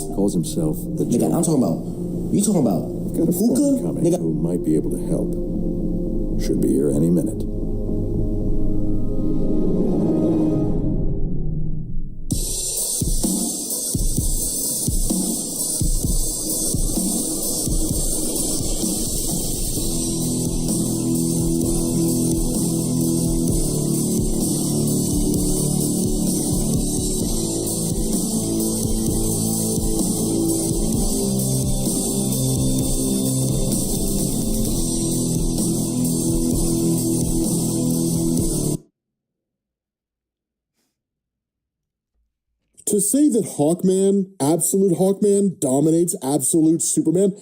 Calls himself the Nigga, Joker. I'm talking about. You talking about Got a friend hookah? coming Nigga. who might be able to help. Should be here any minute. To say that absolute Hawkman, dominates absolute Superman,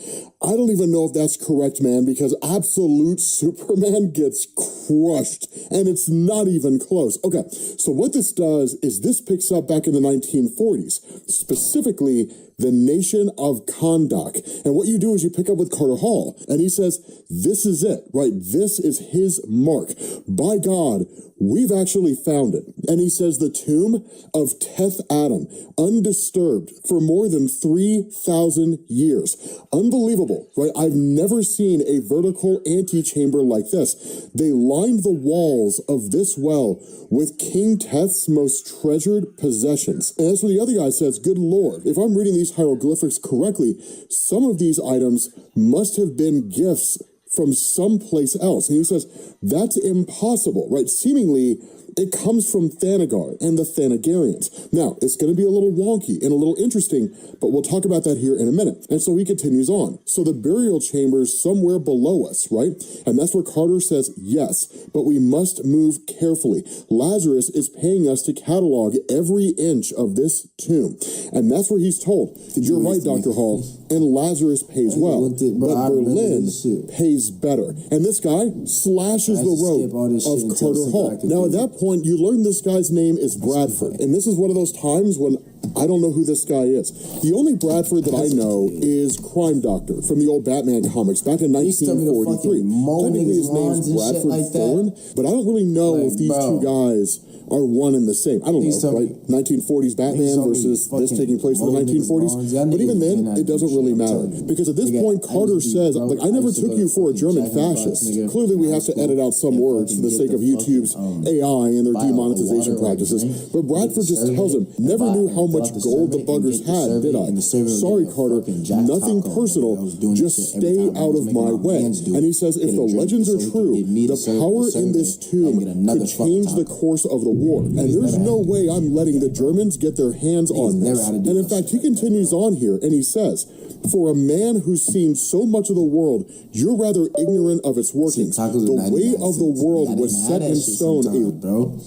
I don't even know if that's correct, man, because absolute Superman gets crushed, and it's not even close. Okay, so what this does is this picks up back in the 1940s, specifically the Nation of Kahndaq. And what you do is you pick up with Carter Hall, and he says, this is it, right? This is his mark. By God, we've actually found it. And he says the tomb of Teth Adam, undisturbed for more than 3,000 years. Unbelievable, right? I've never seen a vertical antechamber like this. They lined the walls of this well with King Teth's most treasured possessions. And that's what the other guy says, good Lord, if I'm reading these hieroglyphics correctly, some of these items must have been gifts from someplace else. And he says, that's impossible, right? Seemingly, it comes from Thanagar and the Thanagarians. Now, it's going to be a little wonky and a little interesting, but we'll talk about that here in a minute. And so he continues on. So the burial chamber's somewhere below us, right? And that's where Carter says, yes, but we must move carefully. Lazarus is paying us to catalog every inch of this tomb. And that's where he's told, you're right, Dr. Hall, and Lazarus pays well, but Berlin pays better. And this guy slashes the rope of Carter Hall. Now, at that point, you learn this guy's name is Bradford. And this is one of those times when I don't know who this guy is. The only Bradford that I know is Crime Doctor from the old Batman comics back in 1943. Technically, his name's Bradford Thorne, but I don't really know if these two guys are one and the same. I don't know, right? 1940s Batman versus this taking place in the 1940s. But even then, it doesn't really matter. Because at this point, Carter says, like, I never took you for a German fascist. Clearly, we have to edit out some words for the sake of YouTube's AI and their demonetization practices. But Bradford just tells him, never knew how much gold the buggers had, did I? Sorry, Carter, nothing personal, just stay out of my way. And he says, if the legends are true, the power in this tomb could change the course of the war. And there's no way I'm letting the Germans get their hands on this. And in fact, he continues on here and he says, for a man who's seen so much of the world, you're rather ignorant of its workings. The way of the world was set in stone. Bro,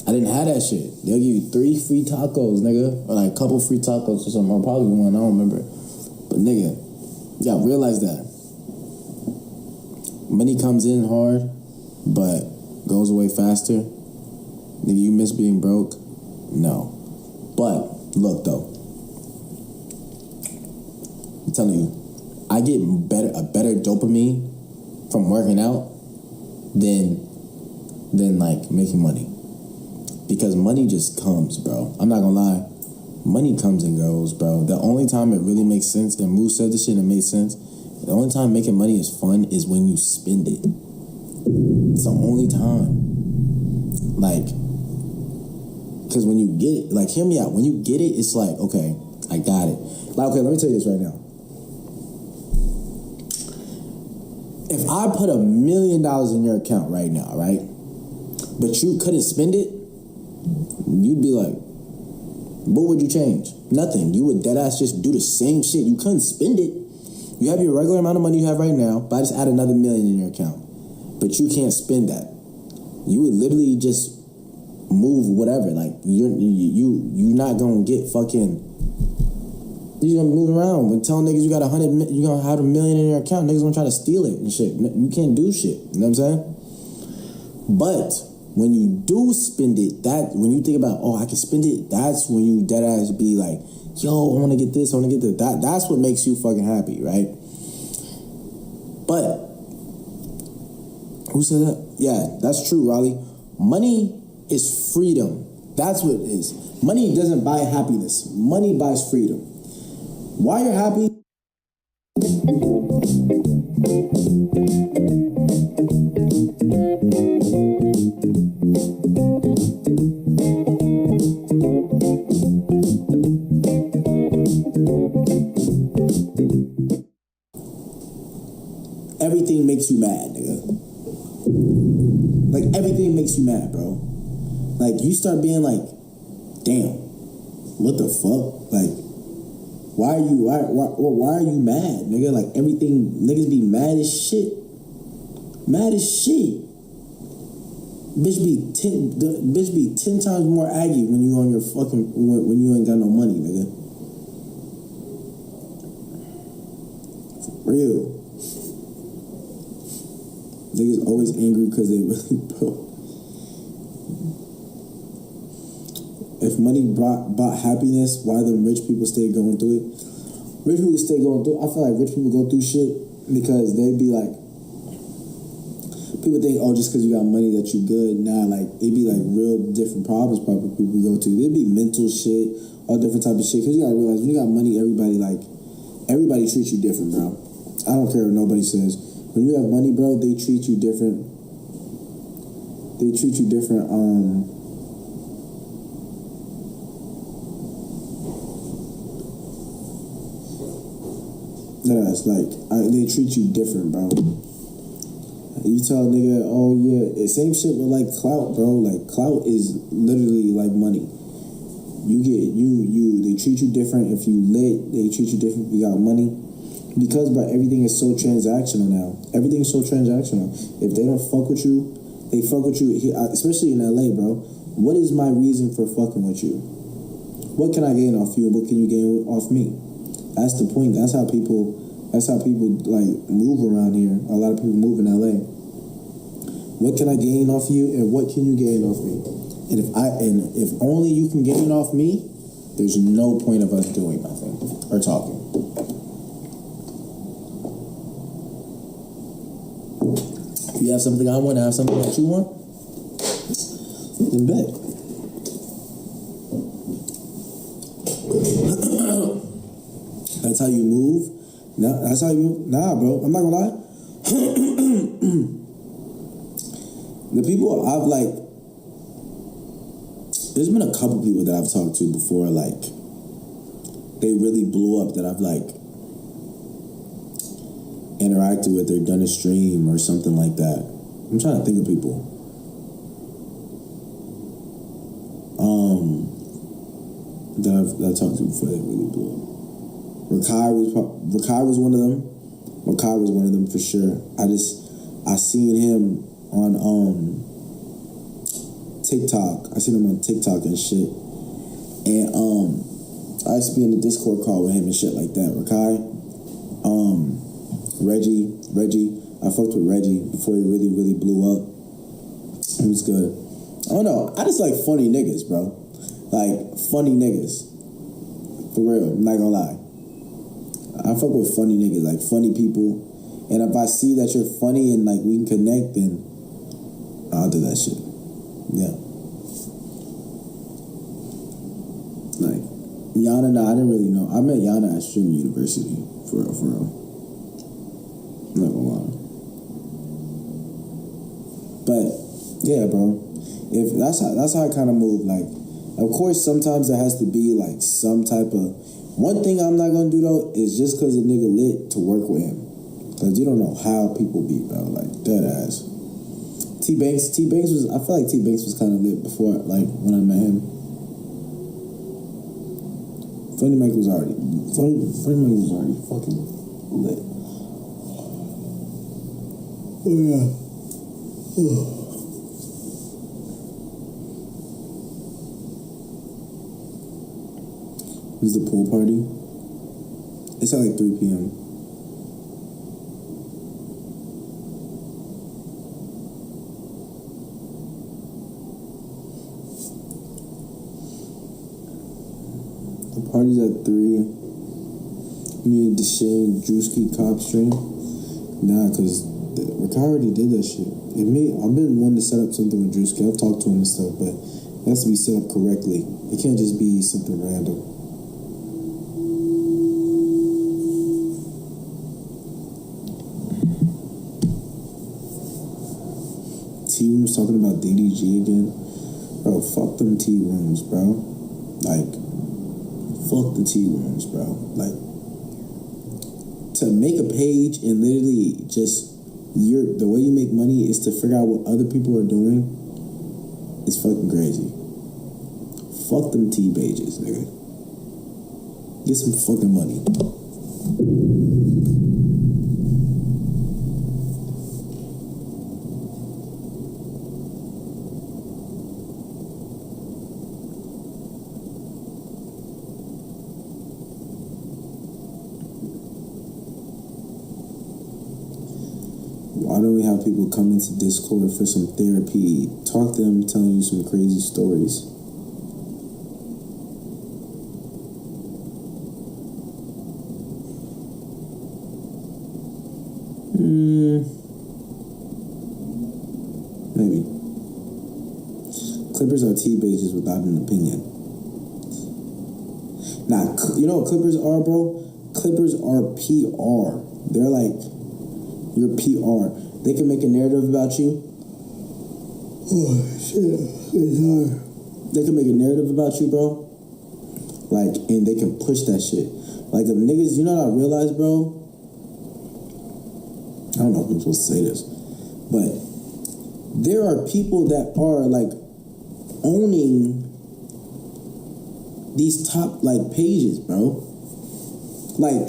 I didn't have that shit. They'll give you 3 free tacos, nigga. Or like a couple free tacos or something. Or probably one, I don't remember. But nigga, yeah, realize that. Money comes in hard, but goes away faster. Nigga, you miss being broke? No. But, look though. I'm telling you, I get a better dopamine from working out than like making money. Because money just comes, bro. I'm not gonna lie. Money comes and goes, bro. The only time it really makes sense, and Moose said this shit and it made sense, the only time making money is fun is when you spend it. It's the only time. Like, because when you get it, like, hear me out. When you get it, it's like, okay, I got it. Like, okay, let me tell you this right now. If I put $1 million in your account right now, right, but you couldn't spend it, you'd be like, what would you change? Nothing. You would deadass just do the same shit. You couldn't spend it. You have your regular amount of money you have right now, but I just add another $1 million in your account. But you can't spend that. You would literally just move whatever. Like, you're not gonna get fucking. You're gonna move around. When telling niggas you got you're gonna have $1 million in your account, niggas gonna try to steal it and shit. You can't do shit. You know what I'm saying? But when you do spend it, when you think about, oh, I can spend it, that's when you dead ass be like, yo, I want to get this, I want to get that. That's what makes you fucking happy, right? But who said that? Yeah, that's true, Raleigh. Money is freedom. That's what it is. Money doesn't buy happiness. Money buys freedom. Why you're happy? Everything makes you mad, nigga. Like, everything makes you mad, bro. Like, you start being like, damn, what the fuck? Like, why are you mad, nigga? Like, everything, niggas be mad as shit. Mad as shit. Bitch be 10 times more aggy when you on your fucking, when you ain't got no money, nigga. For real. Niggas always angry because they really broke. If money bought happiness, why the rich people stay going through it? Rich people stay going through. I feel like rich people go through shit because they be like, people think, oh, just because you got money that you good. Nah, like, it be like real different problems probably people go to. It be mental shit, all different type of shit. Because you gotta realize when you got money, everybody treats you different, bro. I don't care what nobody says. When you have money, bro, they treat you different. They treat you different. They treat you different, bro. You tell a nigga, oh yeah, same shit with like clout, bro. Like, clout is literally like money. They treat you different if you lit. They treat you different if you got money. Because, bro, everything is so transactional now. Everything is so transactional. If they don't fuck with you, they fuck with you, especially in LA, bro. What is my reason for fucking with you? What can I gain off you? What can you gain off me? That's the point. That's how people like move around here. A lot of people move in LA. What can I gain off you, and what can you gain off me? And if only you can gain off me, there's no point of us doing nothing or talking. If you have something I want, I have something that you want, then bet. That's how you move. Nah, bro. I'm not gonna lie. The people I've like, there's been a couple people that I've talked to before, like, they really blew up that I've like interacted with or done a stream or something like that. I'm trying to think of people. That I've talked to before they really blew up. Rakai was one of them. Rakai was one of them for sure. I seen him on TikTok. I seen him on TikTok and shit. And I used to be in the Discord call with him and shit like that. Rakai, Reggie. I fucked with Reggie before he really, really blew up. It was good. I don't know. I just like funny niggas, bro. Like, funny niggas. For real. I'm not gonna lie. I fuck with funny niggas, like funny people. And if I see that you're funny and like we can connect, then I'll do that shit. Yeah. Like, Yana, I didn't really know. I met Yana at Stream University. For real. I'm not gonna lie. But yeah, bro. If that's how I kind of move. Like, of course, sometimes there has to be like some type of. One thing I'm not gonna do though is just because a nigga lit to work with him, because you don't know how people be, bro. Like, dead ass. T Banks was. I feel like T Banks was kind of lit before, like when I met him. Funny Mike was already fucking lit. Oh yeah. Oh. This is the pool party. It's at like 3 p.m. The party's at 3. You need to share Drewski cop stream. Nah, because Rick already did that shit. I've been wanting to set up something with Drewski. I've talked to him and stuff, but it has to be set up correctly. It can't just be something random. tea rooms talking about DDG again. Bro, fuck them tea rooms, bro. Like, fuck the tea rooms, bro. Like, to make a page and literally just the way you make money is to figure out what other people are doing is fucking crazy. Fuck them tea pages, nigga. Get some fucking money. Why don't we have people come into Discord for some therapy? Talk to them, telling you some crazy stories. Maybe. Clippers are T-pages without an opinion. Nah, you know what Clippers are, bro? Clippers are PR. They're like your PR. They can make a narrative about you. Oh, shit. They can make a narrative about you, bro. Like, and they can push that shit. Like, if niggas, you know what I realized, bro? I don't know if I'm supposed to say this, but there are people that are, like, owning these top, like, pages, bro. Like,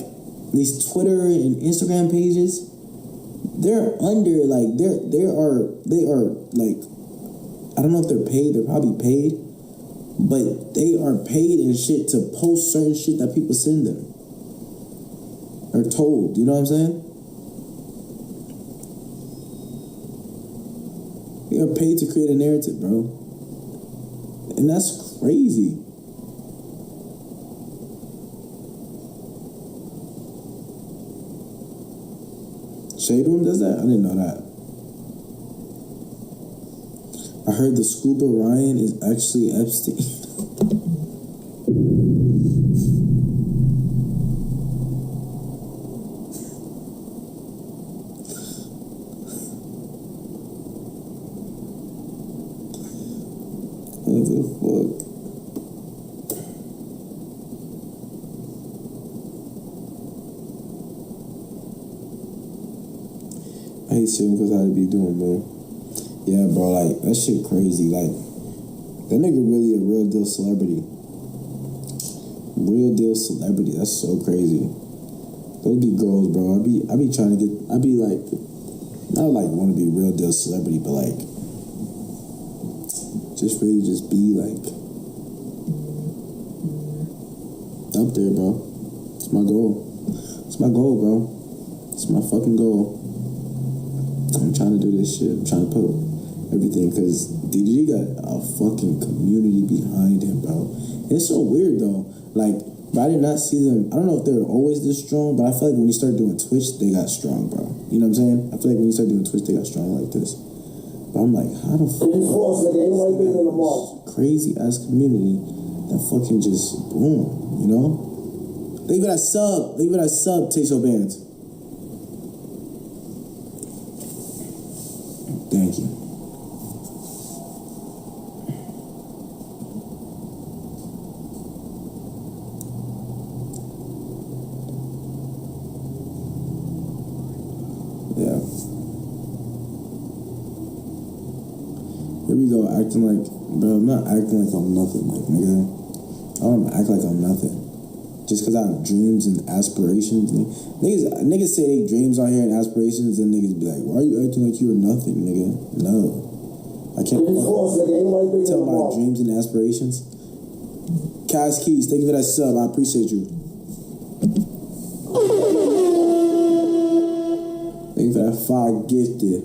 these Twitter and Instagram pages, they're under, like, they are, like, I don't know if they're paid, they're probably paid, but they are paid and shit to post certain shit that people send them. Or told, you know what I'm saying? They are paid to create a narrative, bro. And that's crazy. Shade Room does that? I didn't know that. I heard the Scuba Ryan is actually Epstein. What the fuck? I hate seeing because how to be doing, man. Yeah, bro, like, that shit crazy. Like, that nigga really a real deal celebrity. Real deal celebrity. That's so crazy. Those be girls, bro. I be trying to get, I be like, not like want to be real deal celebrity, but like, just really just be like, up there, bro. It's my goal. It's my goal, bro. It's my fucking goal. I'm trying to do this shit. I'm trying to put everything, because DDG got a fucking community behind him, bro. And it's so weird, though. Like, but I did not see them. I don't know if they were always this strong, but I feel like when you start doing Twitch, they got strong, bro. You know what I'm saying? I feel like when you start doing Twitch, they got strong like this. But I'm like, how the fuck? Crazy ass community that fucking just boom, you know? Leave it at sub. Leave it at sub, Xaviersobased. Thank you. Yeah. Here we go, acting like, bro, I'm not acting like I'm nothing, like, nigga. I don't act like I'm nothing. Just because I have dreams and aspirations. Niggas say they dreams on here and aspirations, and niggas be like, why are you acting like you were nothing, nigga? No. I can't tell my dreams and aspirations. Cass Keys, thank you for that sub. I appreciate you. Thank you for that 5 gifted.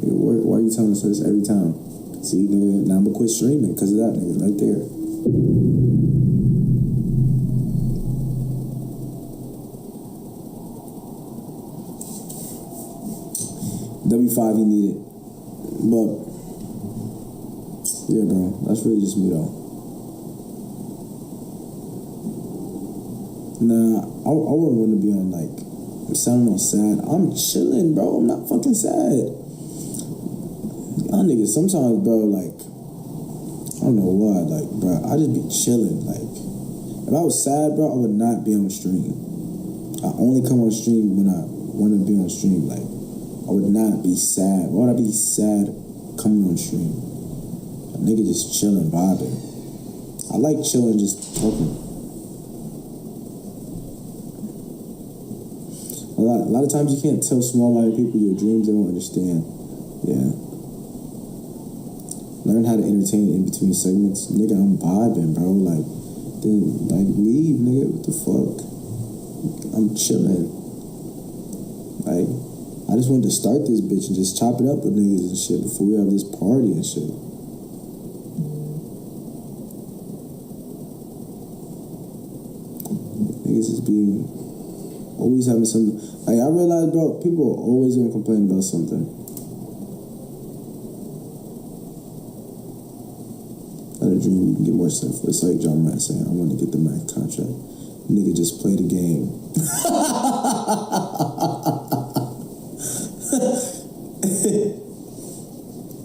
Why are you telling us this every time? See, nigga, now I'm gonna quit streaming because of that, nigga, right there. W5 you need it. But yeah, bro, that's really just me though. Nah, I wouldn't want to be on like sounding all sad. I'm chilling, bro. I'm not fucking sad. Y'all niggas sometimes, bro, like, I don't know why, like, bro, I just be chilling. Like, if I was sad, bro, I would not be on stream. I only come on stream when I want to be on stream. Like, I would not be sad. Why would I be sad coming on stream? A nigga just chilling, vibing. I like chilling, just talking. A lot of times you can't tell small-minded people your dreams, they won't understand. Yeah. Learn how to entertain in between segments. Nigga, I'm vibing, bro. Like, then, like, leave, nigga. What the fuck? I'm chilling. Like, I just wanted to start this bitch and just chop it up with niggas and shit before we have this party and shit. Niggas is being always having something. Like, I realize, bro, people are always gonna complain about something. I had a dream you can get more stuff. It's like John Matt saying, I want to get the Mac contract. Nigga just play the game.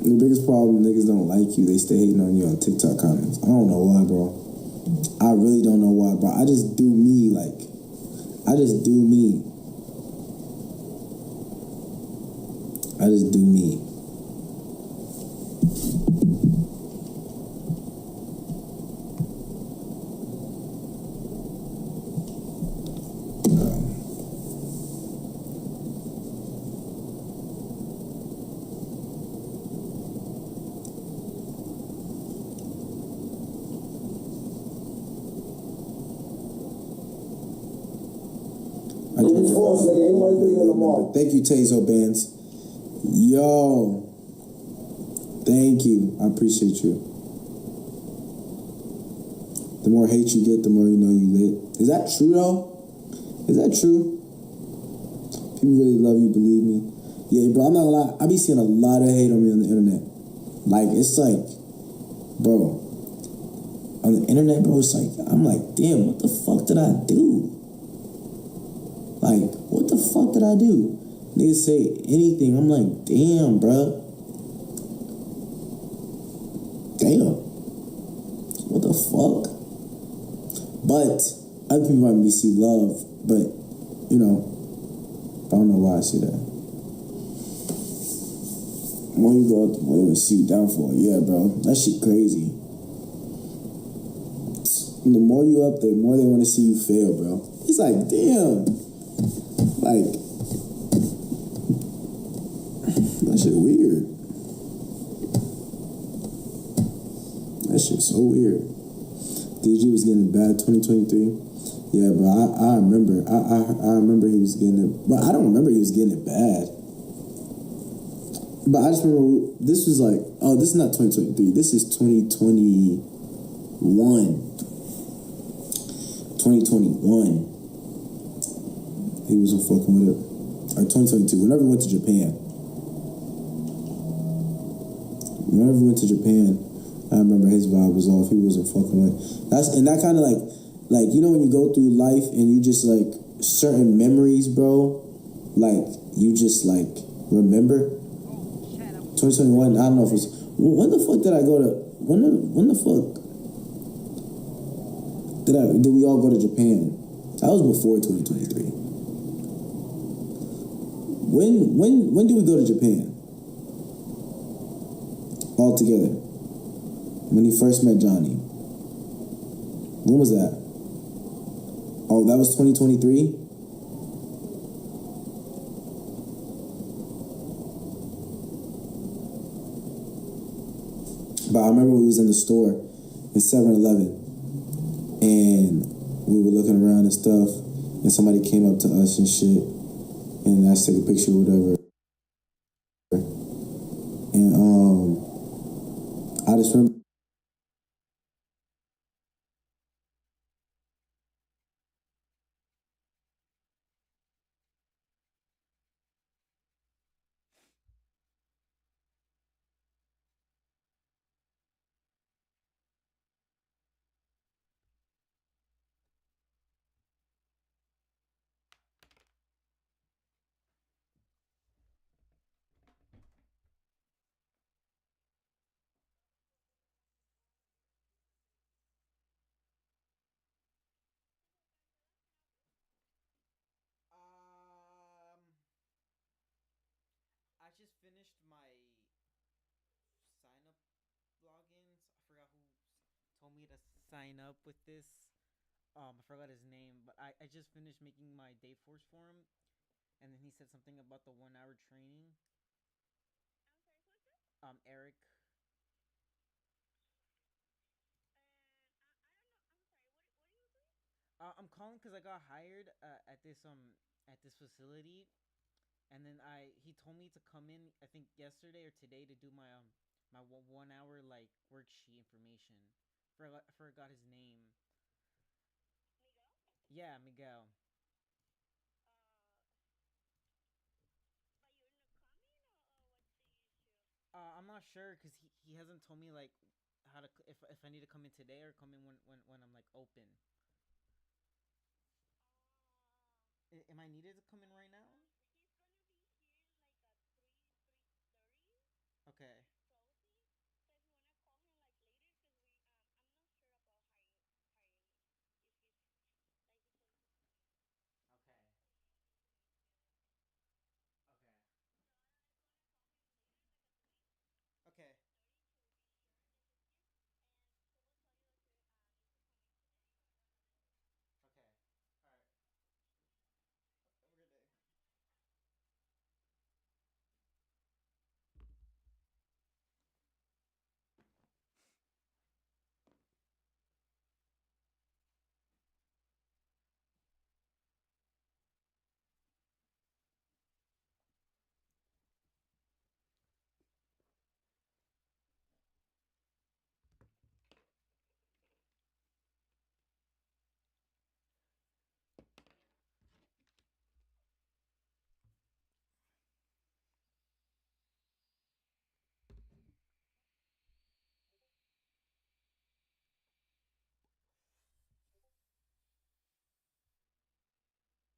The biggest problem, niggas don't like you. They stay hating on you on TikTok comments. I don't know why, bro. I really don't know why, bro. I just do me, like, I just do me. I just do me. Thank you, Tazo Bands. Yo. Thank you. I appreciate you. The more hate you get, the more you know you lit. Is that true, though? Is that true? People really love you, believe me. Yeah, bro, I'm not gonna lie. I be seeing a lot of hate on me on the internet. Like, it's like, bro, on the internet, bro, it's like, I'm like, damn, what the fuck did I do? Like, what the fuck did I do? Niggas say anything. I'm like, damn, bruh. Damn. What the fuck? But other people might be see love, but, you know, I don't know why I see that. The more you go up, the more you want to see you downfall. Yeah, bro. That shit crazy. The more you up, the more they want to see you fail, bro. It's like, damn. Like, that shit weird. That shit so weird. DG was getting bad 2023. Yeah, bro, I remember. I remember he was getting it. But I don't remember he was getting it bad. But I just remember this was like, oh, this is not 2023. This is 2021. 2021. He wasn't fucking with it. Or 2022. Whenever we went to Japan. Whenever we went to Japan, I remember his vibe was off. He wasn't fucking with it. And that kind of like, you know when you go through life and you just like, certain memories, bro, like, you just like, remember? 2021, I don't know if it's, when the fuck did I go to, when the fuck did we all go to Japan? That was before 2023. When did we go to Japan? All together. When he first met Johnny. When was that? Oh, that was 2023? But I remember we was in the store in 7-Eleven and we were looking around and stuff and somebody came up to us and shit and asked to take a picture or whatever. And I just remember finished my sign up logins. I forgot who told me to sign up with this. I forgot his name, but I just finished making my Dayforce for him, and then he said something about the 1 hour training. I'm sorry, who is this? Eric. And I don't know. I'm sorry. What are you doing? I'm calling because I got hired at this facility, and then he told me to come in. I think yesterday or today to do my 1 hour like worksheet information. Forgot his name. Miguel? Yeah, Miguel. Uh, but you're not coming, or what's the issue? I'm not sure because he hasn't told me like how to if I need to come in today or come in when I'm like open. Am I needed to come in right now? He's gonna be here like at 3:30. Okay.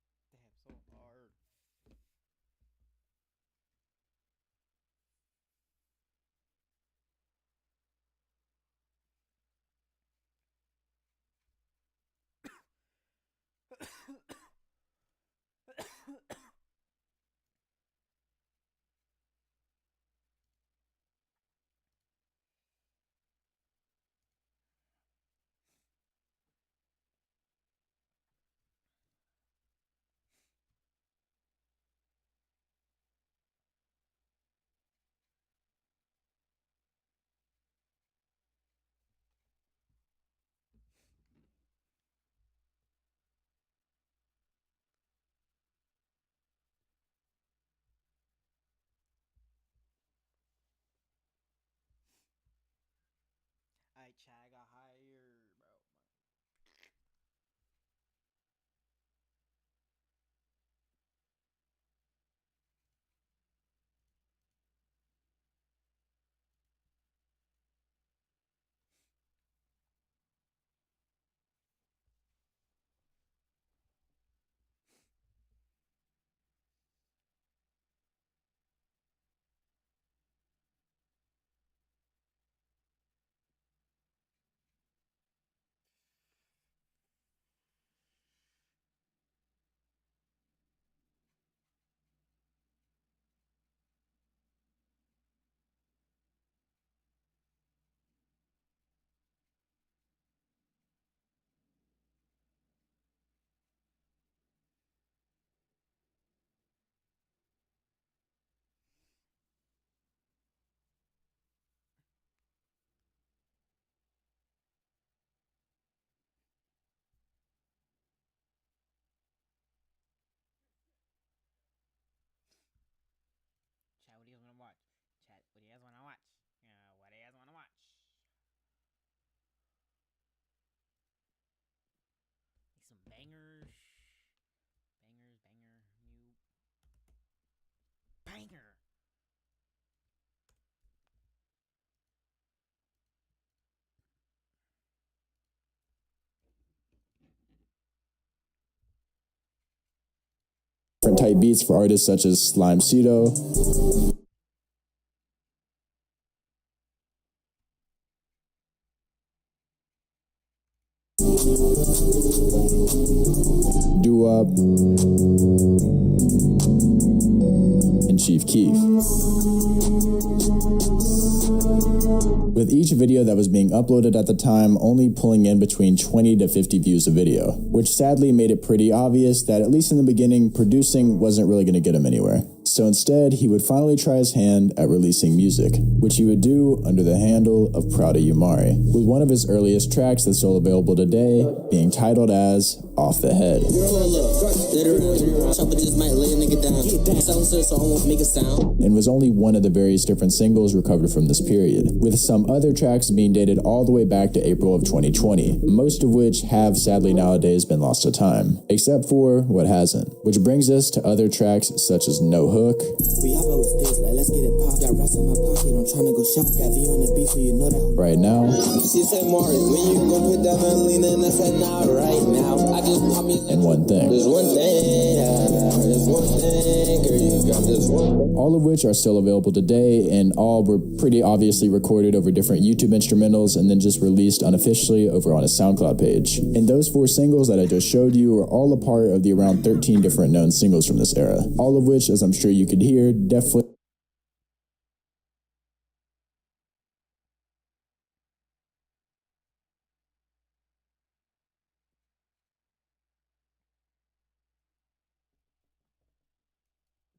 Closing. So if you wanna call him like later, cause I'm not sure about hiring if he's like he said he's coming. Okay. So he needs information. Okay. So I'm gonna call him later, like at Okay. 3:30 to be sure that he's here, and he will tell you if you need to come in today or another day. Okay. All right. Have a good day. Damn, so hard. I Chad, I got hired, bro. Chat, what do you guys want to watch? Chat, what do you guys want to watch? What do you guys want to watch? Like some bangers. Banger, new. Banger! Different type beats for artists such as Slime Cedo. Doo-Wop, and Chief Keef. with each video that was being uploaded at the time only pulling in between 20 to 50 views a video, which sadly made it pretty obvious that at least in the beginning, producing wasn't really going to get him anywhere. So instead, he would finally try his hand at releasing music, which he would do under the handle of Proud of You Mari, with one of his earliest tracks that's still available today being titled as Off the Head. And was only one of the various different singles recovered from this period, with some other tracks being dated all the way back to April of 2020, most of which have sadly nowadays been lost to time, except for what hasn't, which brings us to other tracks such as No Hook, Right Now, and One Thing. All of which are still available today, and all were pretty obviously recorded over different YouTube instrumentals and then just released unofficially over on his SoundCloud page. And those 4 singles that I just showed you are all a part of the around 13 different known singles from this era, all of which, as I'm sure you could hear, definitely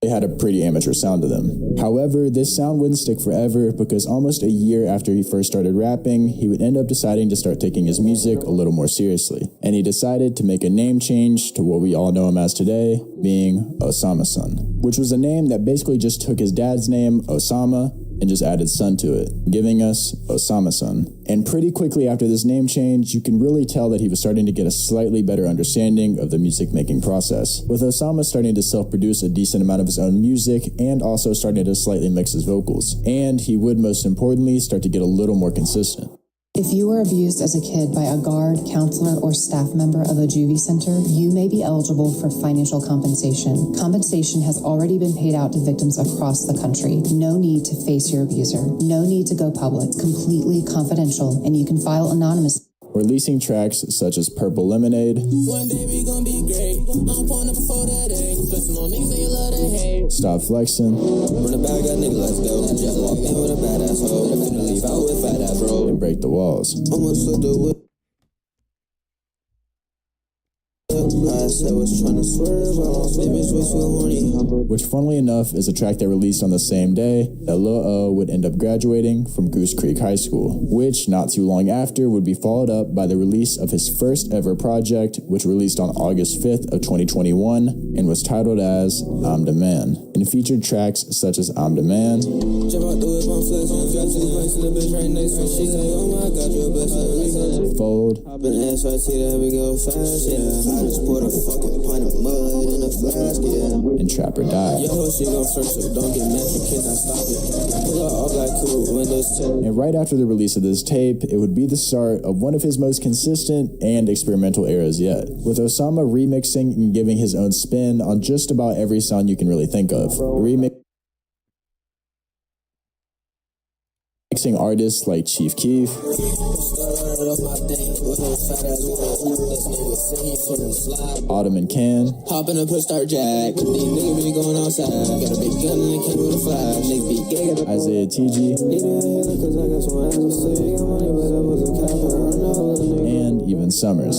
they had a pretty amateur sound to them. However, this sound wouldn't stick forever because almost a year after he first started rapping, he would end up deciding to start taking his music a little more seriously. And he decided to make a name change to what we all know him as today, being Osama-san, which was a name that basically just took his dad's name, Osama, and just added son to it, giving us Osama-san. And pretty quickly after this name change, you can really tell that he was starting to get a slightly better understanding of the music making process, with Osama starting to self-produce a decent amount of his own music and also starting to slightly mix his vocals. And he would most importantly start to get a little more consistent. If you were abused as a kid by a guard, counselor, or staff member of a juvie center, you may be eligible for financial compensation. Compensation has already been paid out to victims across the country. No need to face your abuser. No need to go public. Completely confidential, and you can file anonymously. Releasing tracks such as Purple Lemonade, Stop Flexin', and Break the Walls. Which, funnily enough, is a track that released on the same day that Lil O would end up graduating from Goose Creek High School, which not too long after would be followed up by the release of his first ever project, which released on August 5th of 2021 and was titled as I'm the Man, and featured tracks such as I'm the Man, Fold, and Trap or Die. And right after the release of this tape, it would be the start of one of his most consistent and experimental eras yet, with Osama remixing and giving his own spin on just about every song you can really think of. Mixing artists like Chief Keef, Autumn and Can, Hop in a push start jack. These niggas be going outside. Got a big gun and they came with a flash. Niggas be gay. Isaiah TG, and even Summers.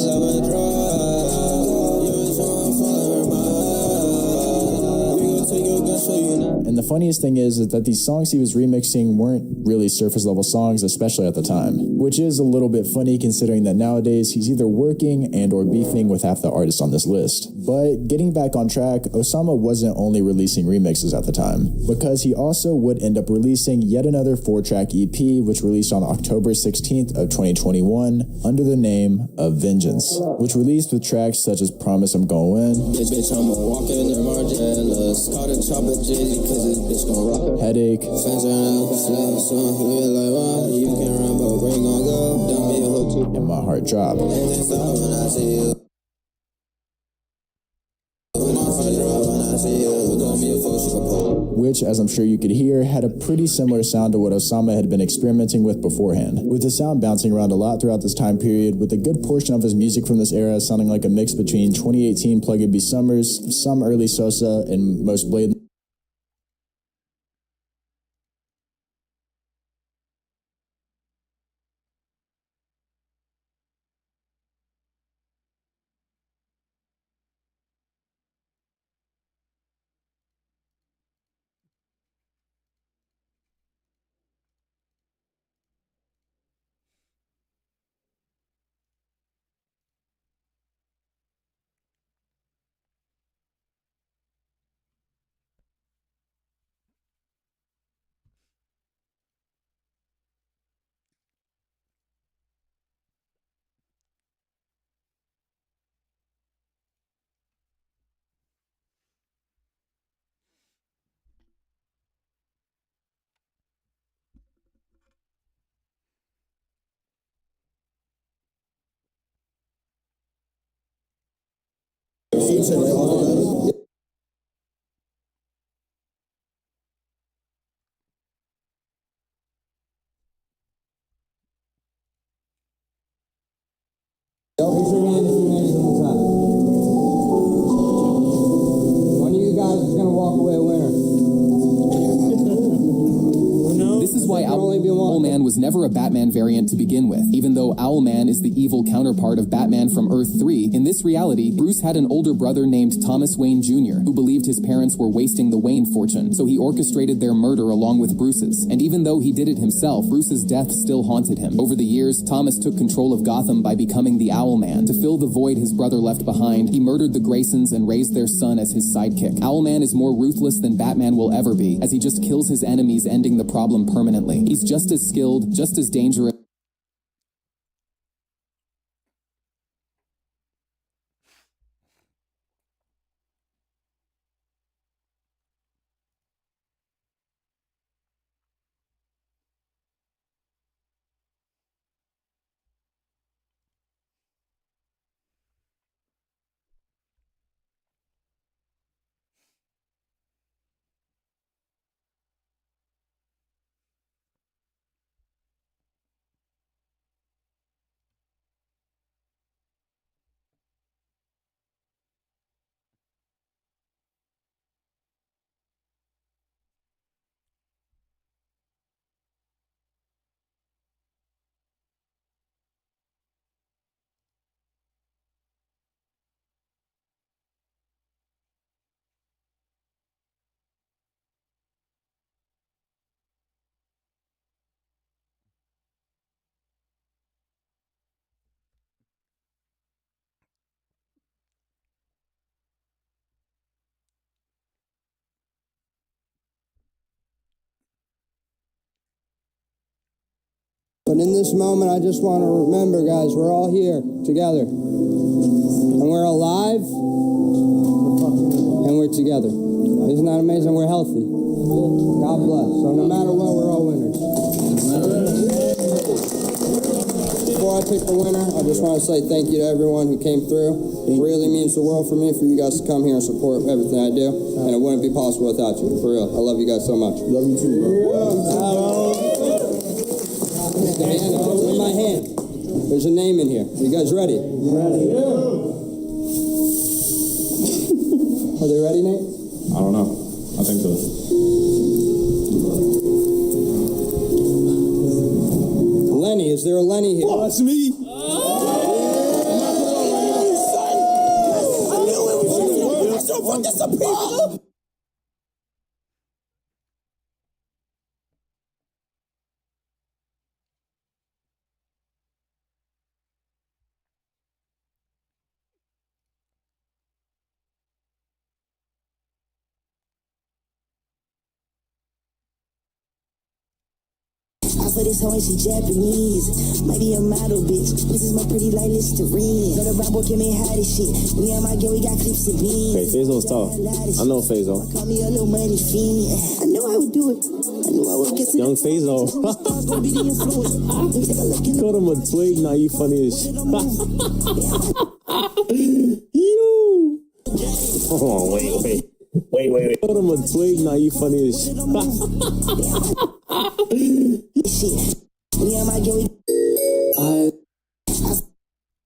And the funniest thing is that these songs he was remixing weren't really surface level songs, especially at the time, which is a little bit funny considering that nowadays he's either working and or beefing with half the artists on this list. But getting back on track, Osama wasn't only releasing remixes at the time, because he also would end up releasing yet another 4-track EP, which released on October 16th of 2021 under the name of Vengeance, which released with tracks such as Promise I'm Gonna Win, Bitch, I'm walking in Margellas. Caught a chopper Jizzy cause this bitch gon' rock her. Headache, Fans around, slap, son, like, wow, you can run, but we ain't gon' go. Don't be a hoe too. and My Heart Drop. When I see you. Which, as I'm sure you could hear, had a pretty similar sound to what Osama had been experimenting with beforehand, with the sound bouncing around a lot throughout this time period, with a good portion of his music from this era sounding like a mix between 2018 Plug and B Summers, some early Sosa, and most Blade. Raise your hand if you made it on the top. One of you guys is gonna walk away a winner. This is why Owlman was never a Batman variant to begin with. Even though Owlman is the evil counterpart of Batman from Earth 3, in this reality, Bruce had an older brother named Thomas Wayne Jr., who believed his parents were wasting the Wayne fortune, so he orchestrated their murder along with Bruce's. And even though he did it himself, Bruce's death still haunted him. Over the years, Thomas took control of Gotham by becoming the Owlman. To fill the void his brother left behind, he murdered the Graysons and raised their son as his sidekick. Owlman is more ruthless than Batman will ever be, as he just kills his enemies, ending the problem permanently. He's just as skilled, just as dangerous. But in this moment, I just want to remember, guys, we're all here together. And we're alive, and we're together. Isn't that amazing? We're healthy. God bless. So no matter what, we're all winners. Before I pick the winner, I just want to say thank you to everyone who came through. It really means the world for me for you guys to come here and support everything I do. And it wouldn't be possible without you. For real. I love you guys so much. Love you too, bro. The hand that goes in my hand. There's a name in here. You guys ready? Ready. Are they ready, Nate? I don't know. I think so. Lenny, is there a Lenny here? Oh, that's me. For this hoe and she Japanese. Might be a model, bitch. This is my pretty like Listerine. Go to Bravo, give me hot as shit. Me and my girl, we got clips and beans. Hey, Faizo's tough. I know Faizo. Call me a little money fiend. I knew I would do it. I knew I would get Young Faizo. Called him a twig. Now you funny as shit. You. Hold on, wait. Called him a twig. Now you funny as shit. Me and my girl,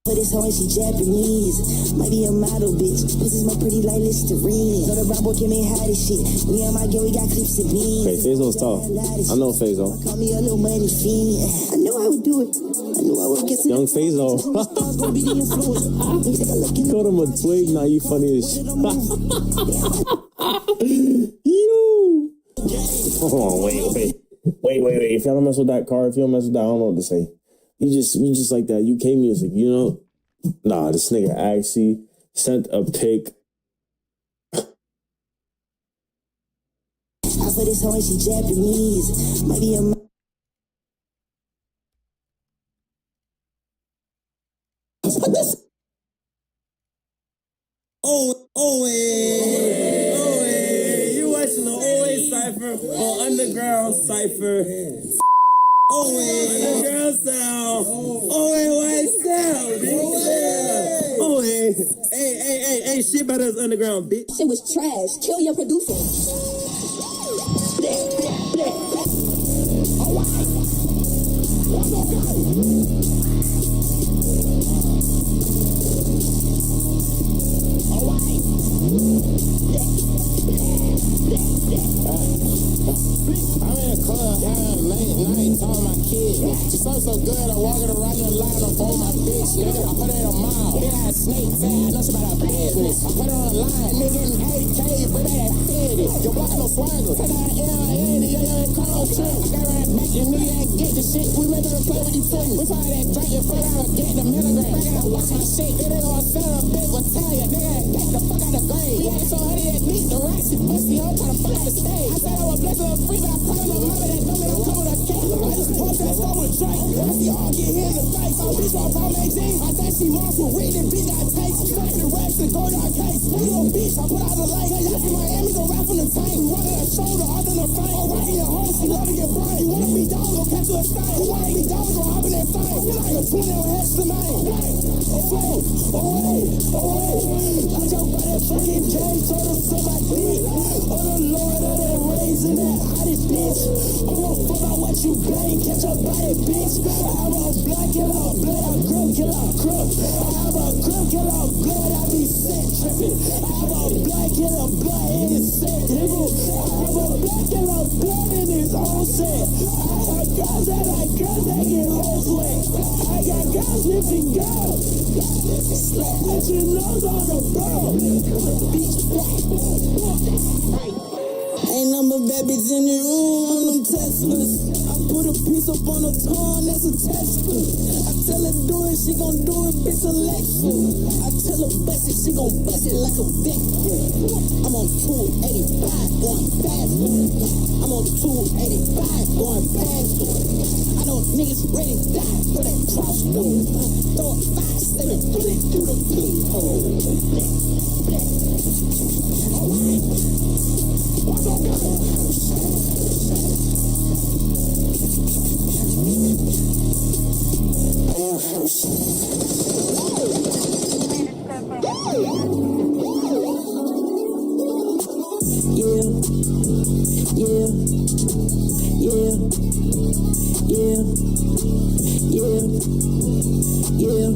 for this hoe and she Japanese. Might be a model, bitch. This is my pretty like Listerine. Go to Bravo, give me hot as shit. Me and my girl, we got clips and beans. Hey, Faizo's tough. I know Faizo. Call me a little money fiend. I knew I would do it. I knew I would get Young Faizo. Called him a twig. Now you funny as shit. You. Hold on, wait. If y'all don't mess with that car, if you don't mess with that, I don't know what to say. You just like that UK music, you know? Nah, this nigga actually sent a pic. For this hoe and she Japanese. Might be a You watching the OA Cypher on Underground Cypher. Underground sound. White sound. Hey. ain't shit about us underground, bitch. Shit was trash. Kill your producer. I'm in a club, down late night, talking my kid. She so good, I'm walking around the line up on my bitch, nigga. I put her in a mile. Big ass snake tag, I know she about her business. I put her on the line, nigga in 8K, bring that fitted. Your block no swagger. Take that L.I.N., yeah, Carl Trent. I got right back, and nigga ain't get the shit. We make her play with these twins. We find that drink and figure out get the milligram. I gotta watch my shit, it ain't gonna sell a big battalion. Nigga ain't get the fuck out the grave. We ain't so honey that beat the racks and busty hoe trying to fuck out the stage. I said I was blessed with a free, but I probably don't remember that dumb that I'm coming to cake. I just pumped that stuff with a drink. I see y'all get hit in the face. So bitch, my palm 18. I think she lost with weed and bitch got taste. Stuck in the racks and go down case. You know, bitch, I put out the light. Y'all see Miami, go rap from the tank. One on the shoulder, other than the frame. Or rocking your home, she love to get brain. You wanna be down, go catch you a stain. You wanna be down, go hop in that thing. Feel like a twin on heads to name. I jump by that fucking James, told him to my dick. Oh, the Lord of the raising that hottest bitch. I won't fuck out what you gain, catch up by it, bitch. I have a black, kill out blood, I crook, kill out crook. I have a crook, kill out blood, I be sick tripping. I have a black, kill out blood, and it's sick nigga. I have a black, kill out blood, and it's all set. I got guys that like girls that get hoes wet. I got guys lifting girls. Slap with your nose on the world. Beach black. Ain't number bad bitch in the room on them Teslas. I put a piece up on her tongue, that's a Tesla. I tell her do it, she gon' do it, bitch Alexa. I tell her bust it, she gon' bust it like a vector. I'm on 285 going faster. I'm on 285 going faster. I know niggas ready to die for that cross through. Throw a 5-7 bullet through the peephole. What's up, Yeah.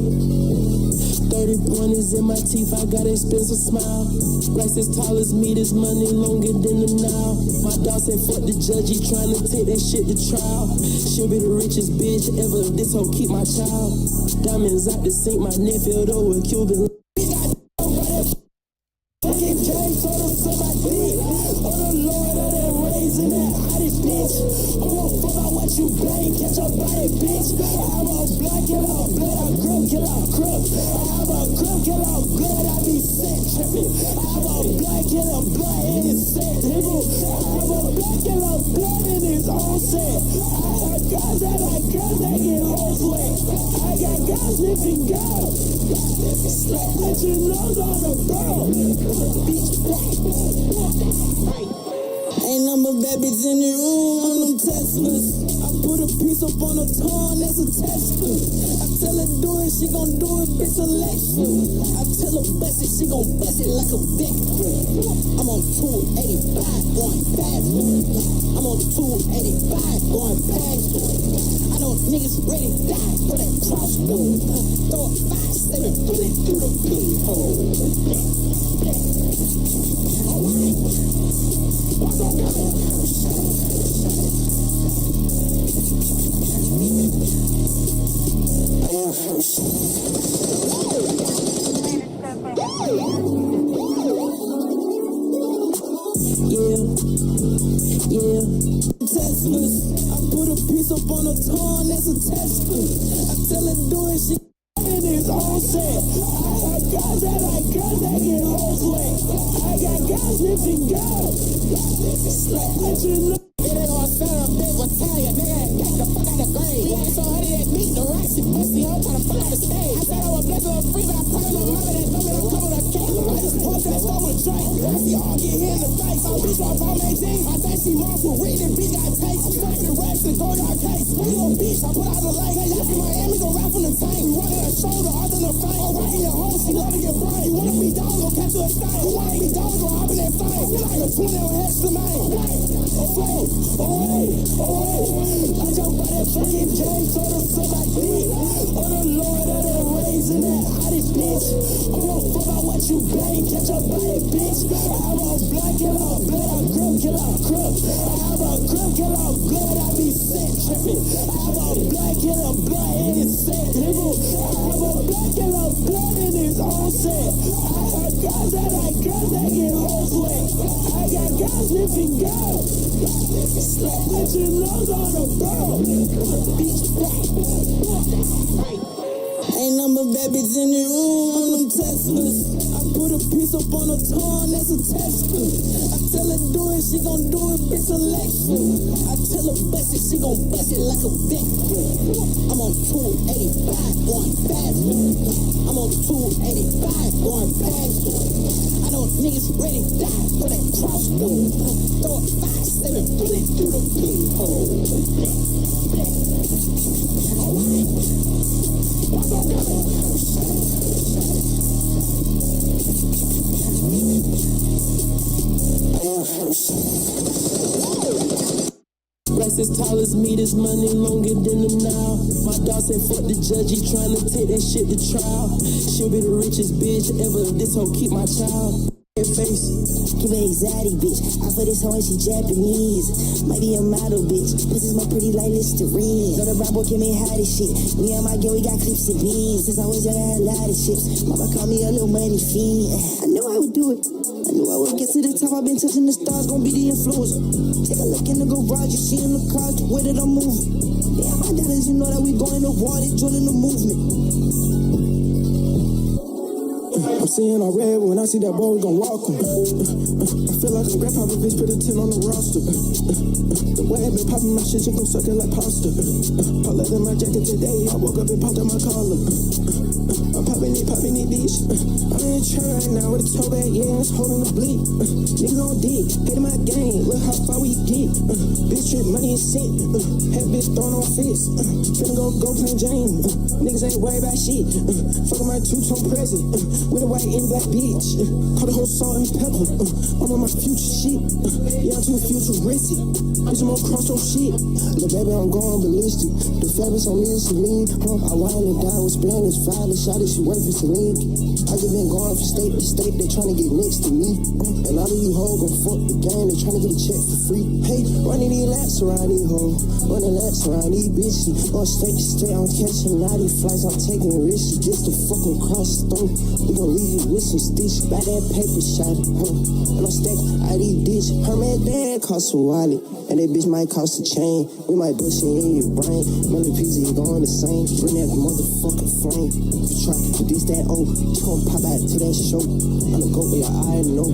30 pointers in my teeth, I got expensive smile. Racks as tall as me, this money longer than the now. My dog said fuck the judge, he trying to take that shit to trial. She'll be the richest bitch ever, this hoe keep my child. Diamonds out the sink, my neck filled over with Cuban. Fucking James told him to my dick. Oh, the Lord of the raising that hottest bitch. I won't fuck out what you gain, catch up by it, bitch. I have a black, kill out blood, I crook, kill out crook. I have a crook, kill out blood, I be sick tripping. I have a black, kill out blood, and it's sick, nigga. I have a black, kill out blood, and it's all set. I got guys that like girls that get hoes wet. I got guys lifting girls. Slap with your nose on the world. Beach black. Ain't number bad bitch in the room on them Teslas. I put a piece up on her tongue, that's a Tesla. I tell her do it, she gon' do it, bitch Alexa. I tell her bust it, she gon' bust it like a vector. I'm on 285 going faster. I'm on 285 going faster. I know niggas ready to die for that cross through. Throw a 5-7 bullet through the peephole. What's up, Yeah. Teslas. I put a piece up on her tongue, that's a Tesla. I tell her do it, she and it's all set. I got guys that like girls that get hoes wet. I got guys lifting girls. Slap with your nose. It ain't gonna sell a big battalion, nigga. Get the fuck out the grave. We ain't so honey that beat the racks and busty hoe trying to fuck out the stage. I said I was blessed with a free, but I probably don't remember that dumb that I'm coming to cake. I just pumped that stuff with a drink. I see y'all get hit in the face. So bitch, my palm 18. I think she lost with weed and bitch got taste. Stuck in the racks and go down case. You know, bitch, I put out the light. Y'all see Miami, go rap from the tank. One on the shoulder, other than the frame. Or rocking your home, she love to get brain. You wanna be down, go catch into a thing. Who wanna be dogs or hop in that thing? I feel like a 20 on heads to mine. I jump by that fucking James on the side dick. Oh the Lord of the raising that hottest bitch. I won't fuck about what you pay, catch up by that bitch. I have a black kill out blood, I grip kill out crook. I have a grip kill out blood, I be sick tripping. I have a black kill out blood and it's sick nigga. I have a black kill out blood in his own set. I got guys that like girls that get hoes wet. I got guys living girls. Slap with your nose on the bro. Beach black. Ain't number bad bitch in the room on them Teslas. I put a piece up on her tongue, that's a Tesla. I tell her do it, she gon' do it, bitch Alexa. I tell her bust it, she gon' bust it like a vector. I'm on 285 going faster. I'm on 285 going faster. I know niggas ready to die for that cross through. Throw a 5-7 bullet through the peephole. Rest as tall as me, this money longer than the now. My dog said fuck the judge, he tryna take that shit to trial. She'll be the richest bitch ever, this hoe keep my child. Face. Keep an anxiety, bitch. I for this hoe and she Japanese. Might be a model, bitch. Pussy's more pretty like Listerine. Know the brown boy can make hot as shit. Me and my girl, we got clips and beans. Since I was young, I had a lot of ships. Mama called me a little money fiend. I knew I would do it. I knew I would get to the top. I've been touching the stars, gonna be the influencer. Take a look in the garage, you see in the cars, the way that I'm moving. Yeah, my dollars, you know that we going to war, they joining the movement. I'm seeing all red, when I see that boy, we gon' walk him. I feel like a grandpa, bitch, put a 10 on the roster. The way I been popping my shit, you gon' suck it like pasta. I left in my jacket today, I woke up and popped out my collar. I'm popping it, dish. I'm in the trap right now with a toe bag, yeah, it's holding the bleed. Niggas on dick, hating my game, look how far we get. Bitch trip, money and cent. Have bitch throwing on fists. Finna go play Jane. Niggas ain't worried about shit. Fuckin' my two-tone present. With a white and black bitch. Call the whole salt and pepper. I'm on my future shit. Yeah, I'm too futuristic. Bitch, I'm on cross on shit. Look, baby, I'm going ballistic. The fabrics on me is Celine. I wine and die with Spanish. Fire shot it, she work for Celine. I just been going from state to state. They tryna get next to me. And all of you hoes gon' fuck the game. They tryna get a check for free. Hey, running these laps around these hoes. Running laps around these bitches. On state to state, I'm catching all these flights. I'm taking risks. Just to fucking cross the stone. We gon' leave you with some stitch. Buy that paper shot, and I'm stacked out these ditch. Her man dad cost a wallet, and that bitch might cost a chain. We might bust it in your brain. Melly Peasy going the same. Bring that motherfucking flame. You try to diss that just gon' pop out to that show. I'm the goat with your eye and know.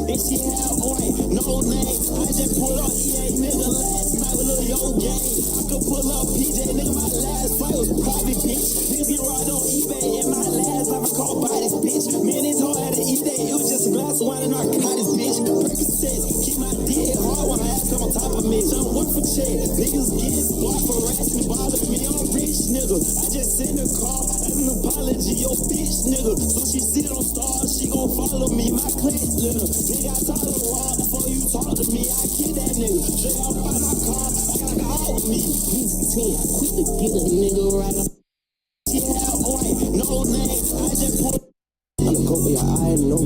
And she had boy, no name. I just pulled up EA nigga last night with a little yo game. I could pull up PJ nigga, my last fight was private bitch. Niggas get robbed on eBay in my last life I called by this bitch. Me and this hoe had an E-Day, it was just a glass of wine and narcotics bitch. Percocets, keep my dick hard when my ass come on top of me. Jump work for check, niggas get squad for harassing, bothering me. I'm rich nigga, I just send a call as an apology, yo bitch nigga. So she sit on stars, she gon' follow me, my clique little. Nigga, I talk to raw before you talk to me. I kill that nigga, straight up by my car, I got a call with me. He's 10, quick to get a nigga right up. She had boy, no name, I just pulled. I'm the goat with your eye and know.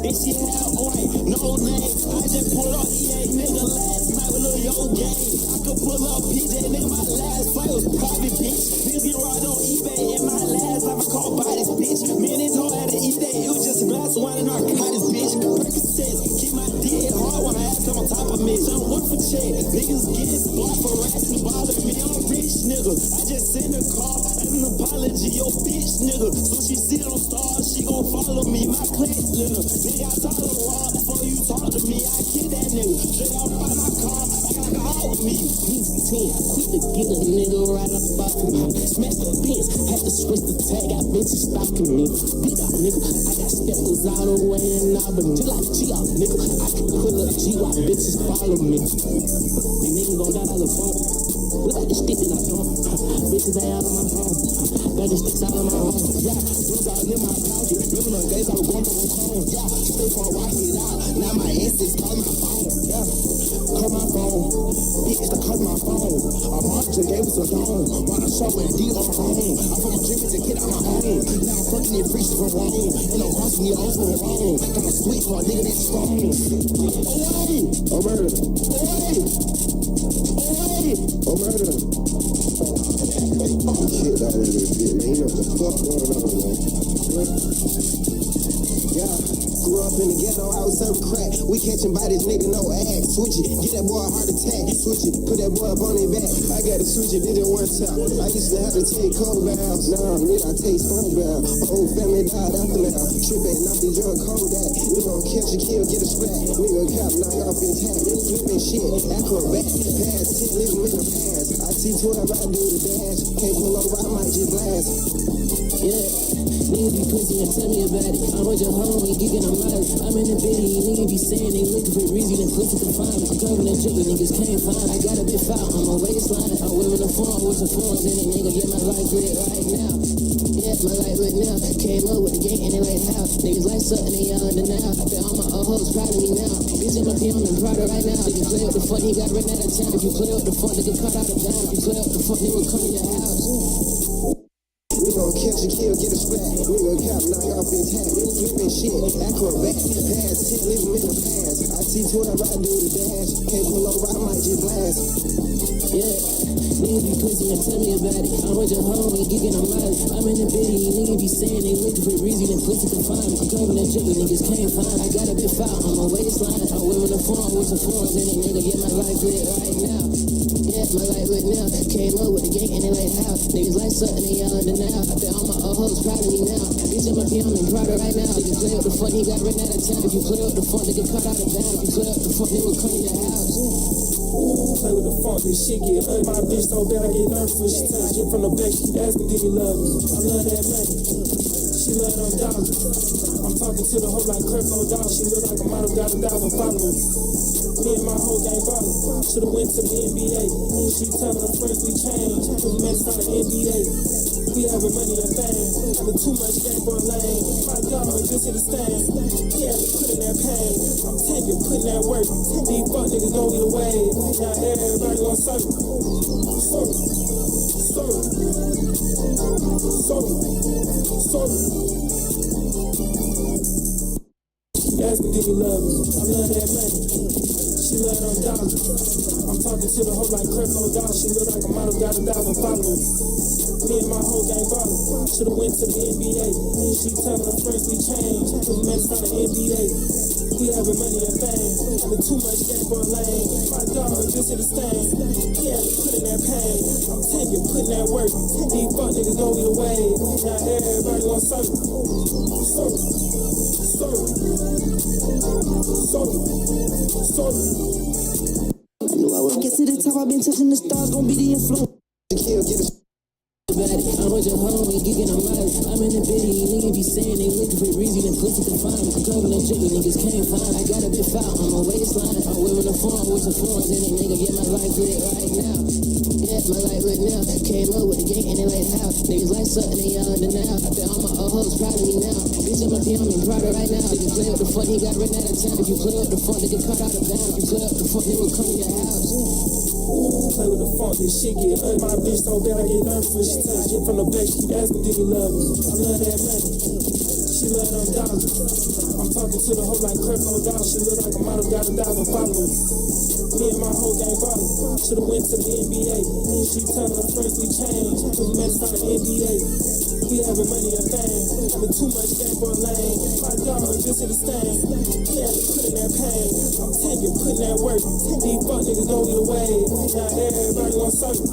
And she had boy, no name. I just pulled up EA nigga last night with a little yo game. I could pull up PJ nigga, my last fight was private bitch. Niggas get robbed on eBay in my last life I called by this bitch. Me and this hoe had an E-Day, it was just a glass of wine and narcotics bitch. Percocets, keep my for check. Niggas get spot for rats and bother me. I'm rich, nigga. I just sent a car as an apology, yo bitch, nigga. So she see them stars, she gon' follow me. My clique little. Nigga, I talk to raw before you talk to me. I kill that nigga. Straight out by my car, I got a out with me. He's 10, quick to get a nigga right up off of me. Smash the pins, had to switch the tag, got bitches stalking me. Big out nigga, I got steppers all the way in Auburn. Just like G-Out, nigga. I can pull up G-Out, bitches follow me. These niggas gon' die on the phone. Look at the stick that I throw. Bitches they out of my phone. Got the sticks out of my home. Yeah, those all in my pocket. Remember the days I was going to the phone. Yeah, stay for a rock it out. Now my exes call my phone. Yeah, call my phone. Bitch, to call my phone. Our mom just gave us a loan. While I show and D on my home. I'm from a dreaming to get out my home. Now I'm fucking it free from wrong. And I'm crossing the O's from wrong. Got a sweet for a nigga that's strong. Away! Oh, murder. Away! Away! Oh, murder. Shit out of this bitch, man. You know what the fuck going on, man. Yeah. Grew up in the ghetto, I was serving crack. We catching by this nigga, no ass. Switch it, get that boy a heart attack. Switch it, put that boy up on his back. I gotta switch it, did it one time. I used to have to take cold baths. Now I take sponge bath. My whole family died after now. Tripping off these drunk cold that. We gon' catch a kill, get a scratch. Nigga cap, knock off his hat. Flipping shit, acrobat. Pass 10, leave him in the pants. I see 12, I do the dash. Can't pull over, I might just blast. Yeah, niggas be pussy and tell me about it. I'm with your homie, geeking on mileage. I'm in the bitty, niggas be saying they looking for reason and pussy to find me. I'm covering and dripping, niggas can't find. I got a bit foul on my waistline. I'm wearing a form with some forms in it, nigga. Get my life lit right now. Yeah, my life lit now. Came up with the gang and they like how. Niggas like something they young and now. I bet all my old hoes proud of me now. Bitch, I'm up here on the Prada right now. Nigga play with the fun, he got ran out of town. If you play with the fun, nigga cut out of down. If you play with the fun, they will come to your house. We gon' catch a kill, get a scratch. Nigga cap, knock off his hat. Flipping shit, acrobat. Pass 10, leave him in the pants. I see 12, I do the dash. Can't pull over, I might just blast. Yeah, niggas be pussy and tell me about it. I'm with your homie, geeking on mileage. I'm in the bitty, niggas be saying they looking for reason and pussy to find me. I'm covering and dripping, niggas can't find. I got a bit foul on my waistline. I'm wearing a form with some forms in it, nigga. Get my life lit right now. Yeah, my life lit now. Came up with the gang and they like how. Niggas like something they young and now. I bet all my old hoes proud of me now. Bitch, I'm up here on the Prada right now. Nigga play with the fun, he got ran out of town. If you play with the fun, nigga cut out of down. If you play with the fun, they will come to your house. Play with the funk, this shit get ugly. My bitch so bad I get nervous when she touch. Get from the back, she ask me, do you love me? I love that money. She love them dollars. I'm talking to the hoe like Kirk on dollars. She look like a model, got 1,000 followers. Me and my whole gang ballin'. Should've went to the NBA. She tellin' her friends we changed. We met on the NBA. We having money and fame. Having too much game for a lane. My dog just in the stand. Yeah, put in that pain. I'm taking, putting that work. These fuck niggas know me the way. Now everybody want circle. Circle. Circle. Circle. Circle. She asked me, do you love me? I love that money. She love them dollars. I'm talking to the hoe like Kirk on dollars. She look like a model, got 1,000 followers. Me and my whole gang ballin'. Should've went to the NBA. She tellin' her friends we changed. We met on the NBA. We having money and fame. Having too much game for a lane. My dog just in the stand. Yeah, put in that pain. I'm taking, putting that work. These fuck niggas know me the way. Now everybody want circle. Circle. Circle. Circle. Circle. Get to the top, I've been touching the stars, gon' be the influence. Kill, get a I'm with your homie, geeking on mileage. I'm in the bitty, niggas be saying they looking for reason and pussy to find me. I'm covering and dripping, niggas can't find. I got a bit foul on my waistline. I'm wearing a form with some forms in it, nigga. Get my life lit right now. Yeah, my life lit now. Came up with the gang and they like how. Niggas like something they young and now. I bet all my old hoes proud of me now. Bitch, I'm up here on the Prada right now. Nigga play with the fun, he got ran out of town. If you play with the fun, nigga cut out of down. If you play with the fun, they will come to your house. Play with the funk, this shit get ugly. My bitch so bad I get nervous when she touch. Get from the back, she ask me, do you love me? I love that money. She love them dollars. I'm talking to the hoe like Kirk on dollars. She look like a model, got 1,000 followers. Me and my whole gang ballin'. Should've went to the NBA. She tellin' her friends we changed. We met on the NBA. We having money and fame. Having too much game for a lane. My dog just in the stand. Yeah, put in that champagne. I'm taking, putting that work. These fuck niggas know we the way. Now everybody want something.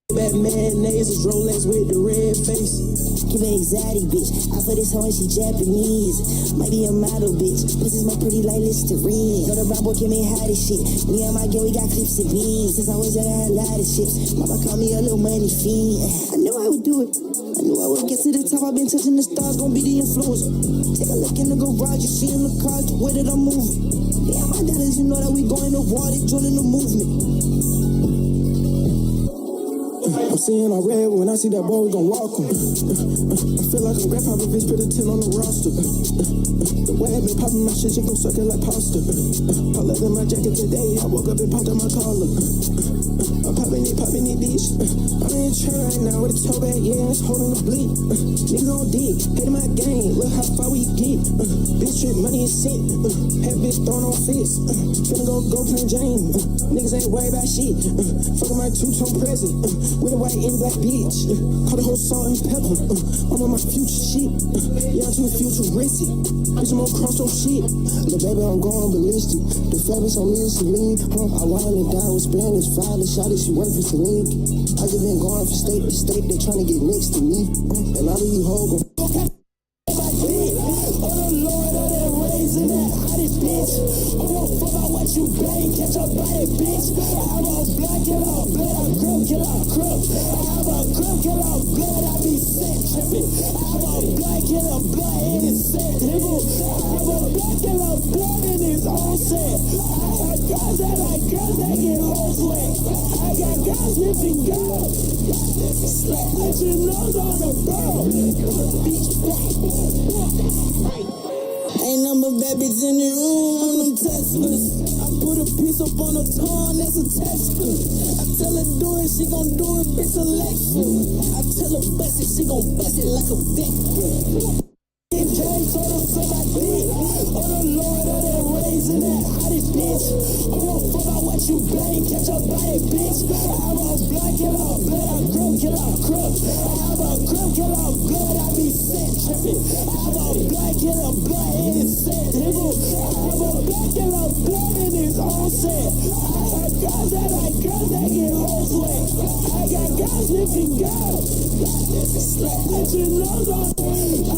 Batman nails, Rolex with the red face. Give me anxiety, bitch. I for this hoe and she Japanese. Might be a model, bitch. Pussy's more pretty like Listerine. Know the brown boy can me hide this shit. Me and my girl, we got clips and beans. Since I was young, I had a lot of ships. Mama called me a little money fiend. I knew I would do it. I knew I would get to the top. I've been touching the stars, gonna be the influencer. Take a look in the garage, you see in the cars, the way that I'm moving. Yeah, my dollars, you know that we going to war, they joining the movement. I'm seeing all red when I see that boy, we gon' walk him. I feel like I'm grandpa, bitch, put a 10 on the roster. The way I been popping my shit, she gon' suck it like pasta. I left in my jacket today, I woke up and popped out my collar. I'm popping it, bitch. I'm in the train right now with a toe bag, yeah, it's holding the bleed. Niggas on dick, hate my game, look how far we get. Bitch, trip, money is sent. Have bitch thrown on fists. Finna go plain Jane. Niggas ain't worried about shit. Fucking my two-tone present. With a white and black bitch. Call the whole salt and pepper. I'm on my future shit. Yeah, I'm too futuristic. Bitch, I'm on cross on shit. Little baby, I'm going ballistic. The fabrics on me is Celine. I wanted it down with Spanish. File the shot, she work for Celine. I just been going from state to state. They trying to get next to me. And all of you hoes gon' you bang, catch up by it, bitch. I'm a black and all blood, I'm crook, kill out crook. I'm a crook, kill out blood, I be sick tripping. I'm a black and a blood in his set, nigga. I'm a black and a blood in his own set. I got guys that like girls that get hoes wet. I got guys whipping girls. Let your nose on the girl. Beach black. Ain't number bad bitch in the room on them Teslas. I put a piece up on her tongue, that's a Tesla. I tell her do it, she gon' do it, bitch Alexa. I tell her bust it, she gon' bust it like a vector. James told her suck my dick. Oh the Lord of that raising that hottest bitch. I'm gon' fuck out what you bang, catch up by it, bitch. I'm a black and all blood, I'm crook, kill out crook. I'm a crook, kill out blood, I be sick tripping. I'm a black and a blood in his set, nigga. I'm a black and a blood in his own set. I got guys that like girls that get hoes wet. I got guys whipping girls. Let your nose on. I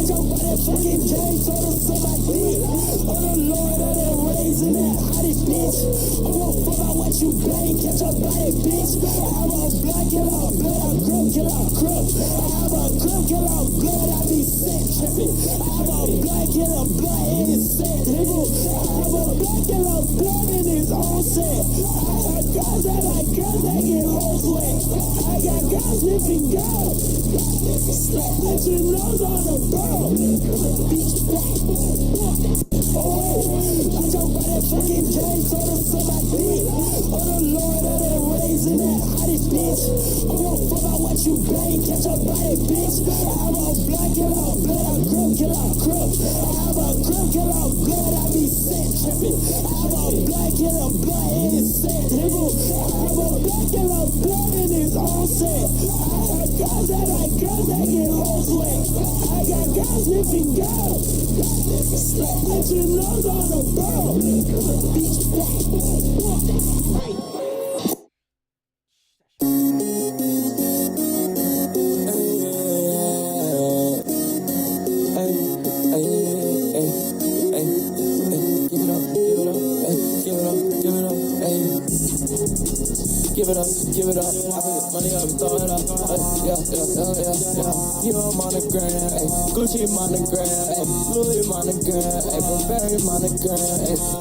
jump by that fucking James told her suck my dick. Oh the Lord of that raising that hottest bitch. I'm gon' fuck out what you bang, catch up by it, bitch. I'm a black and all blood, I'm crook, kill out crook. I'm a crook, kill out blood, I be sick tripping. I'm a black and a blood in his set, nigga. I'm a black and a blood in his own set. I got guys that like girls that get hoes wet. I got guys whipping girls. Let your nose on the girl. Beach black. I jump by that fucking James told her suck my dick. Oh the Lord of that raising that hottest bitch. I'm gon' fuck out what you bang, catch up by it, bitch. I'm a black and all blood, I'm crook, kill out crook. I'm a crook, kill out blood, I be sick tripping. I'm a black and a blood in his set, nigga. I'm a black and a blood in his own set. I got guys that like girls that get hoes wet. I got guys whipping girls. Let your nose on the girl. Beach black. Give it up, I put money up and throw it up. Yeah. You know I'm on the gram, Gucci monogram, Louis monogram, Burberry monogram.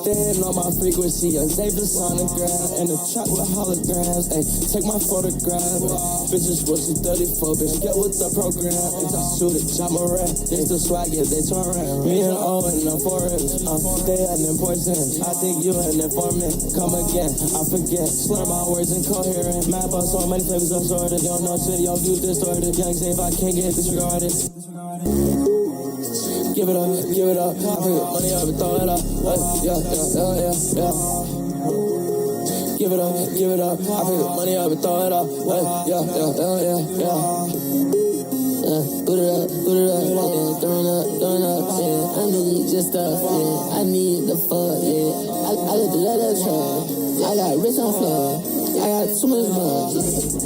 Staying on my frequency, a Xavier sonogram, and a truck with holograms. Take my photograph. Bitches what you 34, bitch, get with the program. I shoot it, John Moran, they still swag it, they turn around. Me and Owen, the forest, they had an poison. I think you an informant. Come again, I forget, slur my words incoherent. Map up so many flavors of sorted. You don't know shit, your view distorted. Young say if I can't get disregarded. Give it up. I pick money up and throw it up. Yeah. Give it up, give it up. I pick the money up and throw it up. Yeah. Put it up, yeah, throwing up, yeah. I need just stuff, yeah. I need the fuck, yeah. I let the leather truck. I got rich on floor. I got too much blood, yeah.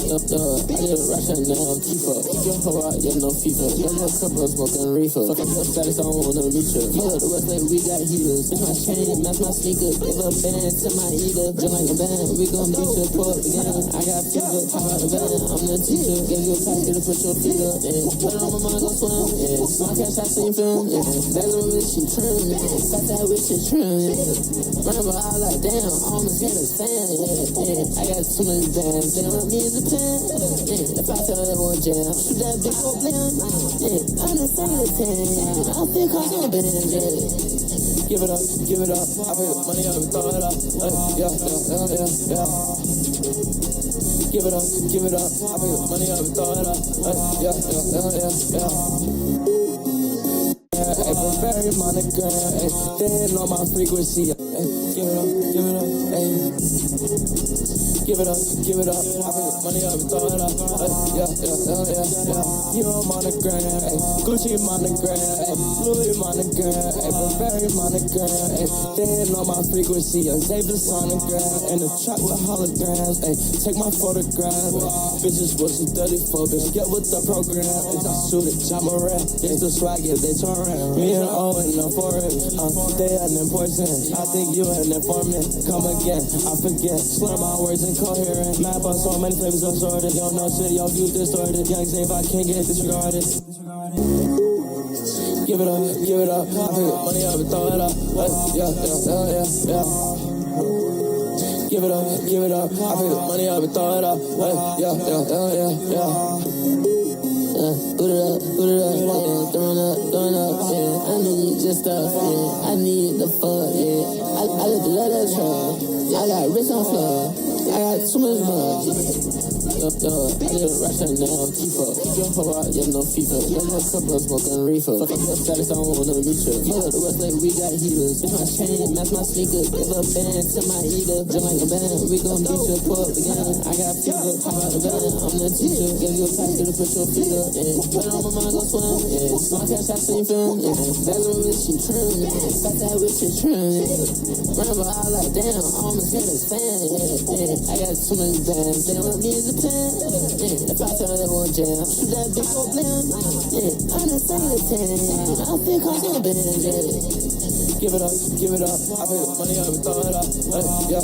I did a rush right now, keep up. Keep your hoe out, yeah, no FIFA. Young little couple smoking reefer. Fuck up your status, I don't wanna reach her. Pull up the West Lake, we got heaters. Bitch, my chain, match my sneakers. Give a band to my eater. Just like a band, we gon' beat your pull up again. I got fever, pop out the van. I'm the teacher. Give you a packet to put your feet up, yeah. Put it on my mind, go swim, yeah. Small cash, I seen film, yeah. That's when bitch, she trim, yeah. Got that with your trim, yeah. Remember, I was like, damn, I almost hit a fan, yeah. I got too many bands, they want me as a pen, yeah. If I tell them one jam, shoot that big old blam, yeah. I'm the son of the 10, I feel cause I'm band, yeah. Give it up, I pick the money up and throw it up, yeah. Give it up, I pick the money up and throw it up, yeah. Ay, but very monogram, ay, staying on my frequency, ay, give it up, ay. Give it up, I put the money up and throw it up, yeah. You on monogram, ay, Gucci monogram, ay, Louis monogram, ay, but very monogram, ay, staying on my frequency, I save the sonogram, and the track with holograms, ay, take my photograph, bitches was a dirty bitch, get with the program, it's I shoot it, I'm a rap, it's the swag, yeah, they turn around. Me and Owen, I'm for it. They unimportant. I think you an informant. Come again, I forget. Slur my words incoherent. Map on so many flavors assorted. Yo, no shit, yo, views distorted. Young Xav, I can't get disregarded. Give it up, I pick the money up and throw it up. Yeah. Give it up, I pick the money up and throw it up. Yeah. Put it up, yeah, throwing up, yeah. I need just stuff, yeah. I need the fuck, yeah. I let the leather truck. I got rich on floor. I got too much blood, yeah. I did a rush right now, keep up. Keep your hoe out, yeah, no FIFA. Young little couple smoking reefer. Fuck up your status, I don't wanna reach her. Pull up the West Lake, we got heaters. Bitch, my chain, match my sneakers. Give a band to my eater. Just like a band, we gon' beat your pull up again. I got fever, pop out the van. I'm the teacher. Give you a packet to put your feet up, yeah. Put it on my mind, go swim, yeah. Small cash, I seen film, yeah. That's when bitch, she trim, yeah. Got that with your trim, yeah. Remember, I was like, damn, I almost hit a fan, yeah. I got too many bands, they want me as a pen, yeah. If I tell them one jam, shoot that big old blam, yeah. I'm the son of the 10, I feel cause I'm band, yeah. Give it up, I pick the money up and throw it up, yeah.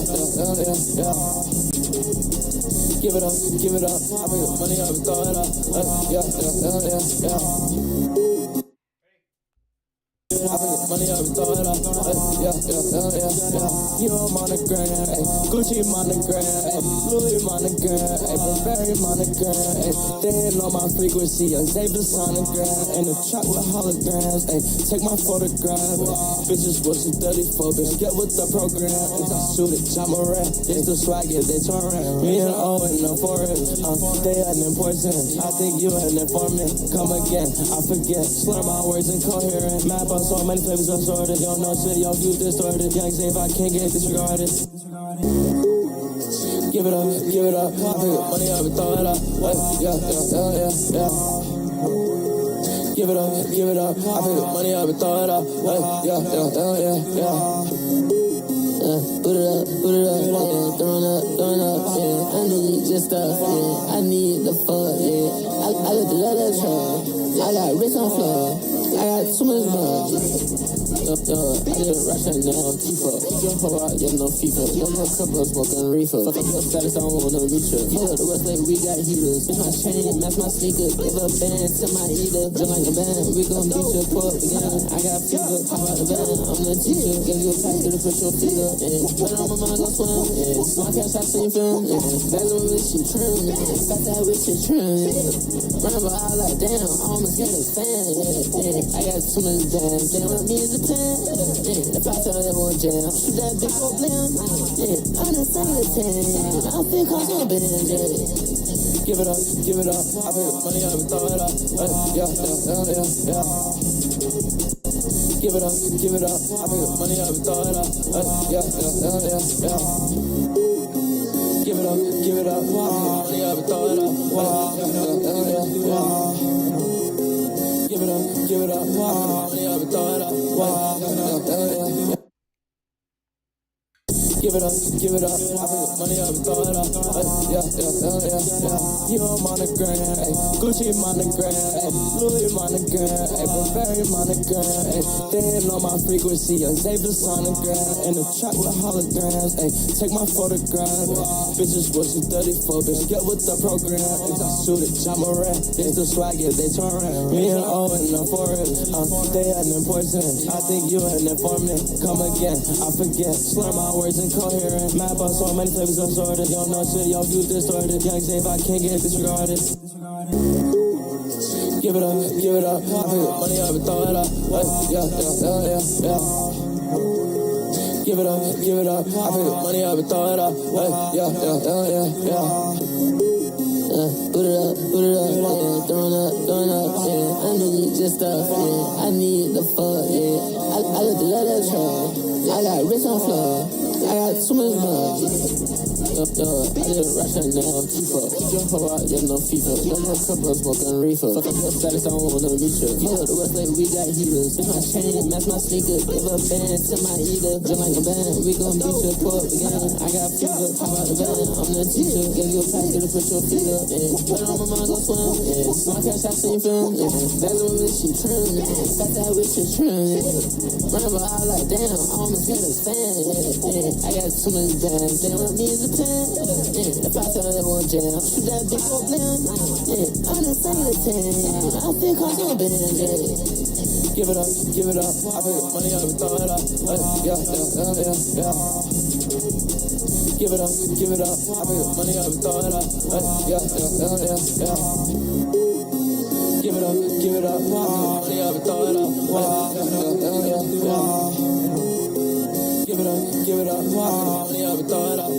Give it up, I pick the money up and throw it up, yeah. I pick the money up and throw it up, yeah. You on monogram, ay, Gucci monogram, ay, Louis monogram, ay, Burberry monogram, ay, staying on my frequency, I save the sonogram, and the track with holograms, ay, take my photograph, bitches was a dirty bitch, get with the program, it's I shoot it, I'm a rap, it's the swag, yeah, they turn around. Me and Owen, I'm for it, they unimportant, I think you an informant, come again, I forget, slur my words incoherent, map on so many flavors assorted, yo, no shit, yo, views distorted, young Xav, I can't get disregarded. Give it up, I pick the money up and throw it up, yeah. Give it up, I pick the money up and throw it up, yeah. Put it up, yeah, throwing up, yeah. I need just stuff, yeah. I need the fuck, yeah. I let the leather truck. I got rich on floor. I got too much blood, yeah. I did a rush right now, keep up. Keep your hoe out, yeah, no FIFA. Young little couple smoking reefer. Fuck up your status, I don't wanna reach her. Pull up the West Lake, we got heaters. Bitch, my chain, match my sneakers. Give a band to my eater. Just like a band, we gon' beat your pull up again. I got fever, pop out the van. I'm the teacher. Give you a packet to put your feet up, yeah. Put it on my mind, go swim, yeah. Small cash, I seen film, yeah. That's when bitch, she trim, yeah. Got that with your trim, yeah. Remember, I was like, damn, I almost hit a fan, yeah. I got too many bands, they want me as a pen, yeah. If I tell them one jam, shoot that big old blam, yeah. I'm the son of the 10, I feel cause I'm band, yeah. Give it up, I pick the money up and throw it up, yeah. Give it up, I pick the money up and throw it up, yeah. Give it up, give it up. Money up and throw it up. Give it up, give it up. Money up and throw it up. Give it up, give it up. I put money up and throw it up. Yeah. You on monogram, ayy. Gucci monogram, ayy. Louis monogram, ayy. Burberry monogram, ayy. Staying on my frequency, a Xavier sonogram. In the trap with holograms, ayy. Take my photograph. Bitches what you 34, bitch. Get with the program. Bitch, I shoot it, John Moran. It's the swag, yeah, they turn around. Me and Owen, the forest. They unimportant. I think you an informant. Come again, I forget. Slur my words incoherent. Map on so many flavors assorted. You don't know shit, your views distorted. Young Xavier, I can't get disregarded. Give it up, give it up. I pick money up and throw it up. Yeah. Give it up, give it up. I pick money up and throw it up. Yeah. Put it up, yeah, throwing up, yeah. I need just stuff, yeah. I need the fuck, yeah. I look to love that truck. I got rich on floor. I got too much money. Yo, I did rush right now, FIFA. Keep your hoe out, yeah, no FIFA. No more couple smoking reefer. Fuck up your status, I don't want no meet you. Pull up the west like we got heaters. It's my chain, match my sneakers. Give a band to my eater. Just like a band, we gon' beat you, pull up again. I got fever, pop out the van. I'm the teacher, give you a packet to put your feet up. Put it on my mind, go swim. My cash, I seen film. That's when this she trim. Got that with your trim. Remember, I was like, damn, I almost hit a fan. I got too many bands. They want me as a pen. If I tell them one jam, shoot that big old blam. I'm the same as 10. I feel confident. Give it up, give it up. I pick money up and throw it up. Yeah. Give it up, give it up. I pick money up and throw it up. Yeah. Give it up, give it up. I pick money up and throw it up. Yeah. Give it up, give it up. I pick money up and throw it up.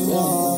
Yeah.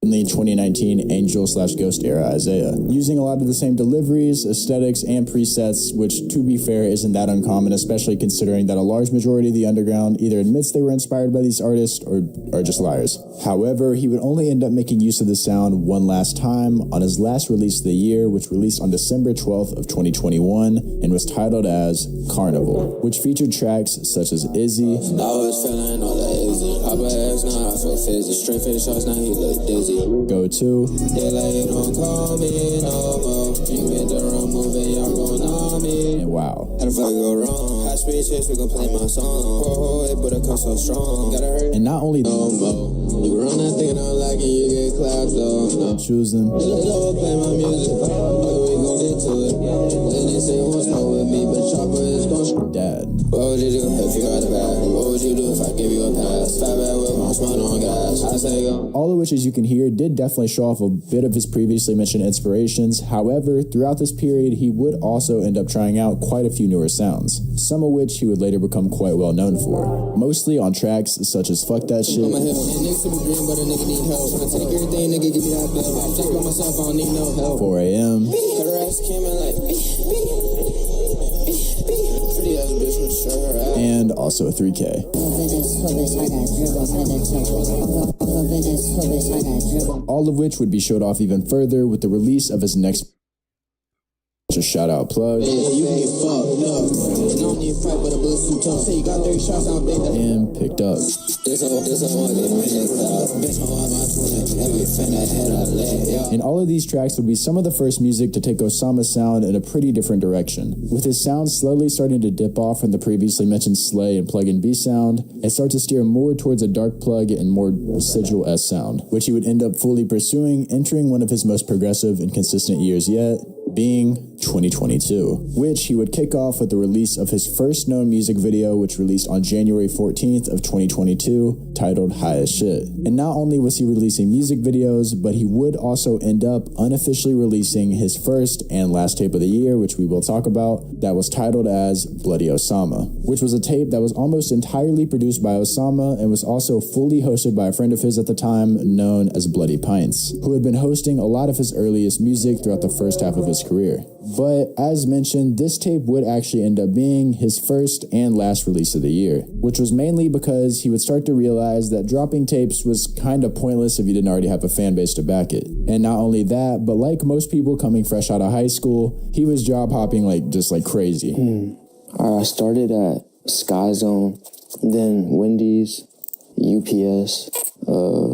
in the 2019 Angel/Ghost era Isaiah, using a lot of the same deliveries, aesthetics, and presets, which, to be fair, isn't that uncommon, especially considering that a large majority of the underground either admits they were inspired by these artists or are just liars. However, he would only end up making use of the sound one last time on his last release of the year, which released on December 12th of 2021 and was titled as Carnival, which featured tracks such as Izzy, I was feeling all that Izzy. Papa ass now I feel fizzy. Straight face shots now he look dizzy. Go To, They like you don't call me no more. You made the wrong move and y'all gon' on me. and Wow. How the fuck go wrong? High speed chase, we gon' play my song. Oh, it but it come so strong. Gotta hurt. And not only No more. You run that thing don't like it, you get clapped though. No. choosing, Let's go play my music. Oh, we gon' get to it. Then they say won't smoke with me, but chopper is gon' Dad. What would you do if you got the bag? What would you do if I give you a pass? Fat bad with my smile on gas. I say go. All of which, as you can hear, did definitely show off a bit of his previously mentioned inspirations. However, throughout this period, he would also end up trying out quite a few newer sounds, some of which he would later become quite well known for, mostly on tracks such as Fuck That Shit, I'm a hit. And niggas super green, but a nigga need help. I take everything, nigga, give me that bill. I'm just by myself, I don't need no help. 4 a.m., Her ass came in like, pretty ass bitch with shirt ass. and also 3K. All of which would be showed off even further with the release of his next shout out plug You get fucked up. No need fight, but a blue suit tough. Say you got 30 shots, I don't think that. and picked up. This one get my neck up. Bitch, I'm on my 20. Every fan I had, I let, yeah. And all of these tracks would be some of the first music to take Osama's sound in a pretty different direction. With his sound slowly starting to dip off from the previously mentioned Slay and Plug and B sound, and start to steer more towards a dark plug and more residual S sound, which he would end up fully pursuing, entering one of his most progressive and consistent years yet, being 2022, which he would kick off with the release of his first known music video, which released on January 14th of 2022, titled High as Shit. And not only was he releasing music videos, but he would also end up unofficially releasing his first and last tape of the year, which we will talk about, that was titled as Bloody Osama, which was a tape that was almost entirely produced by Osama and was also fully hosted by a friend of his at the time known as Bloody Pints, who had been hosting a lot of his earliest music throughout the first half of his career. But as mentioned, this tape would actually end up being his first and last release of the year, which was mainly because he would start to realize that dropping tapes was kind of pointless if you didn't already have a fan base to back it. And not only that, but like most people coming fresh out of high school, he was job hopping just like crazy. I started at Sky Zone, then Wendy's, UPS,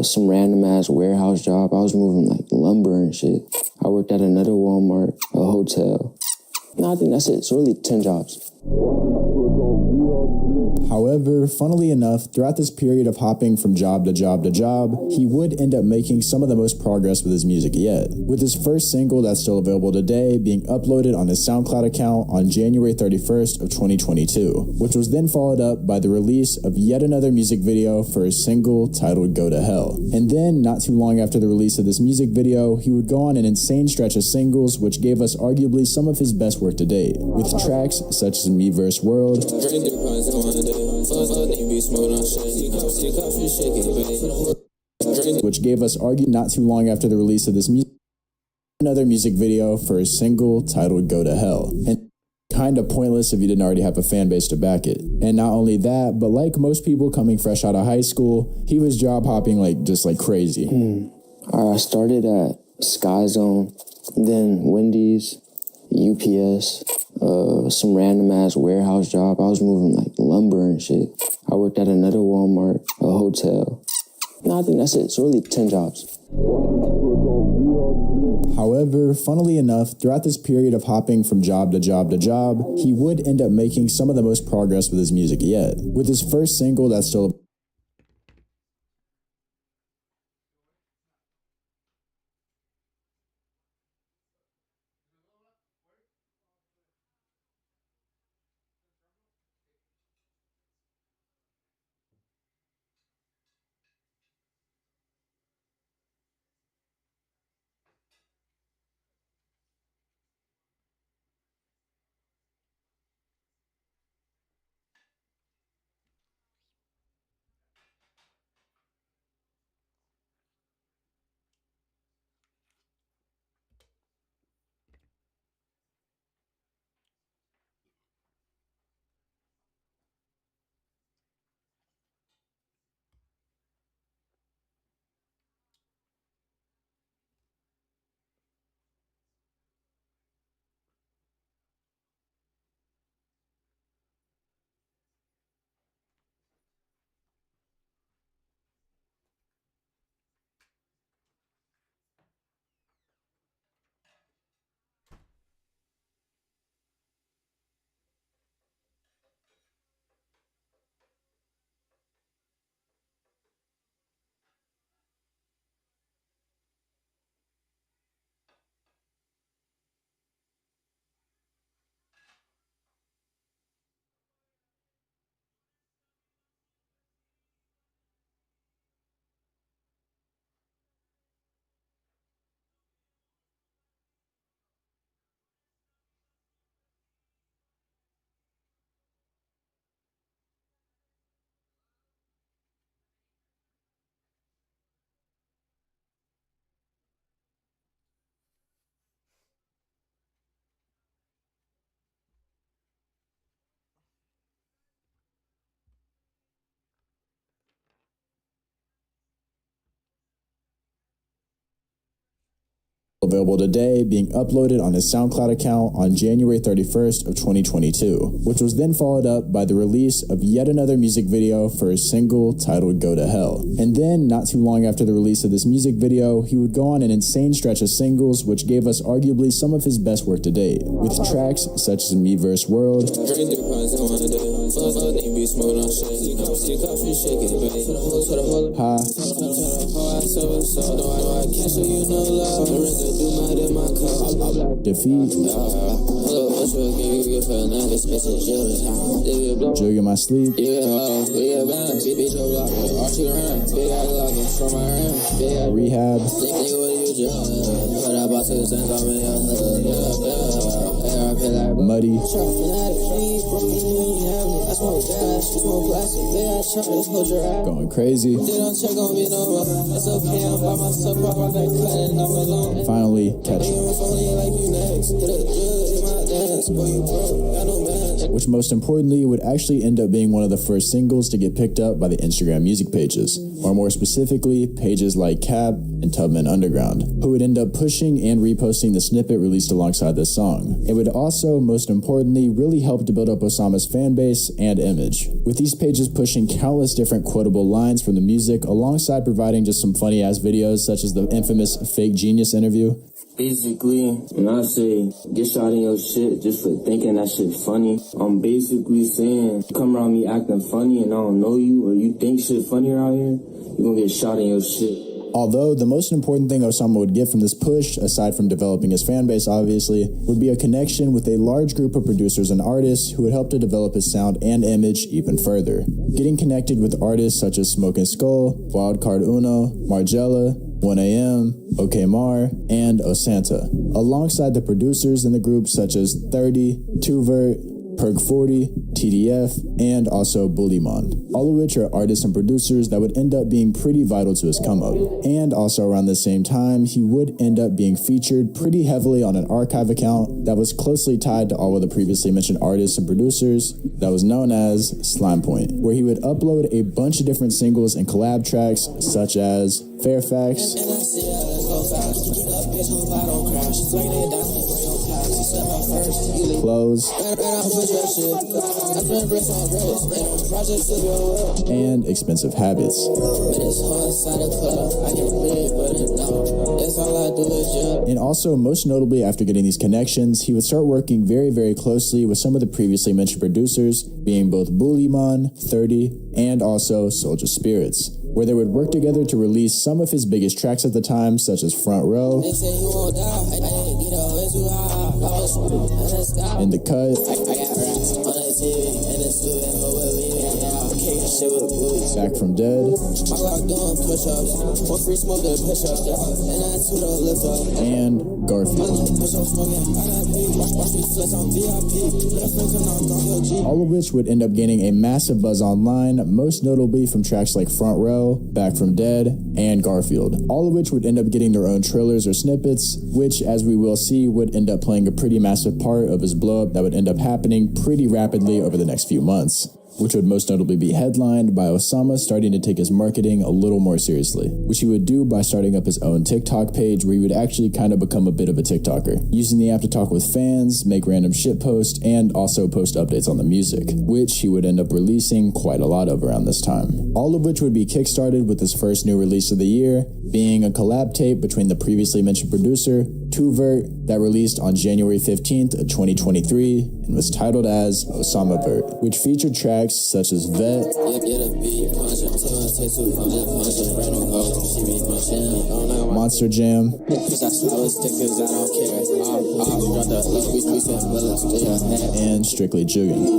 some random ass warehouse job. I was moving like lumber and shit. I worked at another Walmart, a hotel. No, I think that's it. It's really 10 jobs. However, funnily enough, throughout this period of hopping from job to job to job, he would end up making some of the most progress with his music yet, with his first single that's still available today being uploaded on his SoundCloud account on January 31st of 2022, which was then followed up by the release of yet another music video for his single titled Go to Hell. And then, not too long after the release of this music video, he would go on an insane stretch of singles which gave us arguably some of his best work to date, with tracks such as Me vs. World, which gave us not too long after the release of this music, another music video for his single titled Go to Hell. And kind of pointless if you didn't already have a fan base to back it. And not only that, but like most people coming fresh out of high school, he was job hopping just like crazy. I started at Sky Zone, then Wendy's, UPS, some random ass warehouse job. I was moving like lumber and shit. I worked at another Walmart, a hotel. No, I think that's it. It's really 10 jobs. However, funnily enough, throughout this period of hopping from job to job to job, he would end up making some of the most progress with his music yet, with his first single that's still available today, being uploaded on his SoundCloud account on January 31st of 2022, which was then followed up by the release of yet another music video for his single titled Go to Hell. And then, not too long after the release of this music video, he would go on an insane stretch of singles, which gave us arguably some of his best work to date, with tracks such as Me vs. World, Ha, Defeat, Jug in My Sleep, Rehab, Muddy, Going Crazy, and finally Catch Me, which most importantly would actually end up being one of the first singles to get picked up by the Instagram music pages, or more specifically, pages like Cap and Tubman Underground, who would end up pushing and reposting the snippet released alongside this song. It would also, most importantly, really help to build up Osama's fan base and image, with these pages pushing countless different quotable lines from the music alongside providing just some funny ass videos such as the infamous Fake Genius interview. Basically, when I say get shot in your shit just for thinking that shit funny, I'm basically saying come around me acting funny and I don't know you, or you think shit funny around here, you're gonna get shot in your shit. Although the most important thing Osama would get from this push, aside from developing his fan base obviously, would be a connection with a large group of producers and artists who would help to develop his sound and image even further. Getting connected with artists such as Smoke and Skull, Wildcard Uno, Margella, 1AM, OK Mar, and Osanta, alongside the producers in the group such as 30, 2vert, Perk 40, TDF, and also Bullymon, all of which are artists and producers that would end up being pretty vital to his come up. And also around the same time, he would end up being featured pretty heavily on an archive account that was closely tied to all of the previously mentioned artists and producers that was known as Slime Point, where he would upload a bunch of different singles and collab tracks such as Fairfax, Clothes, and Expensive Habits. And also, most notably after getting these connections, he would start working very, very closely with some of the previously mentioned producers, being both Bullymon, 30, and also Soldier Spirits, where they would work together to release some of his biggest tracks at the time, such as Front Row, In the Cut, Back from Dead, and Garfield. All of which would end up gaining a massive buzz online, most notably from tracks like Front Row, Back from Dead, and Garfield, all of which would end up getting their own trailers or snippets, which, as we will see, would end up playing a pretty massive part of his blow-up that would end up happening pretty rapidly over the next few months, which would most notably be headlined by Osama starting to take his marketing a little more seriously, which he would do by starting up his own TikTok page where he would actually kind of become a bit of a TikToker, using the app to talk with fans, make random shit posts, and also post updates on the music, which he would end up releasing quite a lot of around this time. All of which would be kickstarted with his first new release of the year, being a collab tape between the previously mentioned producer, 2vert, that released on January 15th of 2023 and was titled as Osama Vert, which featured tracks such as Vet, Monster Jam, and Strictly Juggin',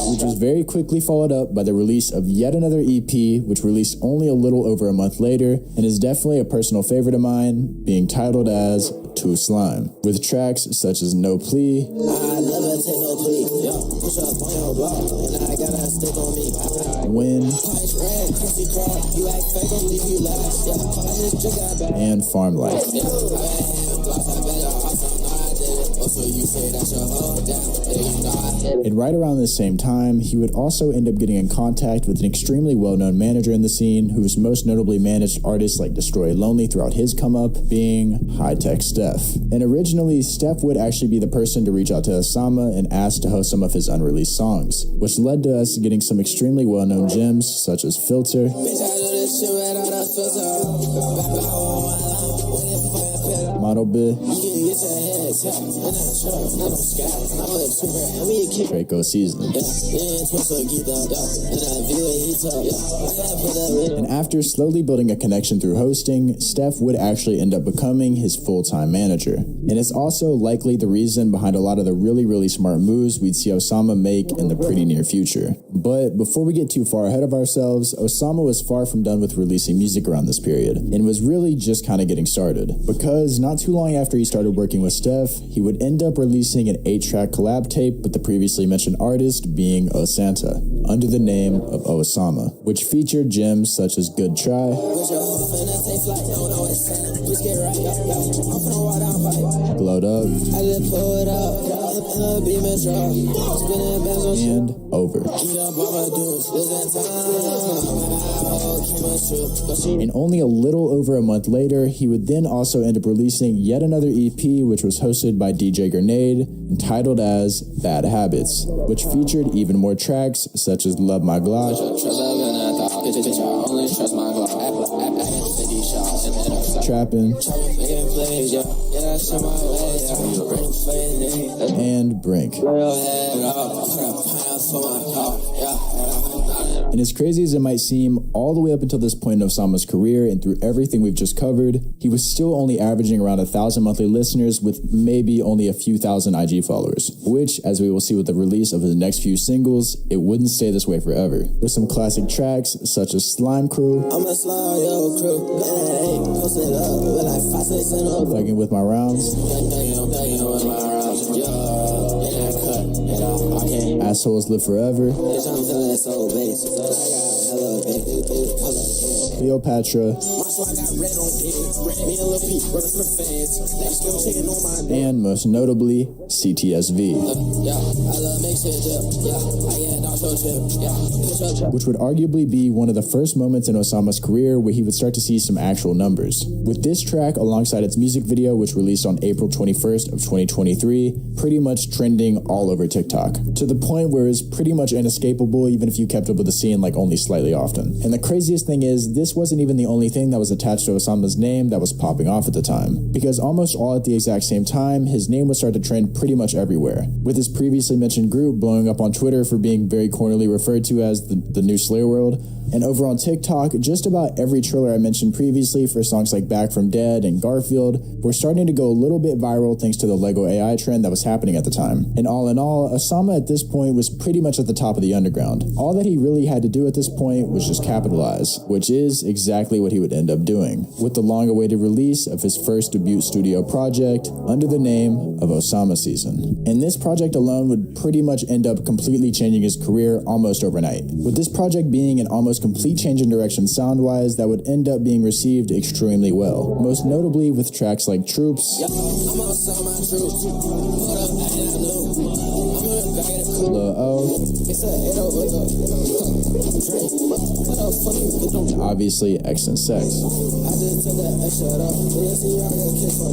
which was very quickly followed up by the release of yet another EP, which released only a little over a month later, and is definitely a personal favorite of mine, being titled as Too Slime, with tracks such as No Plea, Win, and Farm Life. And right around the same time, he would also end up getting in contact with an extremely well-known manager in the scene who was most notably managed artists like Destroy Lonely throughout his come-up, being High-Tech Steph. And originally, Steph would actually be the person to reach out to Osama and ask to host some of his unreleased songs, which led to us getting some extremely well-known gems such as Filter, Model B, Draco Season. And after slowly building a connection through hosting, Steph would actually end up becoming his full-time manager. And it's also likely the reason behind a lot of the really smart moves we'd see Osama make in the pretty near future. But before we get too far ahead of ourselves, Osama was far from done with releasing music around this period, and was really just kind of getting started. Because not too long after he started working with Steph, he would end up releasing an 8-track collab tape with the previously mentioned artist, being Osanta, under the name of Osama, which featured gems such as Good Try, Glowed Up, and Over. And only a little over a month later, he would then also end up releasing yet another EP, which was hosted by DJ Grenade, entitled as Bad Habits, which featured even more tracks such as Love My Glock, Trappin', and Brink. And as crazy as it might seem, all the way up until this point in Osama's career and through everything we've just covered, he was still only averaging around 1,000 monthly listeners with maybe only a few thousand IG followers, which, as we will see with the release of his next few singles, it wouldn't stay this way forever, with some classic tracks such as Slime Crew, Thugging With My Rounds, Assholes Live Forever, Cleopatra, and most notably, CTSV, which would arguably be one of the first moments in Osama's career where he would start to see some actual numbers. With this track alongside its music video, which released on April 21st of 2023, pretty much trending all over TikTok, to the point where it's pretty much inescapable even if you kept up with the scene like only slightly often. And the craziest thing is, this wasn't even the only thing that was attached to Osama's name that was popping off at the time, because almost all at the exact same time, his name would start to trend pretty much everywhere, with his previously mentioned group blowing up on Twitter for being very cornerly referred to as the new Slayer World, and over on TikTok, just about every trailer I mentioned previously for songs like Back from Dead and Garfield were starting to go a little bit viral thanks to the Lego AI trend that was happening at the time. And all in all, Osama at this point was pretty much at the top of the underground. All that he really had to do at this point was just capitalize, which is exactly what he would end up doing, with the long-awaited release of his first debut studio project under the name of Osama Season. And this project alone would pretty much end up completely changing his career almost overnight, with this project being an almost complete change in direction sound-wise that would end up being received extremely well, most notably with tracks like Troops, Lil O, and obviously X and Sex,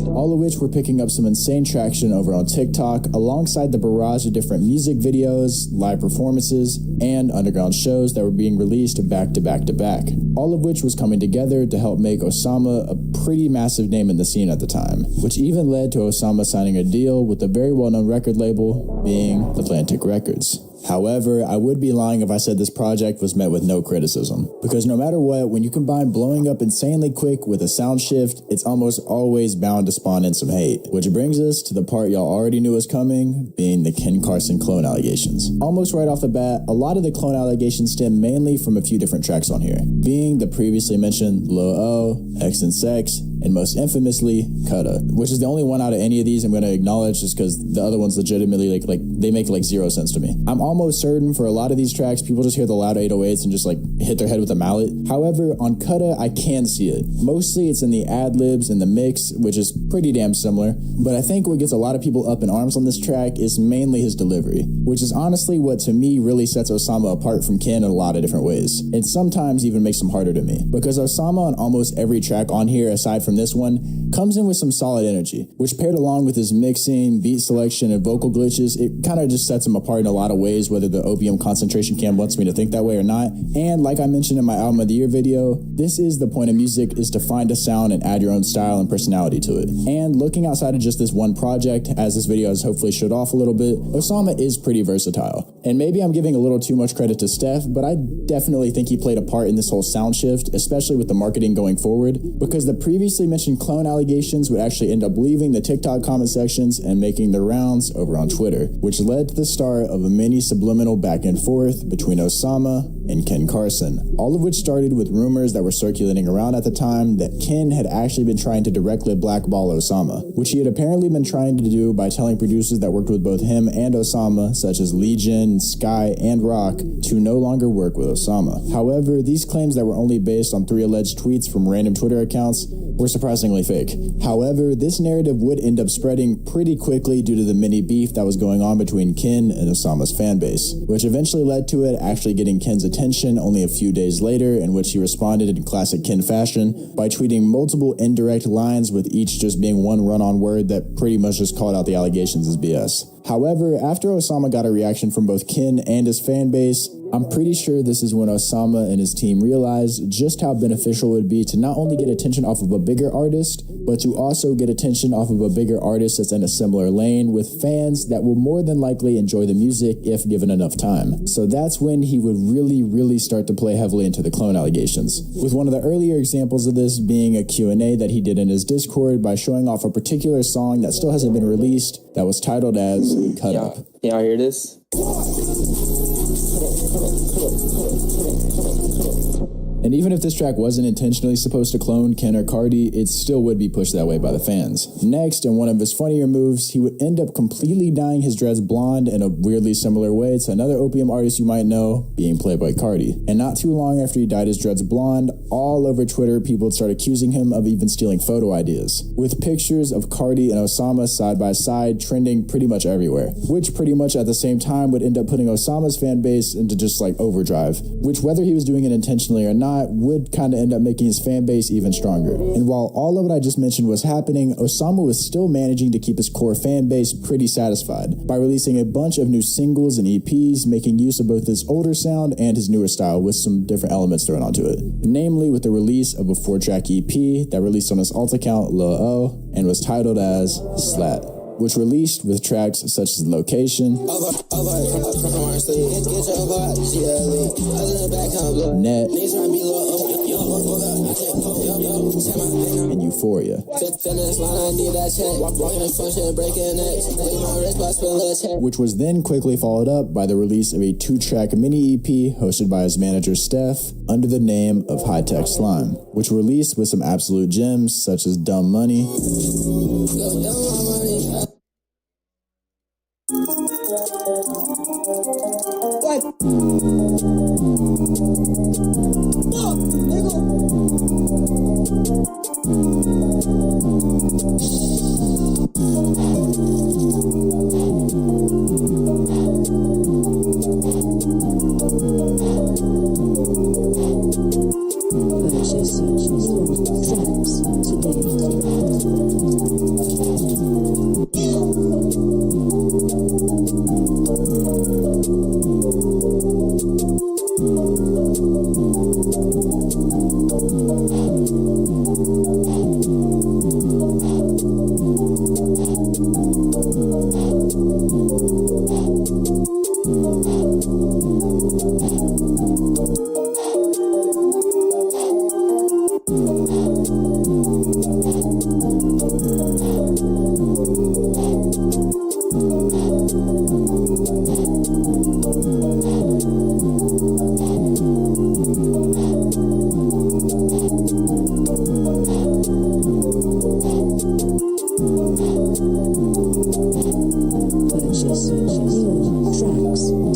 all of which were picking up some insane traction over on TikTok, alongside the barrage of different music videos, live performances, and underground shows that were being released back to back to back, all of which was coming together to help make Osama a pretty massive name in the scene at the time, which even led to Osama signing a deal with a very well-known record label, being Atlantic Records. However, I would be lying if I said this project was met with no criticism, because no matter what, when you combine blowing up insanely quick with a sound shift, it's almost always bound to spawn in some hate. Which brings us to the part y'all already knew was coming, being the Ken Carson clone allegations. Almost right off the bat, a lot of the clone allegations stem mainly from a few different tracks on here, being the previously mentioned Lil O, X and Sex, and most infamously, Cutta, which is the only one out of any of these I'm going to acknowledge just because the other ones legitimately, like they make like zero sense to me. I'm almost certain for a lot of these tracks, people just hear the loud 808s and just like hit their head with a mallet. However, on Kutta, I can see it. Mostly it's in the ad-libs and the mix, which is pretty damn similar, but I think what gets a lot of people up in arms on this track is mainly his delivery, which is honestly what to me really sets Osama apart from Ken in a lot of different ways. It sometimes even makes him harder to me, because Osama on almost every track on here aside from this one comes in with some solid energy, which paired along with his mixing, beat selection, and vocal glitches, it kind of just sets him apart in a lot of ways, whether the opium concentration camp wants me to think that way or not. And like I mentioned in my Album of the Year video, this is the point of music, is to find a sound and add your own style and personality to it. And looking outside of just this one project, as this video has hopefully showed off a little bit, Osama is pretty versatile. And maybe I'm giving a little too much credit to Steph, but I definitely think he played a part in this whole sound shift, especially with the marketing going forward, because the previously mentioned clone allegations would actually end up leaving the TikTok comment sections and making their rounds over on Twitter, which led to the start of a mini subliminal back and forth between Osama and Ken Carson, all of which started with rumors that were circulating around at the time that Ken had actually been trying to directly blackball Osama, which he had apparently been trying to do by telling producers that worked with both him and Osama, such as Legion, Sky, and Rock, to no longer work with Osama. However, these claims that were only based on 3 alleged tweets from random Twitter accounts were surprisingly fake. However, this narrative would end up spreading pretty quickly due to the mini beef that was going on between Ken and Osama's fanbase, which eventually led to it actually getting Ken's attention only a few days later, in which he responded in classic Ken fashion by tweeting multiple indirect lines, with each just being one run-on word that pretty much just called out the allegations as BS. However, after Osama got a reaction from both Ken and his fan base, I'm pretty sure this is when Osama and his team realized just how beneficial it would be to not only get attention off of a bigger artist, but to also get attention off of a bigger artist that's in a similar lane with fans that will more than likely enjoy the music if given enough time. So that's when he would really start to play heavily into the clone allegations, with one of the earlier examples of this being a Q&A that he did in his Discord by showing off a particular song that still hasn't been released that was titled as Cut Up. Y'all hear this? And even if this track wasn't intentionally supposed to clone Ken or Cardi, it still would be pushed that way by the fans. Next, in one of his funnier moves, he would end up completely dyeing his dreads blonde in a weirdly similar way to another opium artist you might know, being Playboy Cardi. And not too long after he dyed his dreads blonde, all over Twitter people would start accusing him of even stealing photo ideas, with pictures of Cardi and Osama side by side trending pretty much everywhere, which pretty much at the same time would end up putting Osama's fan base into just like overdrive, which whether he was doing it intentionally or not, would kind of end up making his fan base even stronger. And while all of what I just mentioned was happening, Osama was still managing to keep his core fan base pretty satisfied by releasing a bunch of new singles and EPs, making use of both his older sound and his newer style with some different elements thrown onto it. Namely with the release of a 4-track EP that released on his alt account Lil O and was titled as Slat, which released with tracks such as Location, Net, and Euphoria, which was then quickly followed up by the release of a 2-track mini EP hosted by his manager Steph under the name of High Tech Slime, which released with some absolute gems such as Dumb Money, Tracks today.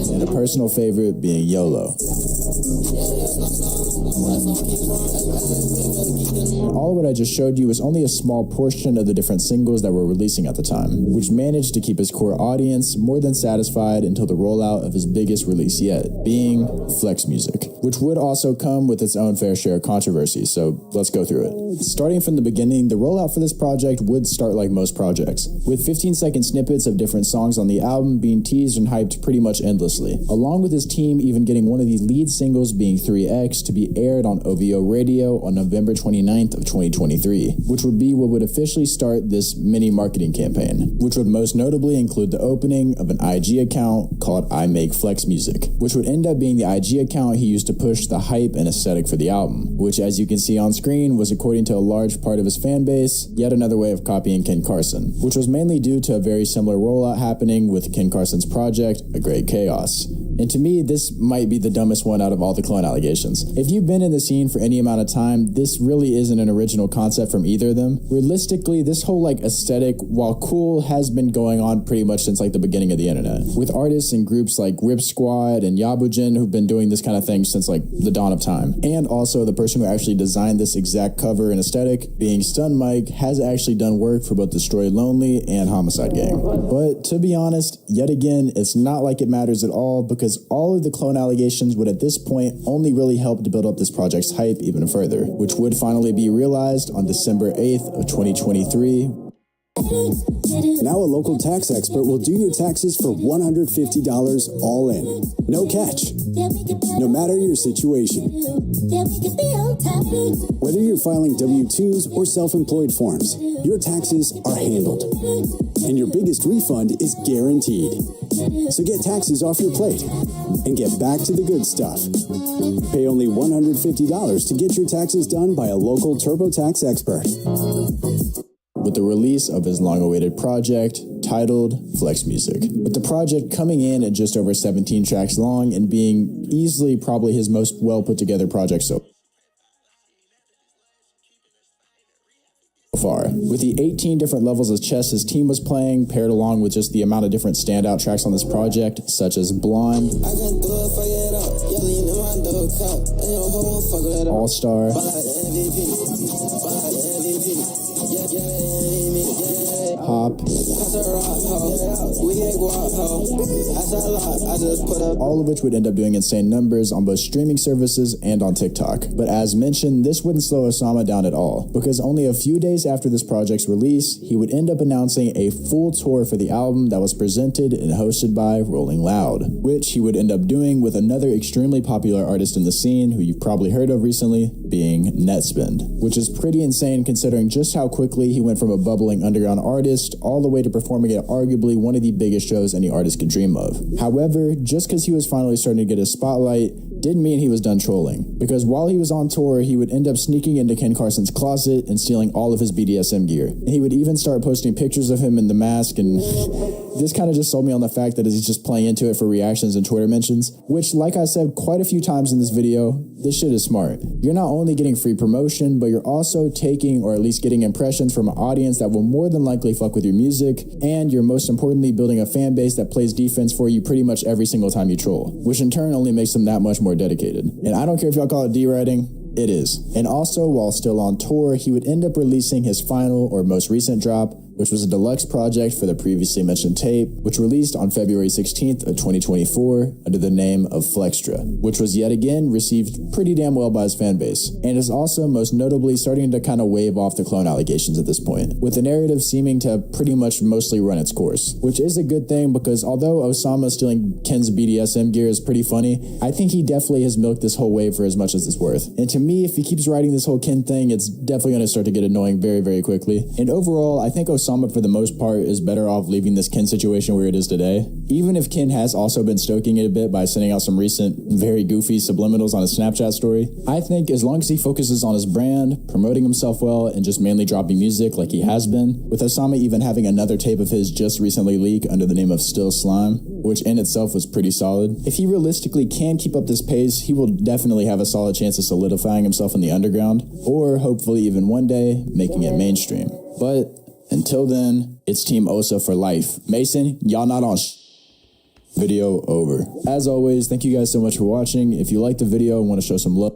And a personal favorite being YOLO. All of what I just showed you was only a small portion of the different singles that were releasing at the time, which managed to keep his core audience more than satisfied until the rollout of his biggest release yet, being Flex Music, which would also come with its own fair share of controversy, so let's go through it. Starting from the beginning, the rollout for this project would start like most projects, with 15-second snippets of different songs on the album being teased and hyped pretty much endlessly, along with his team even getting one of the lead singles being 3X to be aired on OVO Radio on November 29th of 2023, which would be what would officially start this mini marketing campaign, which would most notably include the opening of an IG account called I Make Flex Music, which would end up being the IG account he used to push the hype and aesthetic for the album, which, as you can see on screen, was, according to a large part of his fan base, yet another way of copying Ken Carson, which was mainly due to a very similar rollout happening with Ken Carson's project, A Great Chaos. And to me, this might be the dumbest one out of all the clone allegations. If you've been in the scene for any amount of time, this really isn't an original concept from either of them. Realistically, this whole aesthetic, while cool, has been going on pretty much since the beginning of the internet, with artists and groups like Rip Squad and Yabujin who've been doing this kind of thing since the dawn of time. And also the person who actually designed this exact cover and aesthetic, being Stun Mike, has actually done work for both Destroy Lonely and Homicide Gang. But to be honest, yet again, it's not like it matters at all, because all of the clone allegations would at this point only really help to build up this project's hype even further, which would finally be realized on December 8th of 2023. Now a local tax expert will do your taxes for $150 all in. No catch. No matter your situation. Whether you're filing W-2s or self-employed forms, your taxes are handled. And your biggest refund is guaranteed. So get taxes off your plate and get back to the good stuff. Pay only $150 to get your taxes done by a local TurboTax expert. With the release of his long-awaited project titled Flex Music, with the project coming in at just over 17 tracks long and being easily probably his most well-put-together project so far. With the 18 different levels of chess his team was playing, paired along with just the amount of different standout tracks on this project, such as Blonde, All-Star, Hop, all of which would end up doing insane numbers on both streaming services and on TikTok. But as mentioned, this wouldn't slow Osama down at all, because only a few days after this project's release, he would end up announcing a full tour for the album that was presented and hosted by Rolling Loud, which he would end up doing with another extremely popular artist in the scene who you've probably heard of recently, being Netspend, which is pretty insane considering just how quickly he went from a bubbling underground artist all the way to performing at arguably one of the biggest shows any artist could dream of. However, just because he was finally starting to get his spotlight didn't mean he was done trolling, because while he was on tour, he would end up sneaking into Ken Carson's closet and stealing all of his BDSM gear. And he would even start posting pictures of him in the mask and This kind of just sold me on the fact that he's just playing into it for reactions and Twitter mentions, which, like I said quite a few times in this video, this shit is smart. You're not only getting free promotion, but you're also taking, or at least getting impressions from an audience that will more than likely fuck with your music, and you're most importantly building a fan base that plays defense for you pretty much every single time you troll, which in turn only makes them that much more dedicated. And I don't care if y'all call it D-writing, it is. And also, while still on tour, he would end up releasing his final or most recent drop, which was a deluxe project for the previously mentioned tape, which released on February 16th of 2024 under the name of Flextra, which was yet again received pretty damn well by his fan base, and is also most notably starting to kind of wave off the clone allegations at this point, with the narrative seeming to pretty much mostly run its course, which is a good thing because although Osama stealing Ken's BDSM gear is pretty funny, I think he definitely has milked this whole wave for as much as it's worth. And to me, if he keeps writing this whole Ken thing, it's definitely going to start to get annoying very, very quickly. And overall, I think Osama for the most part is better off leaving this Ken situation where it is today. Even if Ken has also been stoking it a bit by sending out some recent very goofy subliminals on his Snapchat story, I think as long as he focuses on his brand, promoting himself well, and just mainly dropping music like he has been, with Osama even having another tape of his just recently leak under the name of Still Slime, which in itself was pretty solid. If he realistically can keep up this pace, he will definitely have a solid chance of solidifying himself in the underground, or hopefully even one day making it mainstream. But until then, it's Team Osa for life. Mason, y'all not on Video over. As always, thank you guys so much for watching. If you liked the video and want to show some love,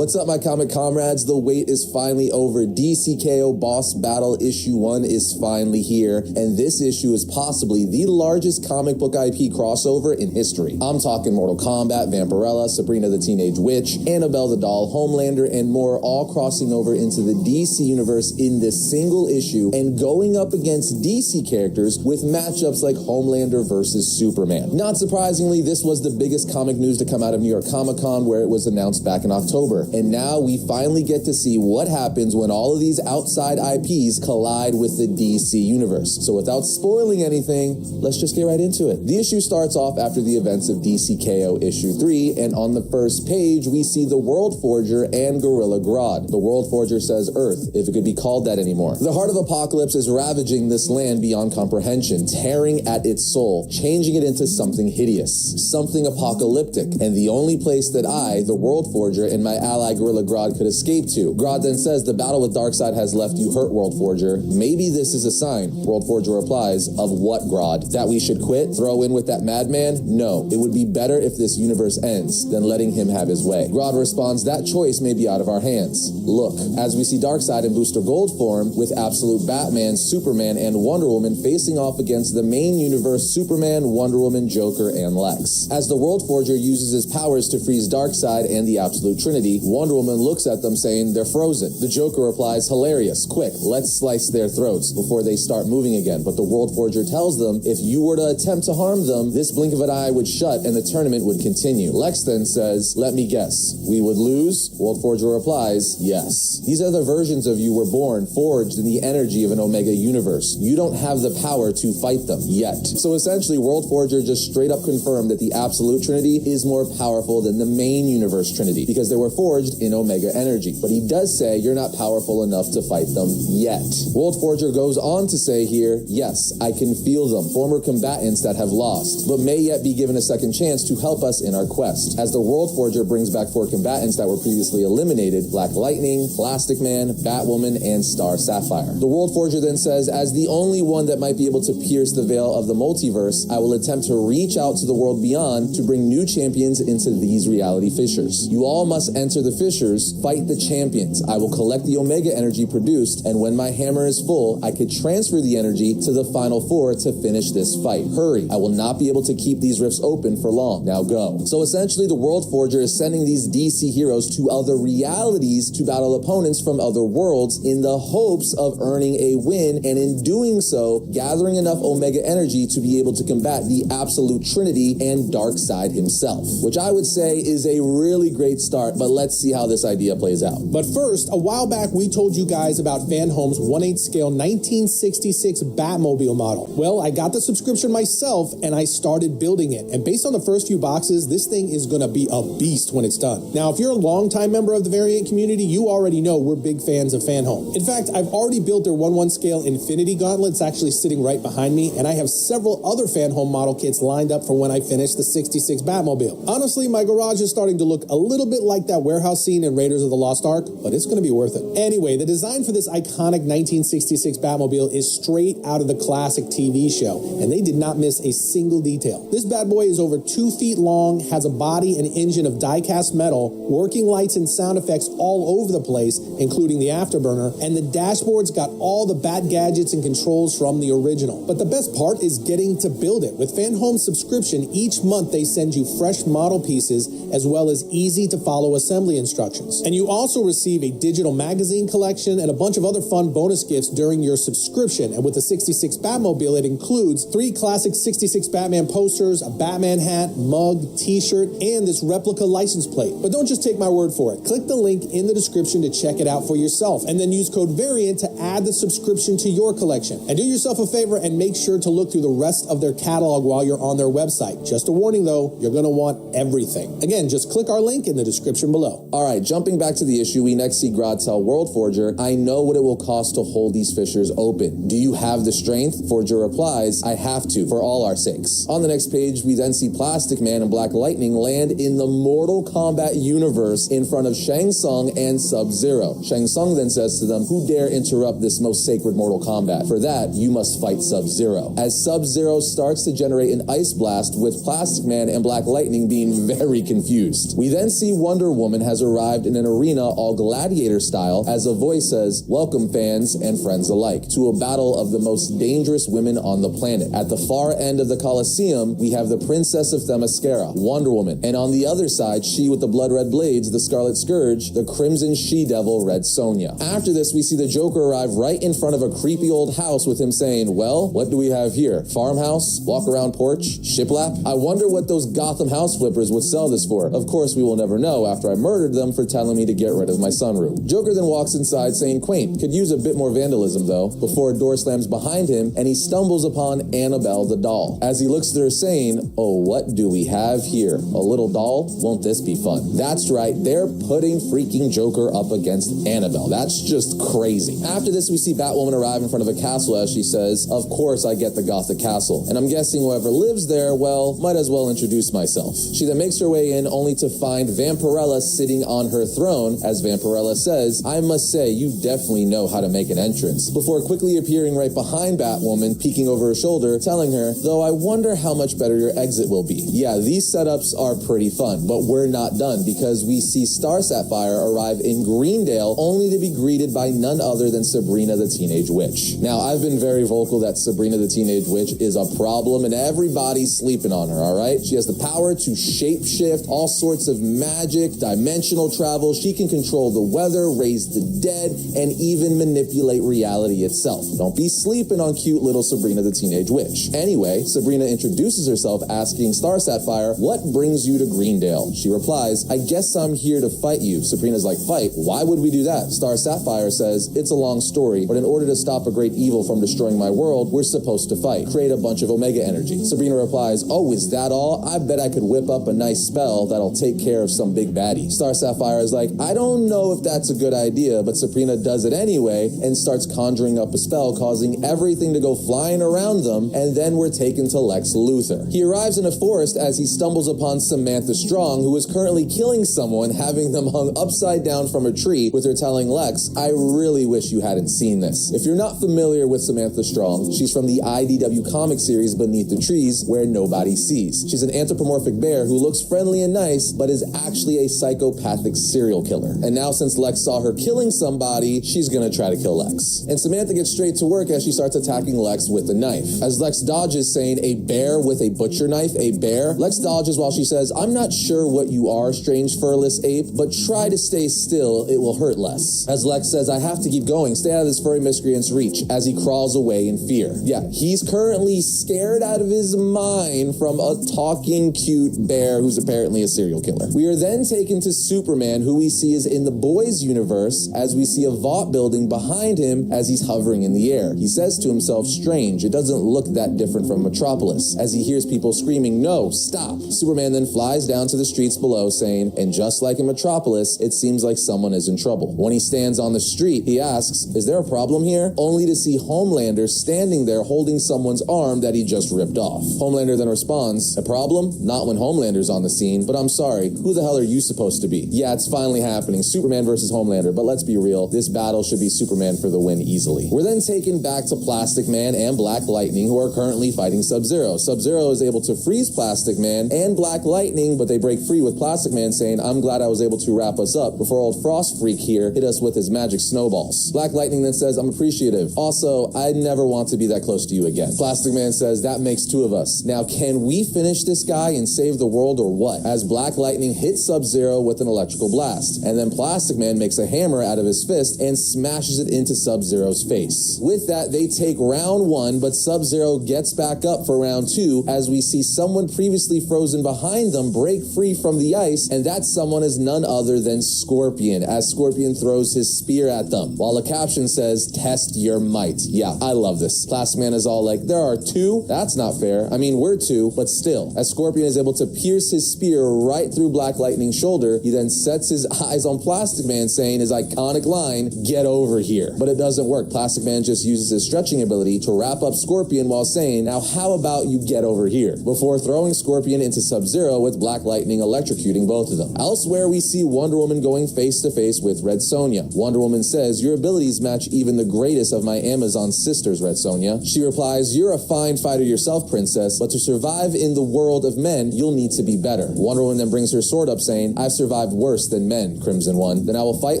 What's up, my comic comrades? The wait is finally over. DCKO Boss Battle Issue 1 is finally here, and this issue is possibly the largest comic book IP crossover in history. I'm talking Mortal Kombat, Vampirella, Sabrina the Teenage Witch, Annabelle the Doll, Homelander, and more, all crossing over into the DC universe in this single issue and going up against DC characters with matchups like Homelander versus Superman. Not surprisingly, this was the biggest comic news to come out of New York Comic Con, where it was announced back in October. And now we finally get to see what happens when all of these outside IPs collide with the DC universe. So without spoiling anything, let's just get right into it. The issue starts off after the events of DCKO issue 3, and on the first page, we see the World Forger and Gorilla Grodd. The World Forger says Earth, if it could be called that anymore. The Heart of Apocalypse is ravaging this land beyond comprehension, tearing at its soul, changing it into something hideous, something apocalyptic, and the only place that I, the World Forger, and my ally Gorilla Grodd could escape to. Grodd then says, the battle with Darkseid has left you hurt, World Forger. Maybe this is a sign. World Forger replies, of what, Grodd? That we should quit? Throw in with that madman? No. It would be better if this universe ends than letting him have his way. Grodd responds, that choice may be out of our hands. Look, as we see Darkseid in Booster Gold form, with Absolute Batman, Superman, and Wonder Woman facing off against the main universe Superman, Wonder Woman, Joker, and Lex. As the World Forger uses his powers to freeze Darkseid and the Absolute Trinity, Wonder Woman looks at them saying they're frozen. The Joker replies, hilarious, quick, let's slice their throats before they start moving again. But the World Forger tells them if you were to attempt to harm them, this blink of an eye would shut and the tournament would continue. Lex then says, let me guess, we would lose? World Forger replies, yes. These other versions of you were born, forged in the energy of an Omega universe. You don't have the power to fight them yet. So essentially, World Forger just straight up confirmed that the Absolute Trinity is more powerful than the main universe Trinity, because they were forged in Omega energy. But he does say you're not powerful enough to fight them yet. World Forger goes on to say here, yes, I can feel them, former combatants that have lost, but may yet be given a second chance to help us in our quest. As the World Forger brings back 4 combatants that were previously eliminated, Black Lightning, Plastic Man, Batwoman, and Star Sapphire. The World Forger then says, as the only one that might be able to pierce the veil of the multiverse, I will attempt to reach out to the world beyond to bring new champions into these reality fissures. You all must enter the fissures, fight the champions. I will collect the Omega energy produced, and when my hammer is full, I could transfer the energy to the final 4 to finish this fight. Hurry, I will not be able to keep these rifts open for long. Now go. So essentially, the World Forger is sending these DC heroes to other realities to battle opponents from other worlds in the hopes of earning a win, and in doing so, gathering enough Omega energy to be able to combat the Absolute Trinity and Darkseid himself, which I would say is a really great start, but let's let's see how this idea plays out. But first, a while back, we told you guys about Van Home's 1/8 scale 1966 Batmobile model. Well, I got the subscription myself and I started building it. And based on the first few boxes, this thing is going to be a beast when it's done. Now, if you're a longtime member of the Variant community, you already know we're big fans of Van Home. In fact, I've already built their 1/1 scale Infinity Gauntlet. It's actually sitting right behind me, and I have several other Van Home model kits lined up for when I finish the 66 Batmobile. Honestly, my garage is starting to look a little bit like that warehouse scene in Raiders of the Lost Ark, but it's going to be worth it. Anyway, the design for this iconic 1966 Batmobile is straight out of the classic TV show, and they did not miss a single detail. This bad boy is over 2 feet long, has a body and engine of die-cast metal, working lights and sound effects all over the place, including the afterburner, and the dashboard's got all the Bat gadgets and controls from the original. But the best part is getting to build it. With Van Home's subscription, each month they send you fresh model pieces as well as easy-to-follow assembly instructions. And you also receive a digital magazine collection and a bunch of other fun bonus gifts during your subscription. And with the 66 Batmobile, it includes 3 classic 66 Batman posters, a Batman hat, mug, t-shirt, and this replica license plate. But don't just take my word for it. Click the link in the description to check it out for yourself, and then use code VARIANT to add the subscription to your collection. And do yourself a favor and make sure to look through the rest of their catalog while you're on their website. Just a warning though, you're going to want everything. Again, just click our link in the description below. All right, jumping back to the issue, we next see Grodd tell World Forger, I know what it will cost to hold these fissures open. Do you have the strength? Forger replies, I have to, for all our sakes. On the next page, we then see Plastic Man and Black Lightning land in the Mortal Kombat universe in front of Shang Tsung and Sub-Zero. Shang Tsung then says to them, who dare interrupt this most sacred Mortal Kombat? For that, you must fight Sub-Zero. As Sub-Zero starts to generate an ice blast with Plastic Man and Black Lightning being very confused. We then see Wonder Woman has arrived in an arena all gladiator style as a voice says, welcome fans and friends alike to a battle of the most dangerous women on the planet. At the far end of the Colosseum, we have the Princess of Themyscira, Wonder Woman, and on the other side, she with the blood red blades, the Scarlet Scourge, the Crimson She-Devil, Red Sonja. After this, we see the Joker arrive right in front of a creepy old house with him saying, well, what do we have here? Farmhouse? Walk around porch? Shiplap? I wonder what those Gotham house flippers would sell this for. Of course, we will never know after I murdered them for telling me to get rid of my sunroof. Joker then walks inside saying, quaint, could use a bit more vandalism though, before a door slams behind him and he stumbles upon Annabelle the doll. As he looks at her saying, oh, what do we have here? A little doll? Won't this be fun? That's right, they're putting freaking Joker up against Annabelle. That's just crazy. After this, we see Batwoman arrive in front of a castle as she says, of course I get the Gothic castle. And I'm guessing whoever lives there, well, might as well introduce myself. She then makes her way in only to find Vampirella sitting on her throne. As Vampirella says, I must say, you definitely know how to make an entrance. Before quickly appearing right behind Batwoman, peeking over her shoulder, telling her, though I wonder how much better your exit will be. Yeah, these setups are pretty fun, but we're not done because we see Star Sapphire arrive in Greendale only to be greeted by none other than Sabrina the Teenage Witch. Now, I've been very vocal that Sabrina the Teenage Witch is a problem and everybody's sleeping on her, all right? She has the power to shapeshift, all sorts of magic, dimensional travel. She can control the weather, raise the dead, and even manipulate reality itself. Don't be sleeping on cute little Sabrina the Teenage Witch. Anyway, Sabrina introduces herself asking Star Sapphire, what brings you to Greendale? She replies, I guess I'm here to fight you. Sabrina's like, fight? Why would we do that? Star Sapphire says, it's a long story, but in order to stop a great evil from destroying my world, we're supposed to fight. Create a bunch of Omega energy. Sabrina replies, oh, is that all? I bet I could whip up a nice spell that'll take care of some big baddie. Star Sapphire is like, I don't know if that's a good idea, but Sabrina does it anyway and starts conjuring up a spell causing everything to go flying around them, and then we're taken to Lex Luthor. He arrives in a forest as he stumbles upon Samantha Strong, who is currently killing someone, having them hung upside down from a tree, with her telling Lex, I really wish you hadn't seen this. If you're not familiar with Samantha Strong, she's from the IDW comic series Beneath the Trees, where nobody sees. She's an anthropomorphic bear who looks friendly and nice, but is actually a psychopathic serial killer. And now since Lex saw her killing somebody, she's gonna try to kill Lex. And Samantha gets straight to work as she starts attacking Lex with a knife. As Lex dodges, saying, a bear with a butcher knife, a bear? Lex dodges while she says, I'm not sure what you are, strange furless ape, but try to stay still, it will hurt less. As Lex says, I have to keep going, stay out of this furry miscreant's reach, as he crawls away in fear. Yeah, he's currently scared out of his mind from a talking cute bear who's apparently a serial killer. We are then taken to Superman, who we see is in the Boys universe, as we see a vault building behind him as he's hovering in the air. He says to himself, strange, it doesn't look that different from Metropolis, as he hears people screaming, no, stop. Superman then flies down to the streets below saying, and just like in Metropolis, it seems like someone is in trouble. When he stands on the street, he asks, is there a problem here? Only to see Homelander standing there holding someone's arm that he just ripped off. Homelander then responds, a problem? Not when Homelander's on the scene, but I'm sorry, who the hell are you supposed to be? Yeah, it's finally happening, Superman versus Homelander, but let's be real, this battle should be Superman for the win easily. We're then taken back to Plastic Man and Black Lightning, who are currently fighting Sub-Zero. Sub-Zero is able to freeze Plastic Man and Black Lightning, but they break free with Plastic Man saying, I'm glad I was able to wrap us up before old Frost Freak here hit us with his magic snowballs. Black Lightning then says, I'm appreciative. Also, I never want to be that close to you again. Plastic Man says, that makes two of us. Now, can we finish this guy and save the world or what? As Black Lightning hits Sub-Zero with an electrical blast, and then Plastic Man makes a hammer out of his fist and smashes it into Sub-Zero's face. With that, they take round one, but Sub-Zero gets back up for round two as we see someone previously frozen behind them break free from the ice, and that someone is none other than Scorpion, as Scorpion throws his spear at them, while the caption says, test your might. Yeah, I love this. Plastic Man is all like, there are two? That's not fair. I mean, we're two, but still. As Scorpion is able to pierce his spear right through Black Lightning's shoulder, he then sets his eyes on Plastic Man, saying his iconic line, get over here. But it doesn't work. Plastic Man just uses his stretching ability to wrap up Scorpion while saying, now how about you get over here? Before throwing Scorpion into Sub-Zero with Black Lightning electrocuting both of them. Elsewhere, we see Wonder Woman going face to face with Red Sonja. Wonder Woman says, your abilities match even the greatest of my Amazon sisters, Red Sonja. She replies, you're a fine fighter yourself, princess, but to survive in the world of men, you'll need to be better. Wonder Woman then brings her sword up saying, I've survived worse than men, Crimson One. Then I will fight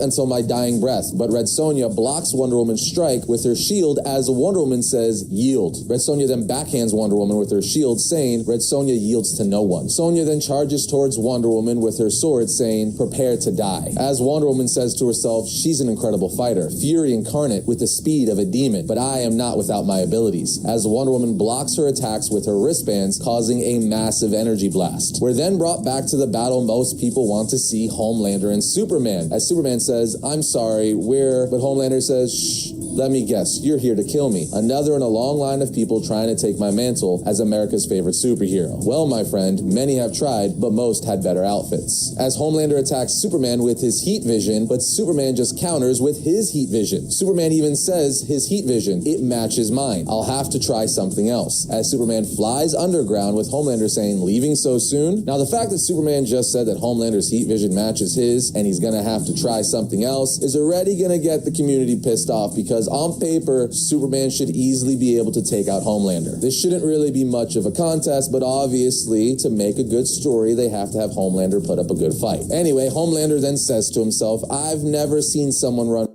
until my dying breath. But Red Sonja blocks Wonder Woman's strike with her shield as Wonder Woman says, yield. Red Sonja then backhands Wonder Woman with her shield saying, Red Sonja yields to no one. Sonja then charges towards Wonder Woman with her sword saying, prepare to die. As Wonder Woman says to herself, she's an incredible fighter, fury incarnate with the speed of a demon, but I am not without my abilities. As Wonder Woman blocks her attacks with her wristbands, causing a massive energy blast. We're then brought back to the battle most people want to see, Homelander and Superman. As Superman says, I'm sorry, but Homelander says, shh, let me guess, you're here to kill me. Another in a long line of people trying to take my mantle as America's favorite superhero. Well, my friend, many have tried, but most had better outfits. As Homelander attacks Superman with his heat vision, but Superman just counters with his heat vision. Superman even says his heat vision, it matches mine. I'll have to try something else. As Superman flies underground with Homelander saying, leaving so soon? Now, the fact that Superman just said that Homelander's heat vision matches his, and he's gonna have to try something else, is already gonna get the community pissed off, because on paper, Superman should easily be able to take out Homelander. This shouldn't really be much of a contest, but obviously, to make a good story, they have to have Homelander put up a good fight. Anyway, Homelander then says to himself, I've never seen someone run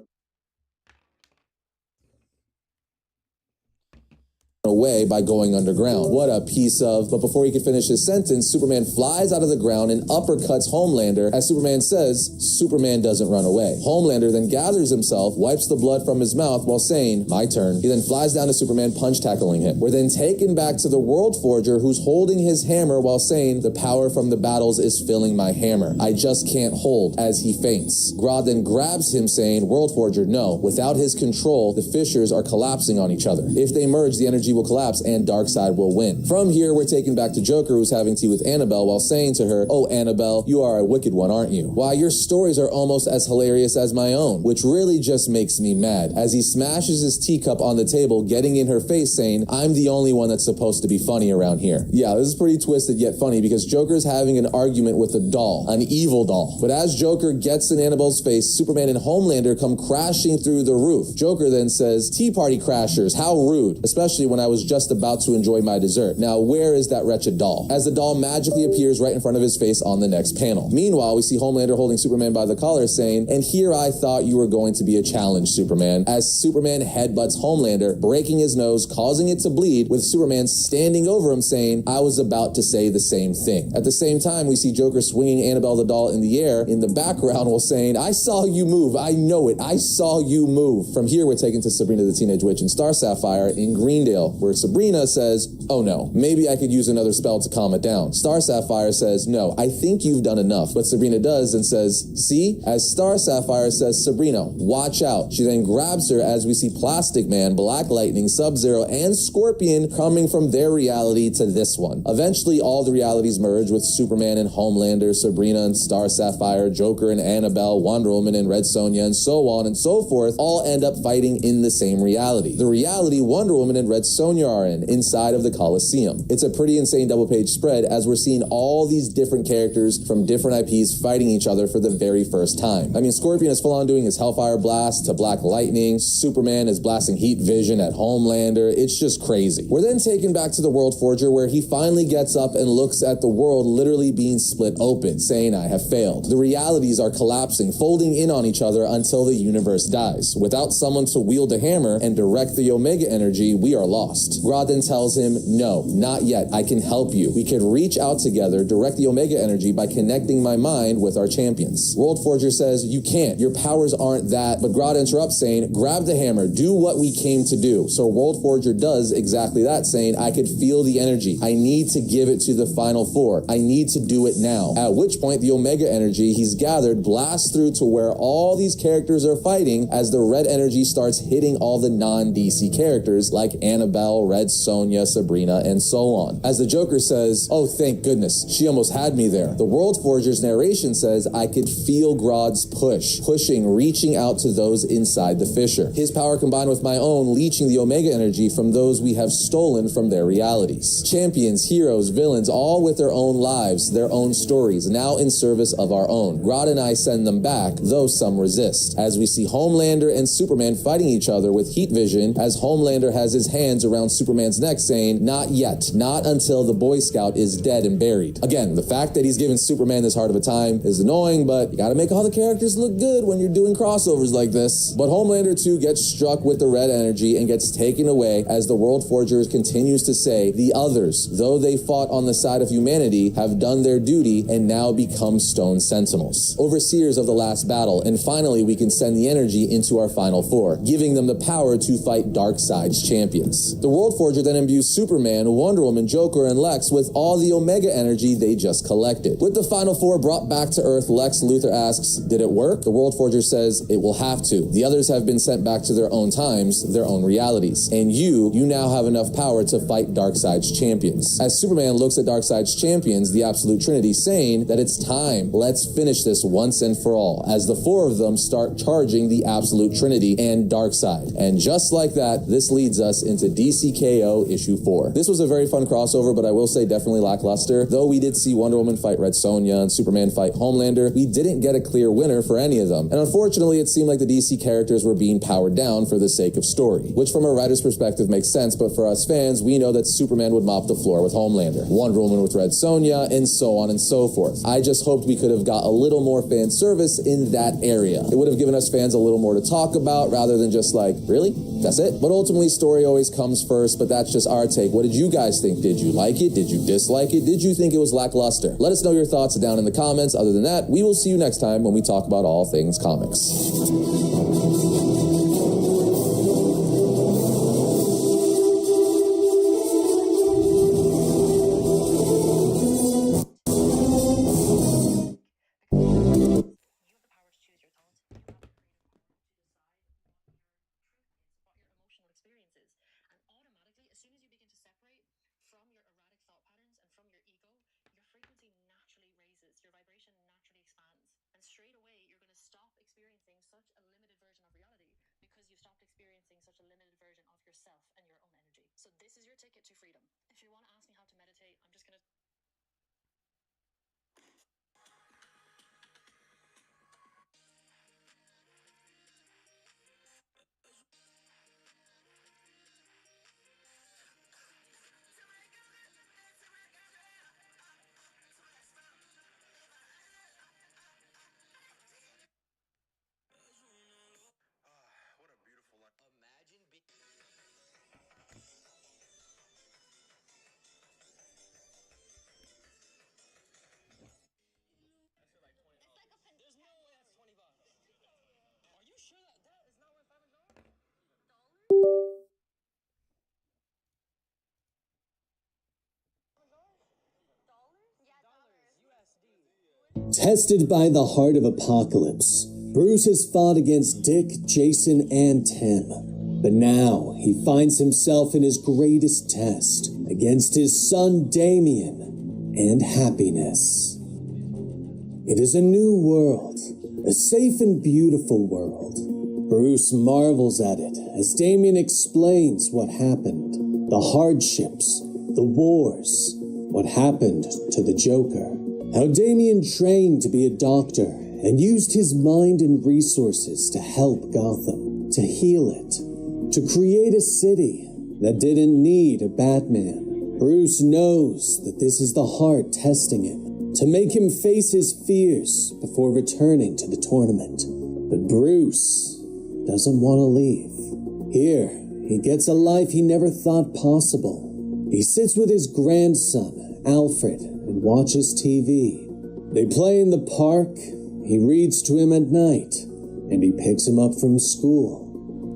away by going underground. What a piece of... But before he could finish his sentence, Superman flies out of the ground and uppercuts Homelander. As Superman says, Superman doesn't run away. Homelander then gathers himself, wipes the blood from his mouth while saying, my turn. He then flies down to Superman, punch tackling him. We're then taken back to the World Forger, who's holding his hammer while saying, the power from the battles is filling my hammer. I just can't hold, as he faints. Grodd then grabs him saying, World Forger, no. Without his control, the fissures are collapsing on each other. If they merge, the energy will collapse and Darkseid will win. From here, we're taken back to Joker, who's having tea with Annabelle while saying to her, oh, Annabelle, you are a wicked one, aren't you? Why, your stories are almost as hilarious as my own, which really just makes me mad. As he smashes his teacup on the table, getting in her face saying, I'm the only one that's supposed to be funny around here. Yeah, this is pretty twisted yet funny because Joker's having an argument with a doll, an evil doll. But as Joker gets in Annabelle's face, Superman and Homelander come crashing through the roof. Joker then says, Tea Party crashers, how rude, especially when I was just about to enjoy my dessert. Now, where is that wretched doll? As the doll magically appears right in front of his face on the next panel. Meanwhile, we see Homelander holding Superman by the collar saying, and here I thought you were going to be a challenge, Superman. As Superman headbutts Homelander, breaking his nose, causing it to bleed, with Superman standing over him saying, I was about to say the same thing. At the same time, we see Joker swinging Annabelle the doll in the air in the background while saying, I saw you move. I know it. I saw you move. From here, we're taken to Sabrina the Teenage Witch and Star Sapphire in Greendale, where where Sabrina says, oh no, maybe I could use another spell to calm it down. Star Sapphire says, no, I think you've done enough. But Sabrina does and says, see? As Star Sapphire says, Sabrina, watch out. She then grabs her as we see Plastic Man, Black Lightning, Sub-Zero, and Scorpion coming from their reality to this one. Eventually, all the realities merge with Superman and Homelander, Sabrina and Star Sapphire, Joker and Annabelle, Wonder Woman and Red Sonja, and so on and so forth, all end up fighting in the same reality. The reality Wonder Woman and Red Sonja are in, inside of the Coliseum. It's a pretty insane double-page spread as we're seeing all these different characters from different IPs fighting each other for the very first time. I mean, Scorpion is full on doing his Hellfire Blast to Black Lightning. Superman is blasting Heat Vision at Homelander. It's just crazy. We're then taken back to the World Forger where he finally gets up and looks at the world literally being split open, saying, I have failed. The realities are collapsing, folding in on each other until the universe dies. Without someone to wield a hammer and direct the Omega energy, we are lost. Grodd then tells him, no, not yet. I can help you. We could reach out together, direct the Omega energy by connecting my mind with our champions. World Forger says, you can't. Your powers aren't that. But Grodd interrupts saying, grab the hammer. Do what we came to do. So World Forger does exactly that, saying, I could feel the energy. I need to give it to the Final Four. I need to do it now. At which point the Omega energy he's gathered blasts through to where all these characters are fighting as the red energy starts hitting all the non-DC characters like Annabelle, Red Sonja, Sabrina, and so on. As the Joker says, oh, thank goodness, she almost had me there. The World Forger's narration says, I could feel Grodd's pushing, reaching out to those inside the fissure. His power combined with my own, leeching the Omega energy from those we have stolen from their realities. Champions, heroes, villains, all with their own lives, their own stories, now in service of our own. Grodd and I send them back, though some resist. As we see Homelander and Superman fighting each other with heat vision, as Homelander has his hands around Superman's neck saying, not yet, not until the Boy Scout is dead and buried. Again, the fact that he's giving Superman this hard of a time is annoying, but you gotta make all the characters look good when you're doing crossovers like this. But Homelander too gets struck with the red energy and gets taken away as the World Forger continues to say, the others, though they fought on the side of humanity, have done their duty and now become Stone Sentinels, overseers of the last battle, and finally we can send the energy into our Final Four, giving them the power to fight Darkseid's champions. The World Forger then imbues Superman, Wonder Woman, Joker, and Lex with all the Omega energy they just collected. With the Final Four brought back to Earth, Lex Luthor asks, did it work? The World Forger says, it will have to. The others have been sent back to their own times, their own realities. And you now have enough power to fight Darkseid's champions. As Superman looks at Darkseid's champions, the Absolute Trinity, saying that it's time, let's finish this once and for all, as the four of them start charging the Absolute Trinity and Darkseid. And just like that, this leads us into DCKO issue 4. This was a very fun crossover, but I will say definitely lackluster. Though we did see Wonder Woman fight Red Sonja and Superman fight Homelander, we didn't get a clear winner for any of them. And unfortunately, it seemed like the DC characters were being powered down for the sake of story, which from a writer's perspective makes sense, but for us fans, we know that Superman would mop the floor with Homelander, Wonder Woman with Red Sonja, and so on and so forth. I just hoped we could have got a little more fan service in that area. It would have given us fans a little more to talk about rather than just like, really? That's it? But ultimately, story always comes first, but that's just our take. What did you guys think? Did you like it? Did you dislike it? Did you think it was lackluster? Let us know your thoughts down in the comments. Other than that, we will see you next time when we talk about all things comics. Tested by the heart of apocalypse, Bruce has fought against Dick, Jason, and Tim. But now he finds himself in his greatest test against his son Damien and happiness. It is a new world, a safe and beautiful world. Bruce marvels at it as Damien explains what happened, the hardships, the wars, what happened to the Joker, how Damien trained to be a doctor and used his mind and resources to help Gotham, to heal it, to create a city that didn't need a Batman. Bruce knows that this is the heart testing him, to make him face his fears before returning to the tournament. But Bruce doesn't want to leave. Here, he gets a life he never thought possible. He sits with his grandson, Alfred, and watches TV. They play in the park, he reads to him at night, and he picks him up from school.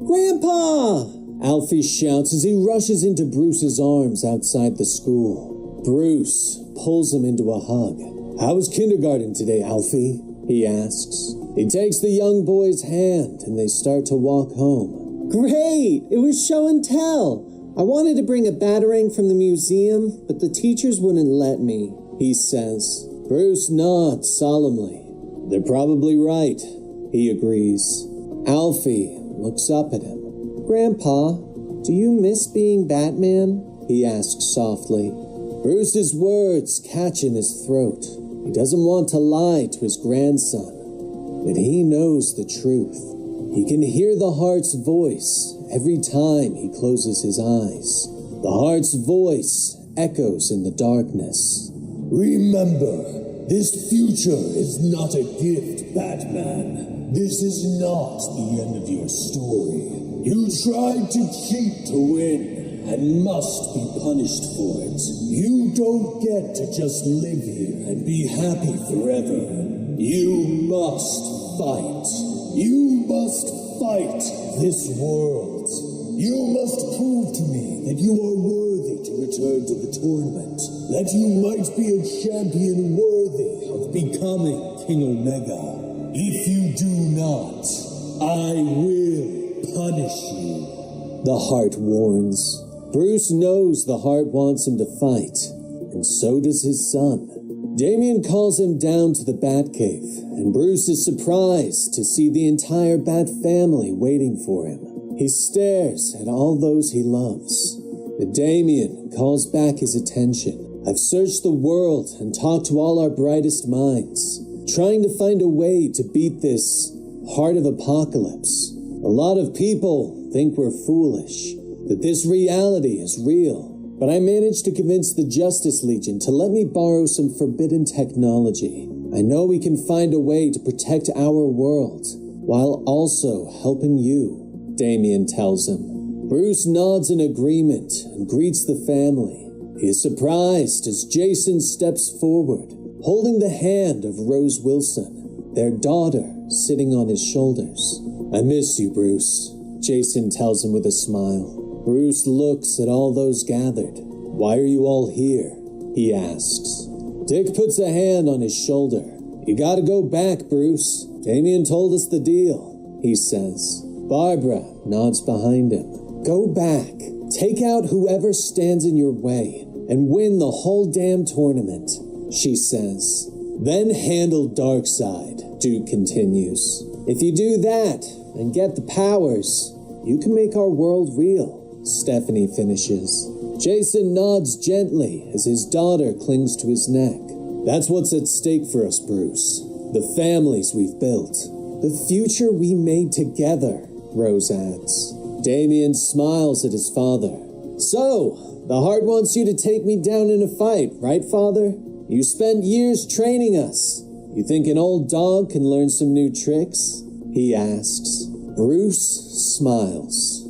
Grandpa! Alfie shouts as he rushes into Bruce's arms outside the school. Bruce pulls him into a hug. How was kindergarten today, Alfie? He asks. He takes the young boy's hand and they start to walk home. Great! It was show and tell. I wanted to bring a batarang from the museum, but the teachers wouldn't let me, he says. Bruce nods solemnly. They're probably right, he agrees. Alfie looks up at him. Grandpa, do you miss being Batman? He asks softly. Bruce's words catch in his throat. He doesn't want to lie to his grandson, but he knows the truth. He can hear the heart's voice every time he closes his eyes. The heart's voice echoes in the darkness. Remember, this future is not a gift, Batman. This is not the end of your story. You tried to cheat to win and must be punished for it. You don't get to just live here and be happy forever. You must fight. You must fight this world. You must prove to me that you are worthy to return to the tournament. That you might be a champion worthy of becoming King Omega. If you do not, I will punish you. The heart warns. Bruce knows the heart wants him to fight, and so does his son. Damien calls him down to the Batcave, and Bruce is surprised to see the entire Bat family waiting for him. He stares at all those he loves. But Damien calls back his attention. I've searched the world and talked to all our brightest minds, trying to find a way to beat this heart of apocalypse. A lot of people think we're foolish, that this reality is real. But I managed to convince the Justice Legion to let me borrow some forbidden technology. I know we can find a way to protect our world, while also helping you, Damien tells him. Bruce nods in agreement and greets the family. He is surprised as Jason steps forward, holding the hand of Rose Wilson, their daughter, sitting on his shoulders. I miss you, Bruce, Jason tells him with a smile. Bruce looks at all those gathered. Why are you all here? He asks. Dick puts a hand on his shoulder. You gotta go back, Bruce. Damien told us the deal, he says. Barbara nods behind him. Go back. Take out whoever stands in your way and win the whole damn tournament, she says. Then handle Darkseid, Duke continues. If you do that and get the powers, you can make our world real, Stephanie finishes. Jason nods gently as his daughter clings to his neck. That's what's at stake for us, Bruce. The families we've built. The future we made together, Rose adds. Damien smiles at his father. So, the heart wants you to take me down in a fight, right, Father? You spent years training us. You think an old dog can learn some new tricks? He asks. Bruce smiles.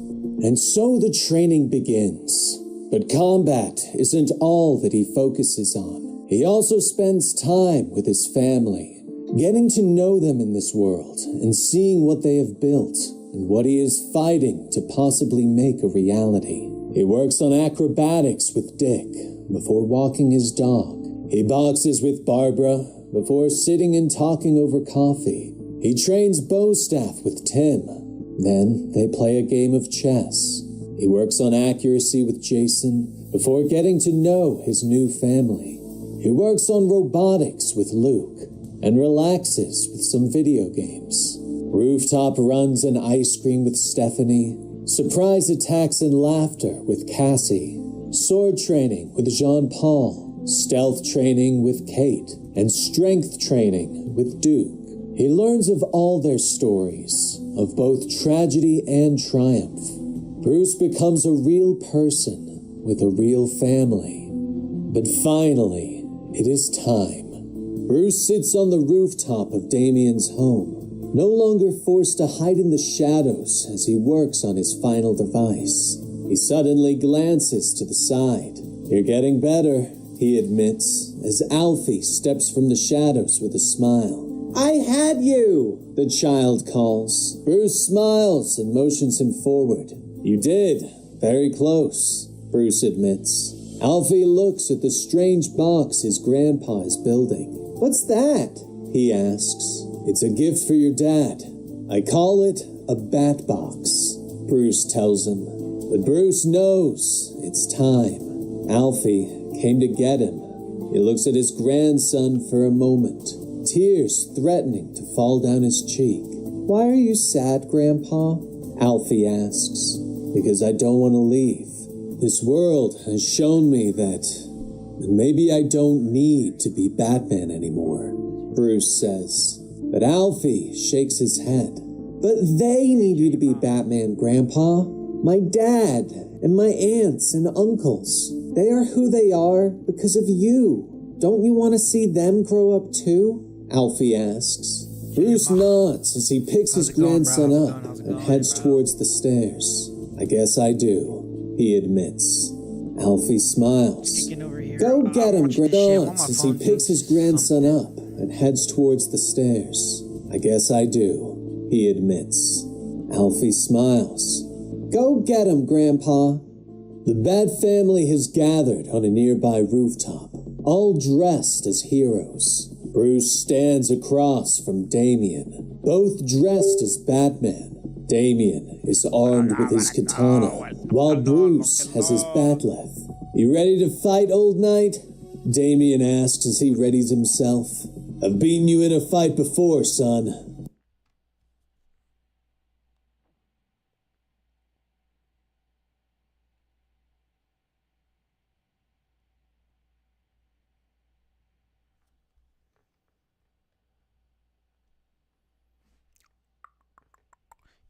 And so the training begins. But combat isn't all that he focuses on. He also spends time with his family, getting to know them in this world and seeing what they have built and what he is fighting to possibly make a reality. He works on acrobatics with Dick before walking his dog. He boxes with Barbara before sitting and talking over coffee. He trains bow staff with Tim. Then they play a game of chess. He works on accuracy with Jason before getting to know his new family. He works on robotics with Luke and relaxes with some video games. Rooftop runs and ice cream with Stephanie. Surprise attacks and laughter with Cassie. Sword training with Jean-Paul. Stealth training with Kate. And strength training with Duke. He learns of all their stories, of both tragedy and triumph. Bruce becomes a real person with a real family. But finally, it is time. Bruce sits on the rooftop of Damien's home, no longer forced to hide in the shadows as he works on his final device. He suddenly glances to the side. You're getting better, he admits, as Alfie steps from the shadows with a smile. I had you, the child calls. Bruce smiles and motions him forward. You did. Very close, Bruce admits. Alfie looks at the strange box his grandpa is building. What's that? He asks. It's a gift for your dad. I call it a bat box, Bruce tells him. But Bruce knows it's time. Alfie came to get him. He looks at his grandson for a moment, tears threatening to fall down his cheek. Why are you sad, Grandpa? Alfie asks. Because I don't want to leave. This world has shown me that maybe I don't need to be Batman anymore, Bruce says. But Alfie shakes his head. But they need you to be Batman, Grandpa. My dad and my aunts and uncles. They are who they are because of you. Don't you want to see them grow up too? Alfie asks. Bruce nods as he picks his grandson up and heads towards the stairs. I guess I do, he admits. Alfie smiles. Go get him, nods as he picks his grandson up and heads towards the stairs. I guess I do, he admits. Alfie smiles. Go get him, Grandpa. The Bat family has gathered on a nearby rooftop, all dressed as heroes. Bruce stands across from Damien, both dressed as Batman. Damien is armed with his katana, while Bruce has his batleth. You ready to fight, old knight? Damien asks as he readies himself. I've beaten you in a fight before, son.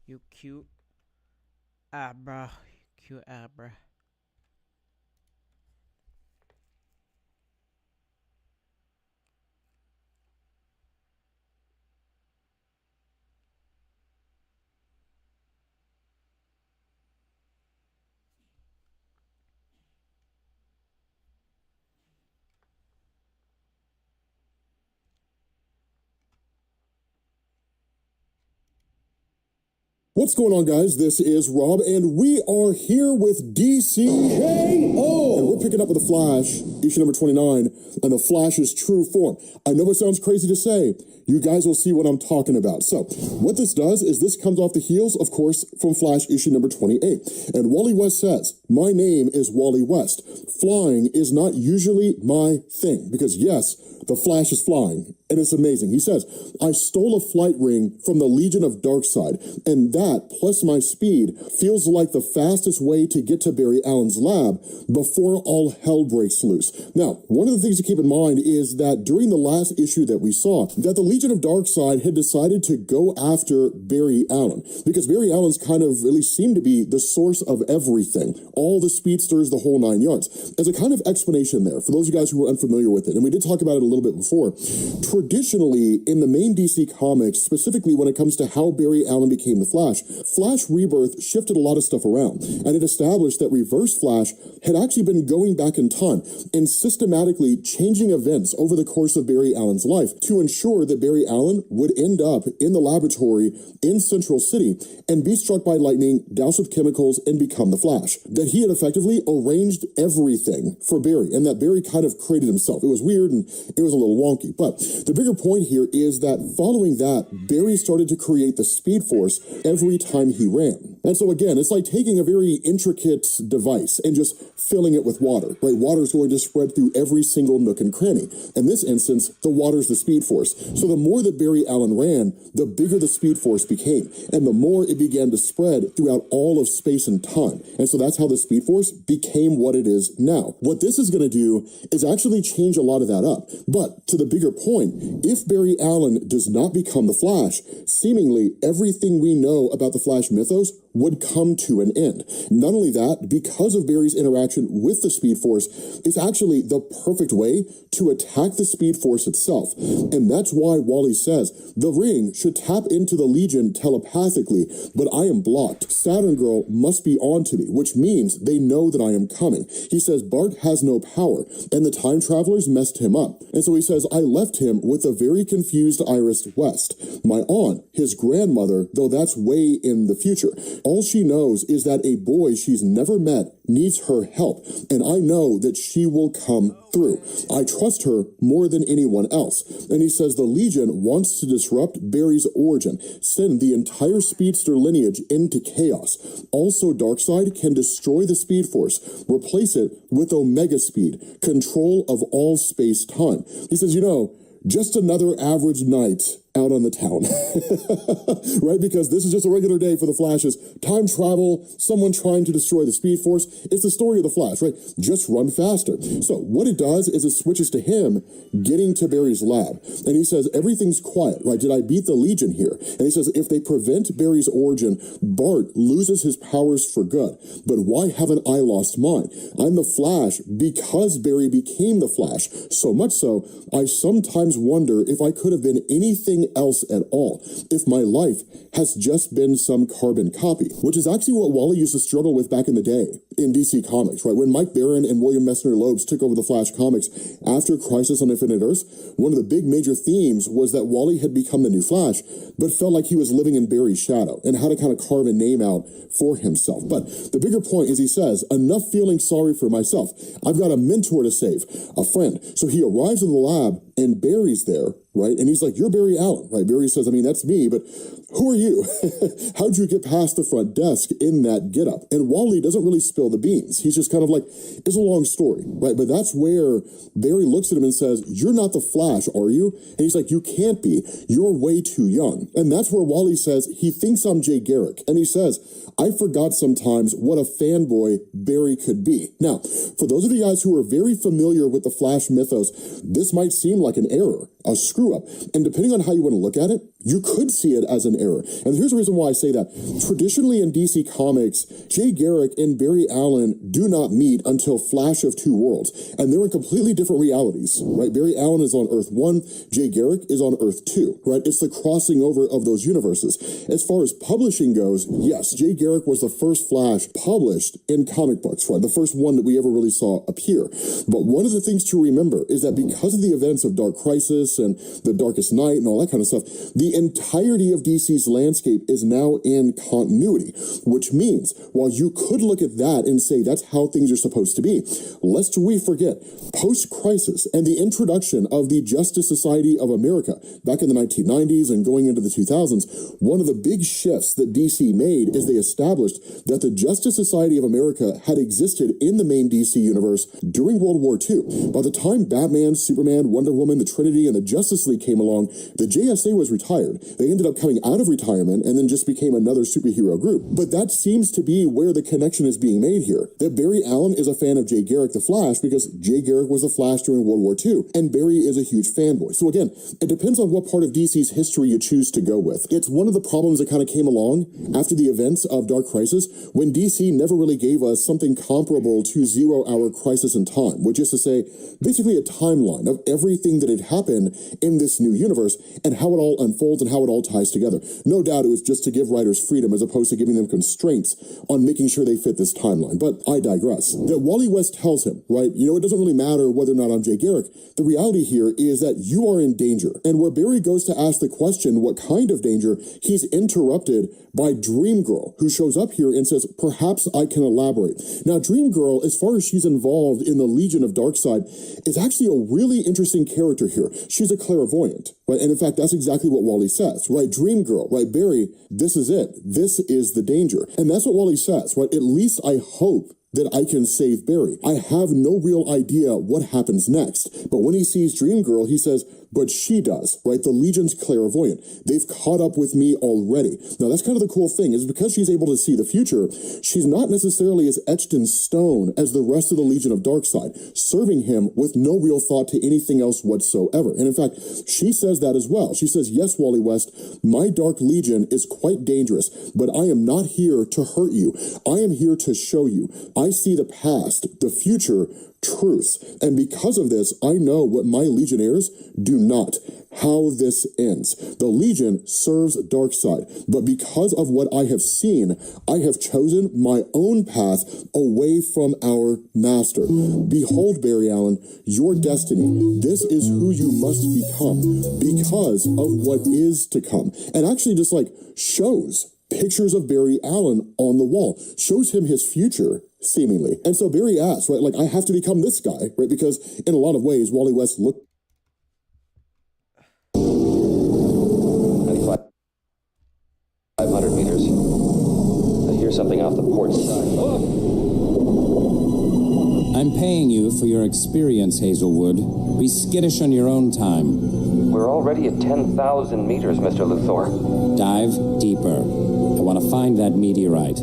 You cute bruh. Cute bruh. What's going on, guys? This is Rob, and we are here with DCKO. And we're picking up with The Flash, issue number 29, and The Flash's true form. I know it sounds crazy to say. You guys will see what I'm talking about. So, what this does is this comes off the heels, of course, from Flash issue number 28. And Wally West says, my name is Wally West. Flying is not usually my thing, because yes, the Flash is flying, and it's amazing. He says, I stole a flight ring from the Legion of Darkseid, and that, plus my speed, feels like the fastest way to get to Barry Allen's lab before all hell breaks loose. Now, one of the things to keep in mind is that during the last issue that we saw, that the Legion of Darkseid had decided to go after Barry Allen, because Barry Allen's kind of, at least seemed to be, the source of everything. All the speedsters, the whole 9 yards. As a kind of explanation there, for those of you guys who were unfamiliar with it, and we did talk about it a little bit before, traditionally, in the main DC comics, specifically when it comes to how Barry Allen became the Flash, Flash Rebirth shifted a lot of stuff around, and it established that Reverse Flash had actually been going back in time and systematically changing events over the course of Barry Allen's life to ensure that Barry Allen would end up in the laboratory in Central City and be struck by lightning, doused with chemicals, and become the Flash. That he had effectively arranged everything for Barry, and that Barry kind of created himself. It was weird and it was a little wonky, but The bigger point here is that following that, Barry started to create the Speed Force every time he ran. And so again, it's like taking a very intricate device and just filling it with water, right? Water is going to spread through every single nook and cranny. In this instance, the water's the Speed Force. So the more that Barry Allen ran, the bigger the Speed Force became. And the more it began to spread throughout all of space and time. And so that's how the Speed Force became what it is now. What this is going to do is actually change a lot of that up. But to the bigger point, if Barry Allen does not become the Flash, seemingly everything we know about the Flash mythos would come to an end. Not only that, because of Barry's interaction with the Speed Force, it's actually the perfect way to attack the Speed Force itself. And that's why Wally says, the Ring should tap into the Legion telepathically, but I am blocked. Saturn Girl must be on to me, which means they know that I am coming. He says Bart has no power, and the Time Travelers messed him up. And so he says, I left him with a very confused Iris West. My aunt, his grandmother, though that's way in the future. All she knows is that a boy she's never met needs her help, and I know that she will come through. I trust her more than anyone else. And he says the Legion wants to disrupt Barry's origin, send the entire Speedster lineage into chaos. Also, Darkseid can destroy the Speed Force, replace it with Omega Speed, control of all space-time. He says, just another average night out on the town, right? Because this is just a regular day for the Flashes. Time travel, someone trying to destroy the Speed Force. It's the story of the Flash, right? Just run faster. So what it does is it switches to him getting to Barry's lab. And he says, everything's quiet, right? Did I beat the Legion here? And he says, if they prevent Barry's origin, Bart loses his powers for good. But why haven't I lost mine? I'm the Flash because Barry became the Flash. So much so, I sometimes wonder if I could have been anything else at all, if my life has just been some carbon copy, which is actually what Wally used to struggle with back in the day in DC Comics, right? When Mike Baron and William Messner Loebs took over the Flash comics after Crisis on Infinite Earths, one of the big major themes was that Wally had become the new Flash, but felt like he was living in Barry's shadow and had to kind of carve a name out for himself. But the bigger point is he says, enough feeling sorry for myself. I've got a mentor to save, a friend. So he arrives in the lab and Barry's there, right? And he's like, you're Barry Allen, right? Barry says, that's me, but who are you? How'd you get past the front desk in that getup? And Wally doesn't really spill the beans. He's just kind of like, it's a long story, right? But that's where Barry looks at him and says, you're not the Flash, are you? And he's like, you can't be. You're way too young. And that's where Wally says, he thinks I'm Jay Garrick. And he says, I forgot sometimes what a fanboy Barry could be. Now, for those of you guys who are very familiar with the Flash mythos, this might seem like an error, a screw up. And depending on how you want to look at it, you could see it as an error. And here's the reason why I say that. Traditionally in DC Comics, Jay Garrick and Barry Allen do not meet until Flash of Two Worlds. And they're in completely different realities, right? Barry Allen is on Earth 1, Jay Garrick is on Earth 2, right? It's the crossing over of those universes. As far as publishing goes, yes, Jay Garrick was the first Flash published in comic books, right? The first one that we ever really saw appear. But one of the things to remember is that because of the events of Dark Crisis and the Darkest Night and all that kind of stuff, the entirety of DC's landscape is now in continuity, which means while you could look at that and say that's how things are supposed to be, lest we forget, post-crisis and the introduction of the Justice Society of America back in the 1990s and going into the 2000s, one of the big shifts that DC made is they established that the Justice Society of America had existed in the main DC universe during World War II. By the time Batman, Superman, Wonder Woman, the Trinity, and the Justice League came along, the JSA was retired. They ended up coming out of retirement and then just became another superhero group. But that seems to be where the connection is being made here. That Barry Allen is a fan of Jay Garrick the Flash because Jay Garrick was the Flash during World War II, and Barry is a huge fanboy. So again, it depends on what part of DC's history you choose to go with. It's one of the problems that kind of came along after the events of Dark Crisis, when DC never really gave us something comparable to 0 Hour Crisis in Time, which is to say, basically a timeline of everything that had happened in this new universe and how it all unfolded. unfolds and how it all ties together. No doubt it was just to give writers freedom as opposed to giving them constraints on making sure they fit this timeline. But I digress. That Wally West tells him, right, you know, it doesn't really matter whether or not I'm Jay Garrick. The reality here is that you are in danger. And where Barry goes to ask the question, what kind of danger, he's interrupted by Dream Girl, who shows up here and says, perhaps I can elaborate. Now, Dream Girl, as far as she's involved in the Legion of Darkseid, is actually a really interesting character here. She's a clairvoyant, right? And in fact, that's exactly what Wally says, right? Dream Girl, right? Barry, this is it. This is the danger. And that's what Wally says, right? At least I hope that I can save Barry. I have no real idea what happens next. But when he sees Dream Girl, he says, but she does, right? The Legion's clairvoyant. They've caught up with me already. Now, that's kind of the cool thing, is because she's able to see the future, she's not necessarily as etched in stone as the rest of the Legion of Darkseid, serving him with no real thought to anything else whatsoever. And in fact, she says that as well. She says, yes, Wally West, my Dark Legion is quite dangerous, but I am not here to hurt you. I am here to show you. I see the past, the future, truths. And because of this, I know what my Legionnaires do not. How this ends. The Legion serves Darkseid, but because of what I have seen, I have chosen my own path away from our master. Behold, Barry Allen, your destiny. This is who you must become because of what is to come. And actually just like shows pictures of Barry Allen on the wall, shows him his future, seemingly. And so Barry asks, right, like, I have to become this guy, right? Because in a lot of ways, Wally West looked 500 meters. I hear something off the port side. I'm paying you for your experience, Hazelwood. Be skittish on your own time. We're already at 10,000 meters, Mr. Luthor. Dive deeper. I want to find that meteorite.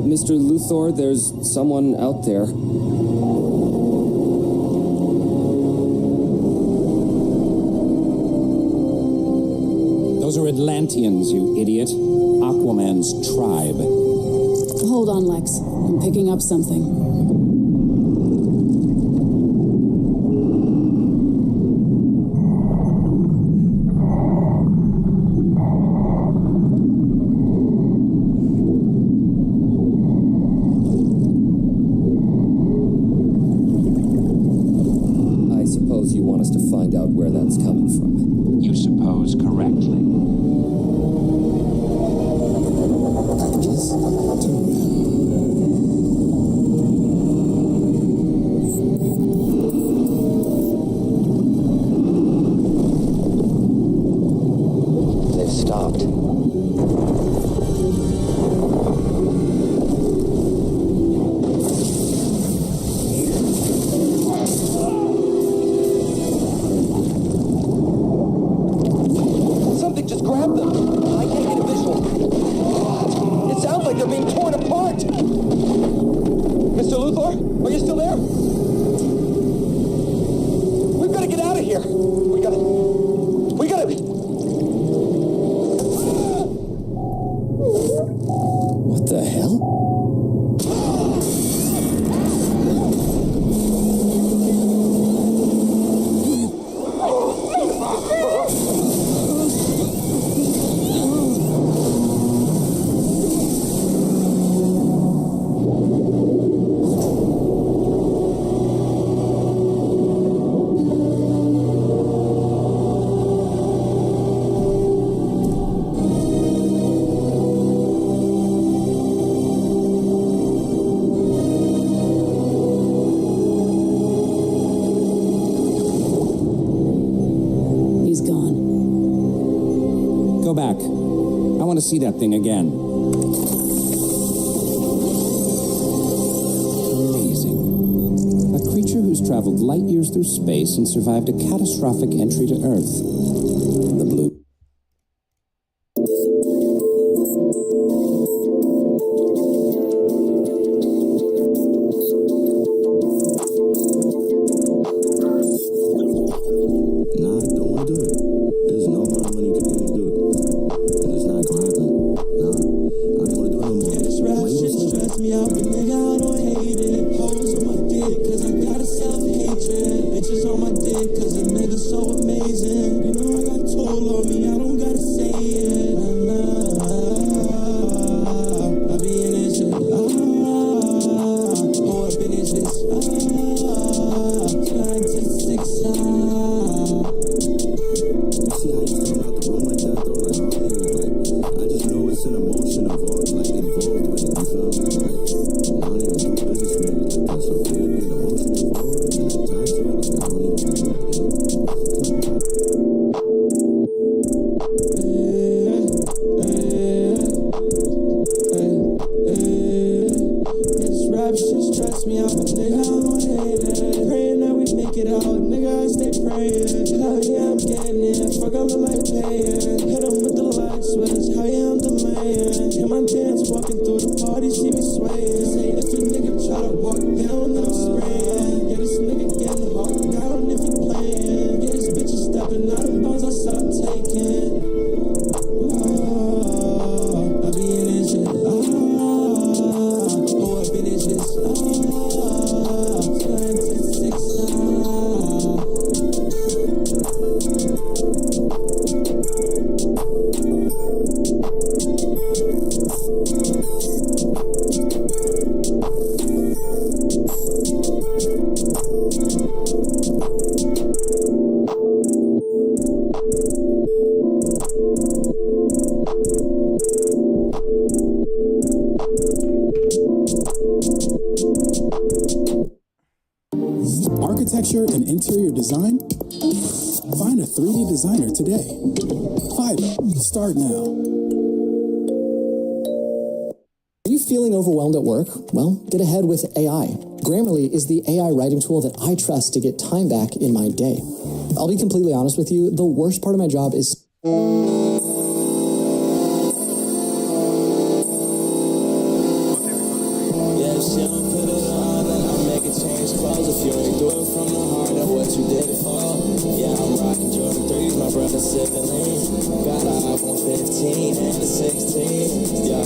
Mr. Luthor, there's someone out there. Those are Atlanteans, you idiot. Aquaman's tribe. Hold on, Lex. I'm picking up something. You want us to find out where that's coming from. You suppose correctly. Packages? They've stopped. Grab them. I can't get a visual. It sounds like they're being torn apart. Mr. Luthor, are you still there? We've got to get out of here. We gotta. What the hell? Back. I want to see that thing again. Amazing. A creature who's traveled light years through space and survived a catastrophic entry to Earth. The blue. Not gonna do on my dick, cause a nigga so amazing. You know I got told on me, I don't gotta say it. I be in that shit. Oh, up in this bitch. 9 to 6. See how you come out the room like that though? Like, I just know it's an emotion involved with it, you feel me? Like, I don't even do business with it like that, so if there's an emotion involved and attached to it, like, I don't even This rap shit stress me out, nigga, I don't hate it. Praying that we make it out, nigga, I stay praying. Hell yeah, I'm getting it, fuck all of my paying. Hit them with the light switch, hell yeah, I'm delaying. Hear my dance walking through the party, see me swaying. Say if a nigga try to walk down, then I'm spraying. Yeah, this nigga getting hawked down if he playing. Yeah, this bitch is stepping out of bounds, I start taking. I be in this shit. Oh, up in this bitch. 9 to 6. Architecture and interior design? Find a 3D designer today. Fiverr. Start now. Are you feeling overwhelmed at work? Well, get ahead with AI. Grammarly is the AI writing tool that I trust to get time back in my day. I'll be completely honest with you, the worst part of my job is... Yeah, if she don't put it on, then I make it change clothes. If you ain't do it from the heart, then what you did it for? Yeah, I'm rocking Jordan 3s, my brother sipping lean. Got an iPhone 15 and a 16. Yeah,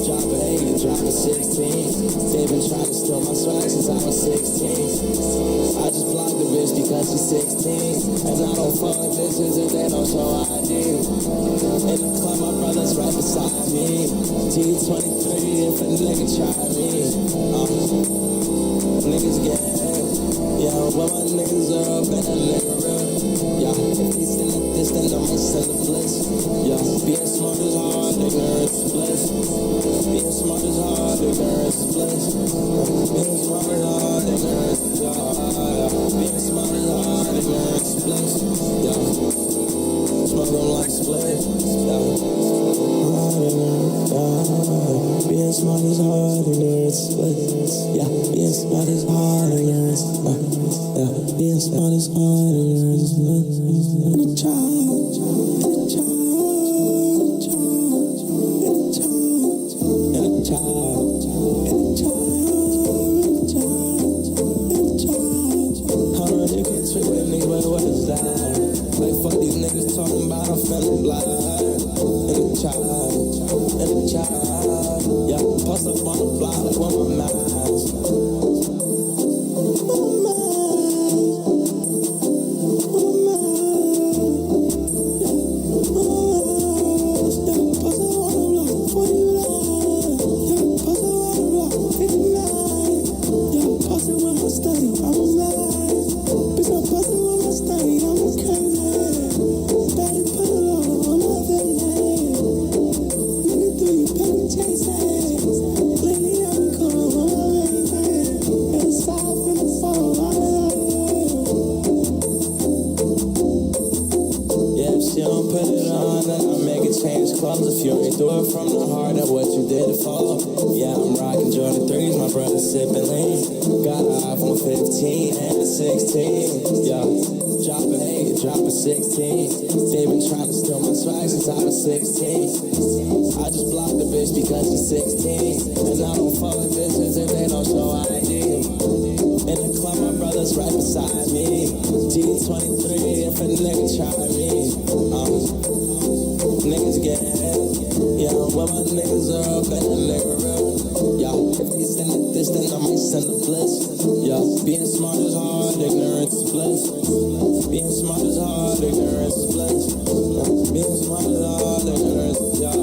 drop a 8 and drop a 16. They been trying to steal my swag since I was 16. I just blocked the bitch because she's 16. And I don't fuck with bitches if they don't show ID. In the club, my brother's right beside me. G23 if a nigga try me. Niggas get yeah, well my niggas are up and a nigga real. Yeah, if he's in the distance, I'ma send the bliss. Yeah, being smart is hard, ignorance is bliss. Being smart is hard, ignorance is bliss. Being smart is hard, ignorance is hard. Being smart is hard, ignorance is bliss. Yeah, smoke them like split. Yeah. Being smart is hard, ignorance is bliss. Yeah, being smart is hard, ignorance is bliss. Yeah, being smart is hard, ignorance is bliss. And a child, and a child, and a child, and a child, and a child. How much you can trick with niggas, but what is that? Like fuck these niggas talking about I'm feeling blind. And a child, and a child. Yeah, post up on the block like with my mask. If you ain't do it from the heart, that's what you did it for. Yeah, I'm rocking Jordan 3s, my brother sipping lean. Got an iPhone 15 and a 16. Yeah, drop an 8, drop a 16. They been trying to steal my swag since I was 16. I just blocked the bitch because she's 16. And I don't fuck with bitches if they don't show ID. In the club, my brother's right beside me. G23 if a nigga try me. Niggas get yeah, well my niggas are up and a nigga real. Yeah, if they send it this, then I might send a bliss. Yeah, being smart is hard, ignorance is bliss. Being smart is hard, ignorance is bliss. Being smart is hard, ignorance, yeah.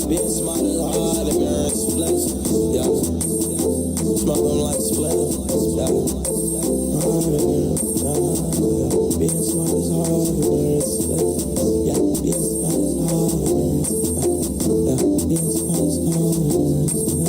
Being smart is hard, ignorance is bliss. Yeah, smoke them like split. Yeah, being smart is hard, ignorance is bliss. Yeah, being smart is hard, ignorance is bliss. Yeah, being smart is hard, ignorance is bliss.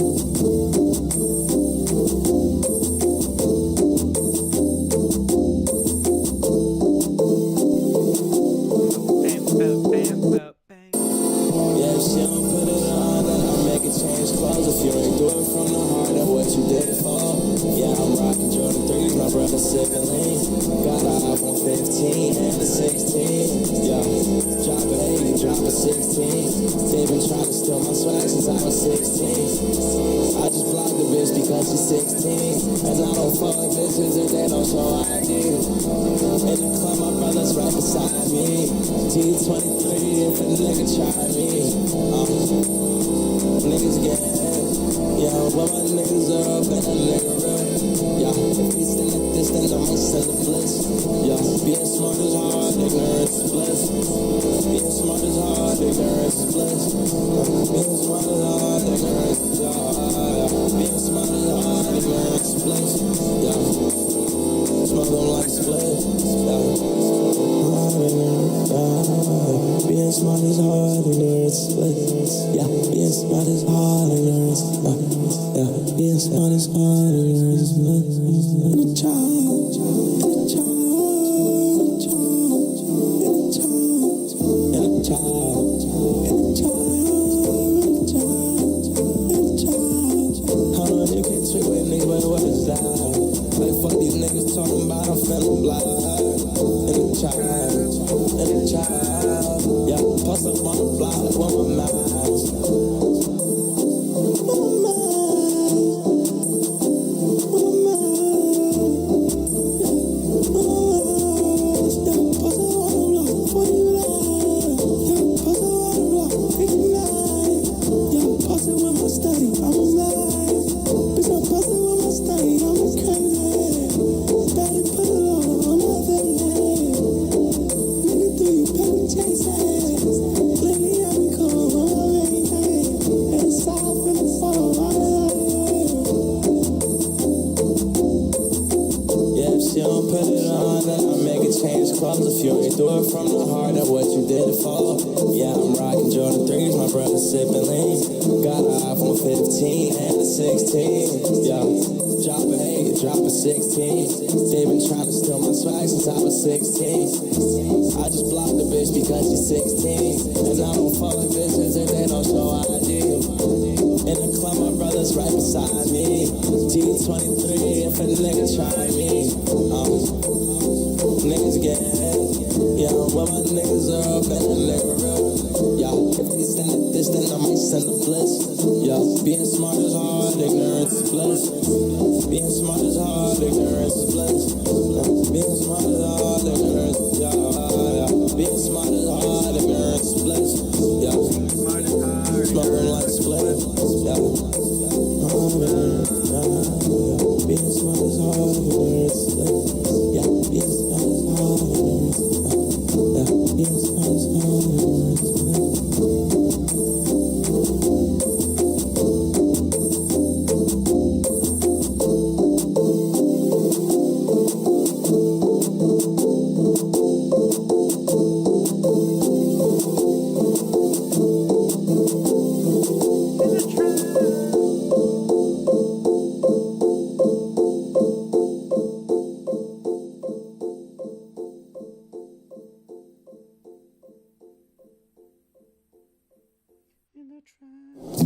Yeah, if she don't put it on, then I make it change clothes. If you ain't do it from the heart, then what you did it for? Yeah, I'm rocking Jordan 3s, my brother sipping lean. Got an iPhone 15 and a 16. Yeah, drop a 80, drop a 16. They been trying to steal my swag since I was 16. I just blocked the bitch because she's 16. And I don't fuck with bitches if they don't show ID. In the club, my brother's right beside me. G23 if a nigga try me. Niggas get hit. Yeah, when my niggas are up and a nigga rip. Yeah, if we send it this, then I might send a bliss. Yeah, being smart is hard, ignorance is bliss. Being smart is hard, ignorance is bliss. Being smart is hard, ignorance is hard. Being smart is hard, ignorance is bliss. Yeah, smoke them like split. Being smart is hard, ignorance is bliss. Yeah, being smart is hard, ignorance is bliss. Yeah, being smart is hard, ignorance is bliss. And a child, and a child, and a child, and a child, and a child, and a child. Hold on, you can't trick with niggas, but what is that? Like, fuck these niggas talking about, I'm feeling blind. And a child, and a child. Yeah, post up on the block with my mask. If you ain't do it from the heart, that's what you did it for. Yeah, I'm rocking Jordan 3s, my brother sipping lean. Got an iPhone 15 and a 16. Yeah, drop a 8, drop a 16. They been trying to steal my swag since I was 16. I just blocked the bitch because she's 16. And I don't fuck with bitches if they don't show ID. In the club, my brother's right beside me. G23 if a nigga try me. Niggas get hit. Yeah, when my niggas are up and a nigga rip. Yeah, if they send it this, then I might send a bliss. Yeah, being smart is hard, ignorance is bliss. Being smart is hard, ignorance is bliss. Being smart is hard, ignorance is yeah. Being smart is hard, ignorance is bliss. Yeah, smoking like split. Yeah, being smart is hard, ignorance is bliss. Yeah, being smart is hard, ignorance is bliss. Yeah, being smart is hard, ignorance is bliss.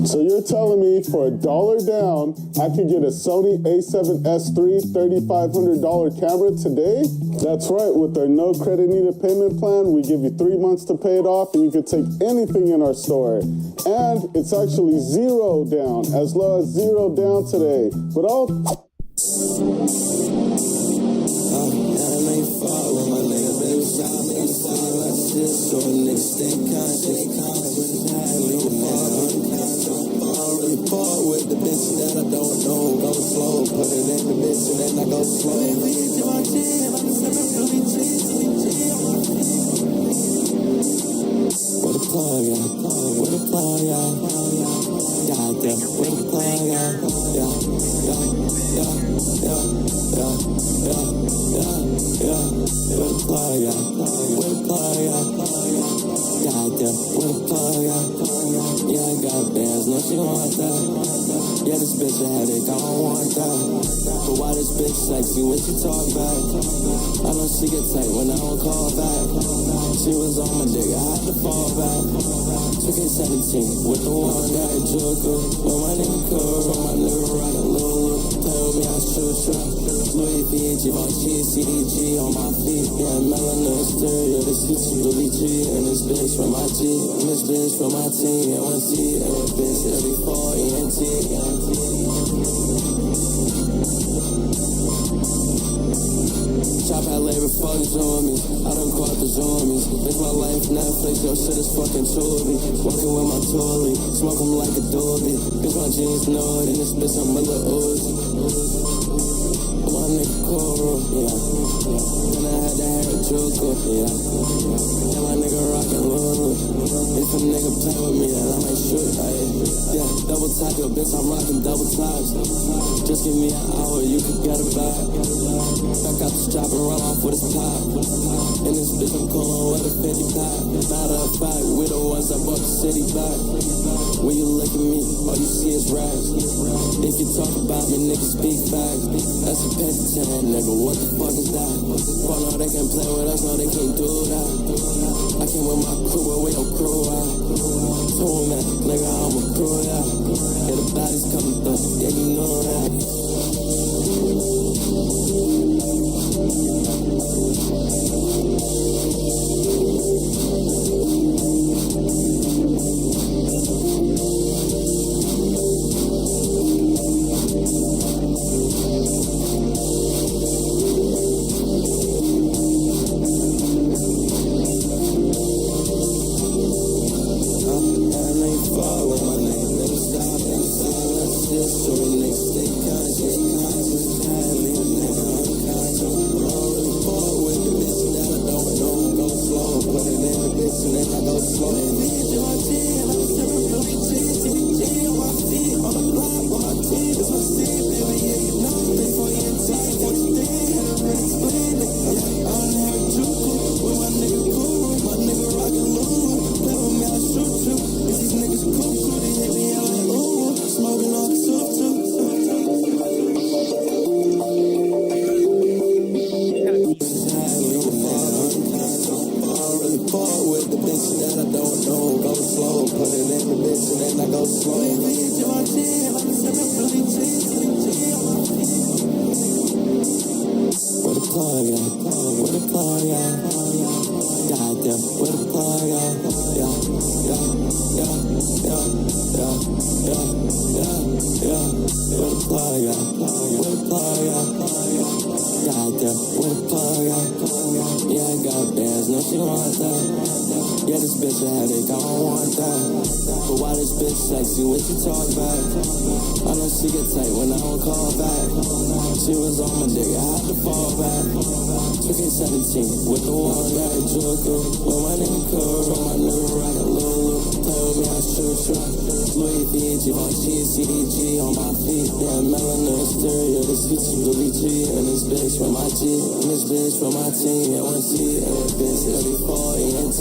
So you're telling me for $1 down, I could get a Sony a7S III $3,500 camera today? That's right, with our no credit needed payment plan, we give you 3 months to pay it off and you can take anything in our store. And it's actually $0 down, as low as $0 down today. But all... With the bitch go slow. Where the plug at? Where the plug at? Goddamn, where the plug at? Yeah. Where the plug at? Where the plug at? Goddamn, where the plug at? Yeah, I got bands, no, she want that. Yeah, this bitch a headache, I don't want that. But why this bitch sexy when she talk back? I know she get tight when I don't call back. She was on my dick, I had to fall back. Took a 17 with the one that I joker. When my nigga curve, when my nigga ride a little. Tell me I shoot you. Louis V, Givenchy, CDG on my feet. Yeah, melanin stereo, this is Louis G. And this bitch from my G, and this bitch from my team. And one C, and this bitch every 4 ENT. Chop out labor, fuck on me. I done caught the zoomies. It's my life, Netflix, your shit is fucking truly. Walking with my toolie, smoke 'em like a doobie. Bitch, my jeans know it, and this bitch I'm Miller Uzi. My nigga cool, yeah. Then I had to have a joker, yeah. And my nigga rockin' Lulu. If a nigga play with me, then I might shoot, yeah. Double tap your bitch, I'm rockin' double tops. Just give me an hour, you could get it back. Back out the strap and run off with his pop. And this bitch I'm coolin' with a 50 pack. Matter of fact, we the ones that bought the city back. When you look at me, all you see is rags. If you talk about me, nigga, speak back. That's a pentatonic, nigga, what the fuck is that? Oh no, they can play with us, no, they can't do that. I came with my crew, but where your crew at? Told me, nigga, I'm a crew, yeah. Yeah, the body's coming through, yeah, you know that. With the one that I joker, when my nigga curve, when my nigga ride a Lulu. Tell me I shoot you. Louis V, Givenchy, CDG on my feet. Yeah, melanin stereo, this is Louis G. And this bitch from my G, and this bitch from my team. Yeah, one C, and this bitch every 4 ENT.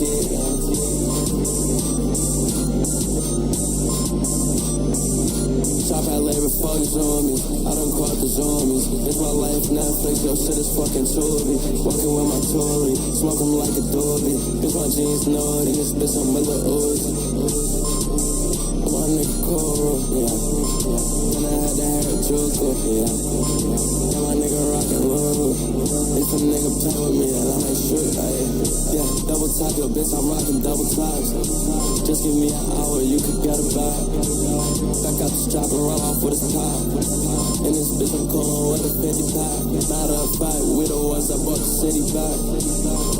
Chop out labor, fuck on me. I done caught the zoomies. It's my life, Netflix, your shit is fucking truly. Walking with my toolie, smoke 'em like a doobie. Bitch, my jeans know it, and this bitch I'm Miller Uzi. My nigga cool, yeah. Then I had to have a joker, yeah. And my nigga rockin' Lulu. If a nigga play with me, then I might shoot, yeah. Double top your bitch, I'm rockin' double tops. Just give me an hour, you could get it back. Back out the strap and run off with his top. And this bitch I'm coolin' with a 50 pack. Matter of fact, we the ones that bought the city back.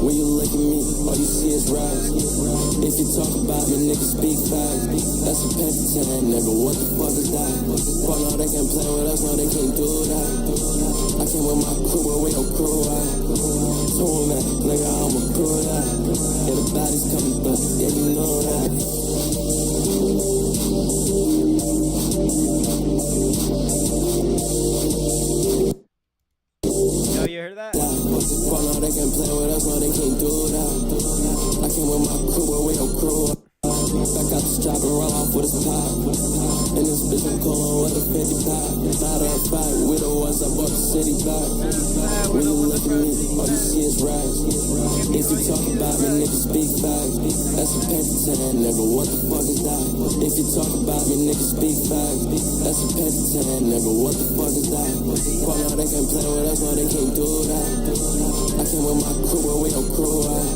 When you look at me, all you see is rise. If you talk about me, niggas speak facts. That's a petty time, nigga, what the fuck is that? Fuck no, they can't play with us, no, they can't do that. I came with my crew, where we don't crew at. Told that, nigga, I'm a crew that. Yeah, the body's coming through, yeah, you know that. Yo, you heard that? Fuck no, they can't play with us, no, they can't do that. I came with my crew, where we don't crew. Back out the strap and roll off with his pop. And this bitch I'm calling with a 50 pop. Matter of fact, we the ones that bought the city back. When you look at me, all you see is rags. If you talk about me, niggas speak facts. That's a petty time, nigga, what the fuck is that? If you talk about me, niggas speak facts. That's a petty time, nigga, what the fuck is that? Fuck no, they can't play with us, no, they can't do that. I came with my crew, where we don't crew at.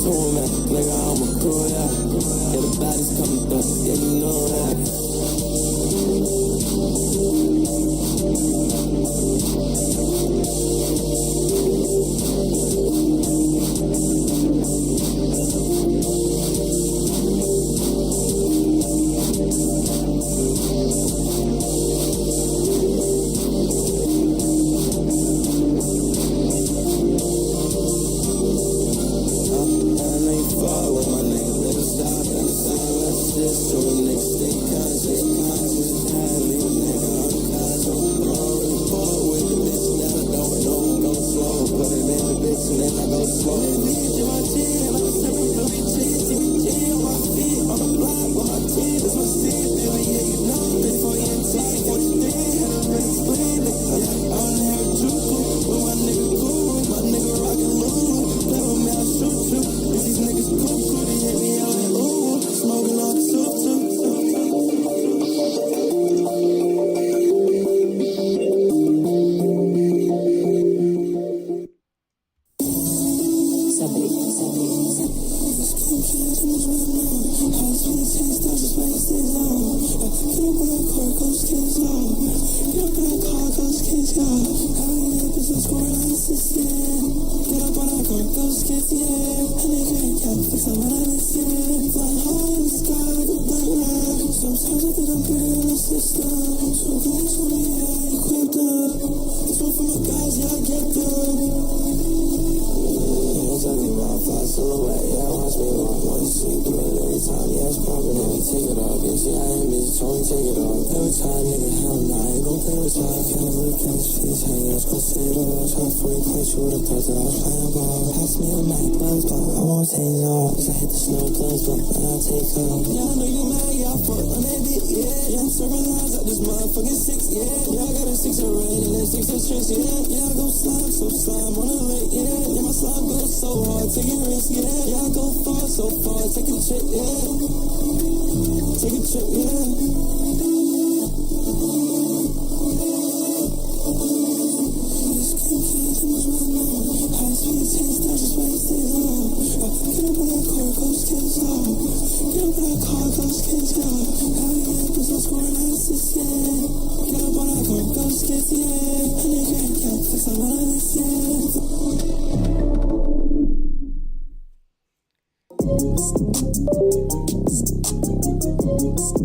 Told me, nigga, I'm a crew, yeah. Yeah, the body's coming through, yeah, you know that.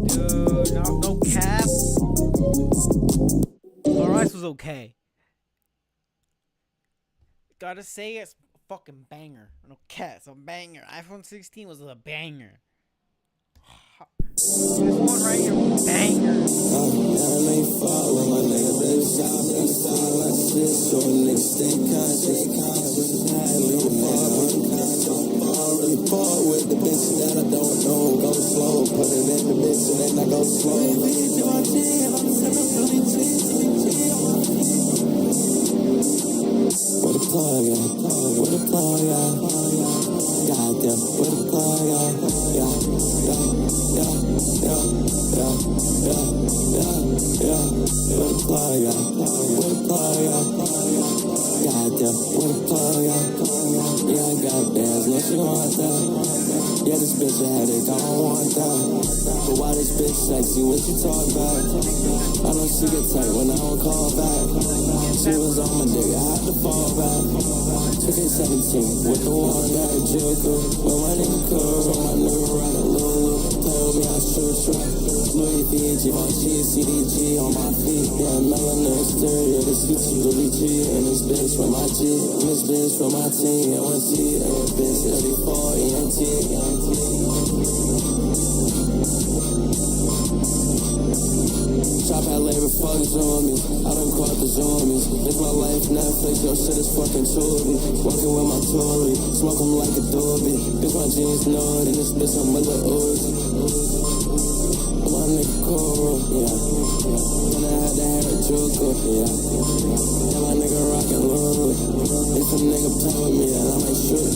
Dude, no cap. Rice was okay. Gotta say it's a fucking banger. No cap, it's a banger. iPhone 16 was a banger. This one right here was a banger. With the bitch that I don't know, go slow. Put it in the bitch and then I go slow. Where the plug at? Where the plug at? Goddamn, where the plug at? Yeah. Where the plug at? Where the plug at? Goddamn, where the plug at? Yeah, I got bands, no she want that. Yeah, this bitch a headache, I don't want that. But why this bitch sexy, what you talk about? I know she get tight when I don't call back. She was on my dick, I had to fall back. 2K17 with the one that joker. When my nigga cold, when my nigga ride a Lulu. Play with me, I shoot you. Louis V, Givenchy, CDG on my feet. Yeah, melanin exterior, this is Louis G. And this bitch for my G, and this bitch for my team. And one T, and this bitch 34, ENT. Shop at labor, fuck zoomies. I done caught the zoomies. It's my life, Netflix, your shit is fucking Tubi. Walking with my Tory, smoke 'em like a doobie. Bitch, my jeans nerd, and this bitch I'm with the Uzi. My nigga cool, yeah. And I had to have a joker, yeah. And my nigga rockin' Louis. If a nigga play with me, then I might shoot it,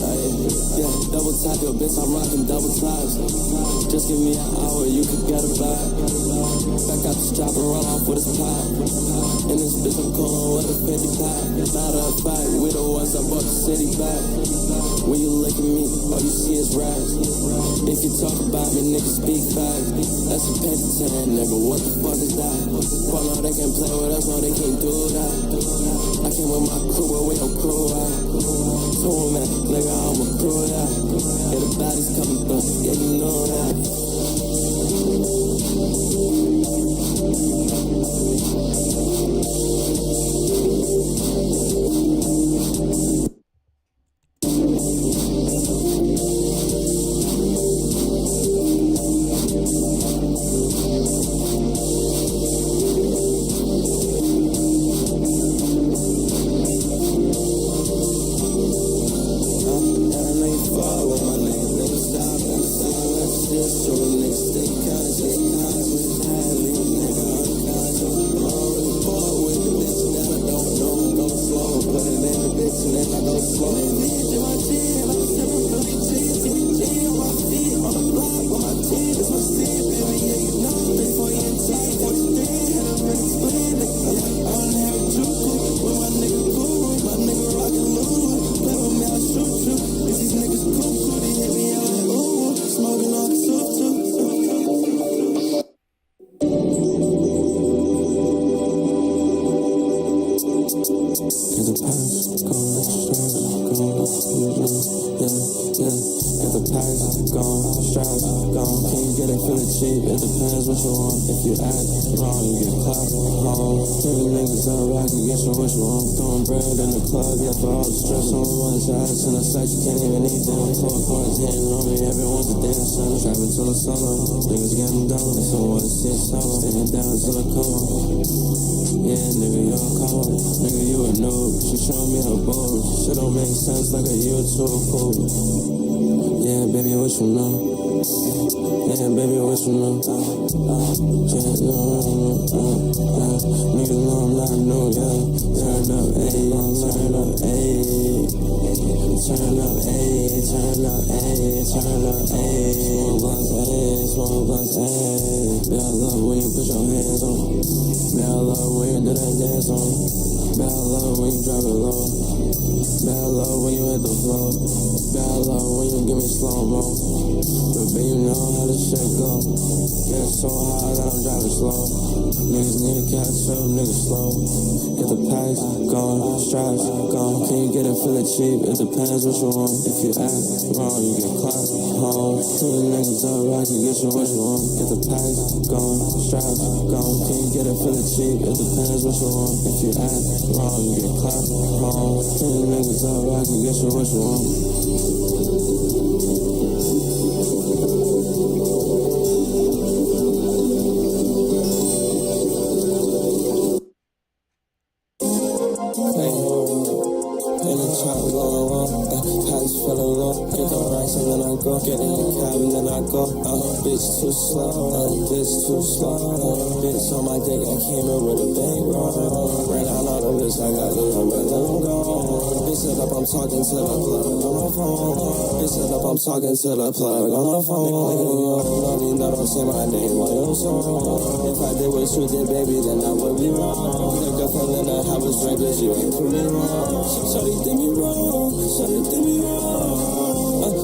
yeah. Double tap your bitch, I'm rockin' double tops. Just give me an hour, you could get a bag. Back out the strap and run off with his pop. And this bitch I'm coolin' with a 50 pack. Matter of fact, we the ones that bought the city back. When you look at me, all you see is rags. If you talk about me, nigga, speak facts. That's a paper tan, nigga, what the fuck is that? Fuck no, they can't play with us, no, they can't do that. I came with my crew, where we don't crew at. Cool, man, nigga, I'm a crew, yeah. Yeah, the body's coming through, yeah, you know that. Cheap, it depends what you want. If you act wrong, you get clapped home. Two niggas up, I can get you what you want. Get the packs gone, straps gone. Can you get it for the cheap? It depends what you want. If you act wrong, you get clapped home. Two niggas up, I can get you what you want. Get in the cab and then I go. Bitch too slow, bitch too slow. Bitch on my dick, I came in with a bankroll. Ran out all the bitch, I got lit, I'm ready to go. Bitch set up, I'm talking to the plug on my phone. Bitch set up, I'm talking to the plug on my phone. Nigga, you don't need no, don't say my name on your song. If I did what you did, baby, then I would be wrong. Your girlfriend in the house was drinking, you ain't put me wrong. Shawty did me wrong, shawty did me wrong.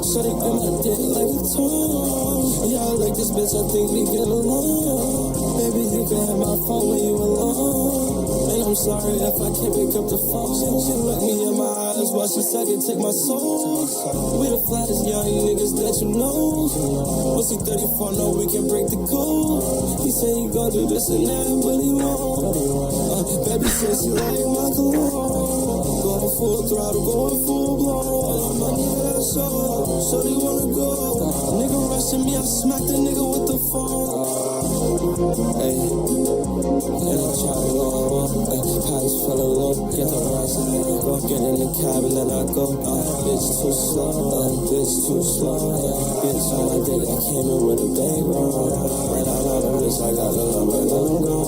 Shut it in my dick like a tongue. Yeah, I like this bitch, I think we get along. Baby, you can have my phone when you alone. And I'm sorry if I can't pick up the phone. She look me in my eyes while she suck and take my soul. We the flattest young niggas that you know. Pussy 34, know we can break the code. He said he gon' do this and that, but he won't. Baby says she like my cologne. Going full throttle, going full blown. All the money that I show, so they wanna go. Nigga rushing me, I smack the nigga with the phone. Hey, and I try to go. Palace full of low, get the rice and then I go. Get in the cab and then I go. Bitch too slow, bitch too slow. Bitch on my dick, I came in with a bang roll. Right out on the bitch, I got the number, let them go.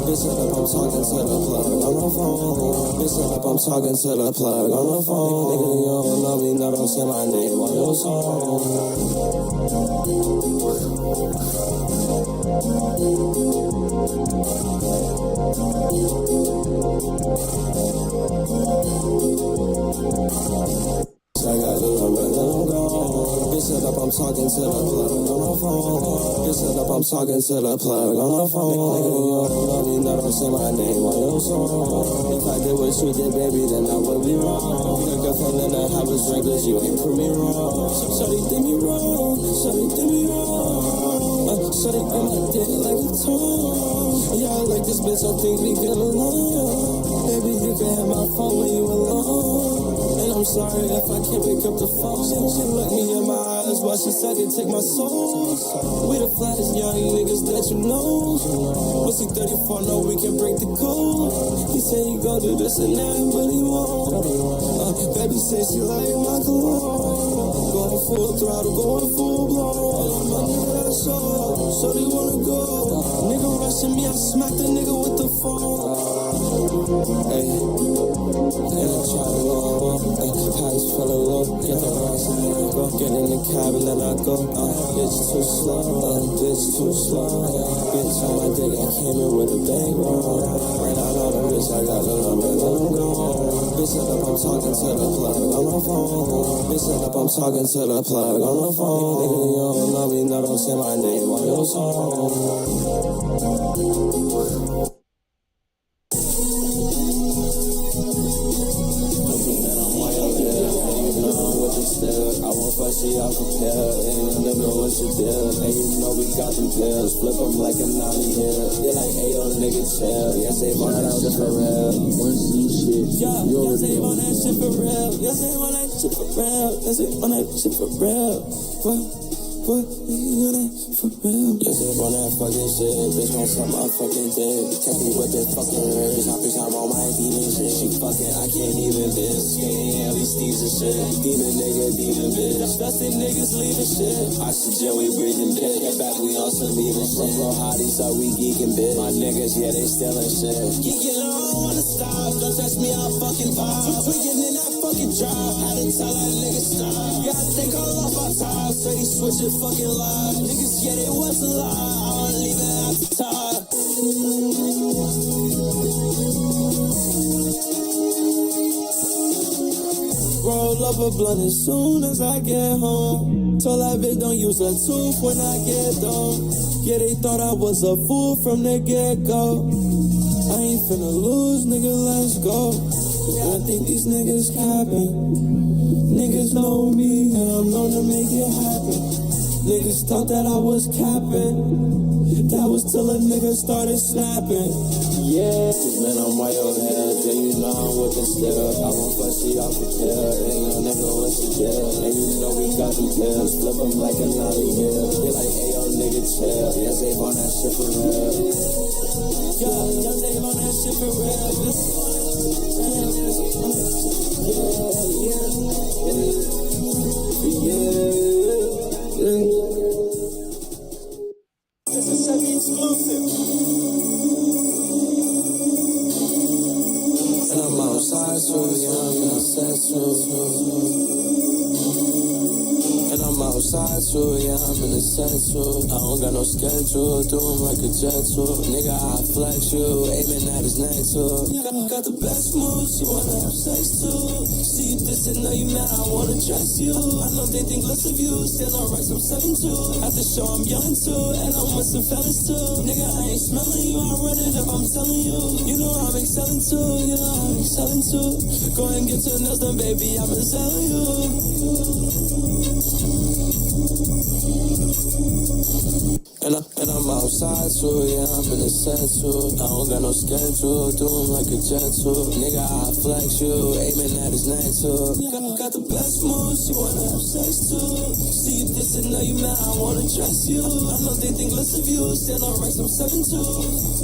Bitch set up, I'm talking to the plug on the phone. Bitch set up, I'm talking to the plug on the phone. Nigga, you don't love me, no, don't say my name on your song. I got the number, let them go. Bitch set up, I'm talking to the plug on the phone. Bitch set up, I'm talking to the plug on the phone. Nigga, you don't love me, no, don't say my name on your song. If I did what you did, baby, then I would be wrong. Your girlfriend and I have a drink, cause you ain't prove me wrong. Shawty did me wrong, shawty did me wrong. Shawty in my dick like a tongue. Yeah, I like this bitch, I think we get along. Baby, you can have my phone when you alone. And I'm sorry if I can't pick up the phone. She look me in my eyes while she suck and take my soul. We the flattest young niggas that you know. Pussy 34, know we can break the code. He said he gon' do this and that, but he won't. Baby said she like my cologne. Going full throttle, going full blown. All the money that I show, so they wanna go. Nigga rushing me, I smack the nigga with the phone. Hey, and I try to go. Palace full of low, get the rice and then I go. Get in the cab and then I go. Bitch too slow, bitch too slow. Bitch on my dick, I came in with a bang roll. Right out on the bitch, I got the number, let them go. Bitch set up, I'm talking to the plug on the phone. Bitch set up, I'm talking to the plug on the phone. Nigga, you don't love me, no, don't say my name on your song. I won't fuck shit off the pill. And you nigga, what's your deal? And you know we got them pills. Flip them like a Nolly Hill. They're like, hey, yo, nigga, chill. Yes, they want that shit for real. One C shit. Yeah, yes, they want that shit for real. Yes, they want that shit for real. Yes, they want that shit for real. What? You want that for real? Yes, they want that fucking shit. Bitch won't suck my fucking dick. Catch me with that fucking wrist. I bitch, I'm on my demon shit. She fucking, I can't even this. Yeah, at least these and shit. Demon nigga, demon bitch. Disgusting niggas leaving shit. Oxygen, we breathing bitch. Get back, we on some even shit. Bro, hotties, so we geeking bitch. My niggas, yeah, they stealing shit. Geeking, I don't wanna stop. Don't touch me, I'll fucking pop. I'm tweaking in that fucking job. Had to tell that nigga stop. Yeah, I think all off our top. Said he switching fucking live. Niggas, yeah, they was a lie. I don't leave it at the top. Roll up a blunt as soon as I get home. Told that bitch don't use a tooth when I get done. Yeah, they thought I was a fool from the get-go. I ain't finna lose, nigga, let's go. Yeah, I think these niggas capping. Niggas know me, and I'm known to make it happen. Niggas thought that I was capping. That was till a nigga started snapping. Yeah, man, I'm way over here. Then you know I'm with the still. I won't fuck shit off the pill. And you nigga, what's the deal? And you know we got them pills. Flip them like a Nolly Hill. They like, hey, yo, nigga, chill. Yes, they on that shit for real. Yeah, yes, they on that shit for real. This is Chevy exclusive. And I'm outside too, yeah, I'm outside too. And I'm outside. outside too, yeah, I'm in the set too. I don't got no schedule, do him like a jet too. Nigga, I flex you, aiming at his neck too. Got the best moves, you wanna have sex too. See you dissing, know you mad, I wanna dress you. I know they think less of you, still I write some 7-2. At the show I'm young too, and I'm with some fellas too. Nigga, I ain't smelling you, I run it up, I'm telling you. You know I'm excelling too, you know I'm excelling too. Go and get your nails done, baby, I'ma sell you. And I'm outside too, yeah, I'm in the set too. I don't got no schedule, do him like a jet too. Nigga, I flex you, aiming at his neck too. Got the best moves, you wanna have sex too. See you dissing, know you mad, I wanna dress you. I know they think less of you, still I write some 7-2.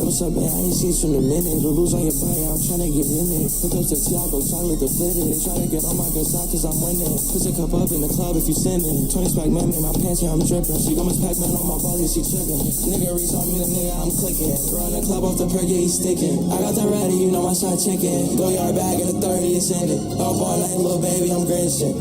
What's up, man? I ain't seen you in a minute. Lulu's on your body, I'm tryna get in it. Hook up to Tiago, chocolate to fit it. Tryna get on my good side, cause I'm winning. Push a cup up in the club if you sending. 20 spike man, in my pants, yeah, I'm dripping. She gon' miss Pac-Man on my body, she tripping. Nigga reach on me, the nigga, I'm clicking. Run the club off the perk, yeah, he sticking. I got that ready, you know my shot chicken. Go yard bag in the 30, it's in it. Up all night, little baby, I'm grinching.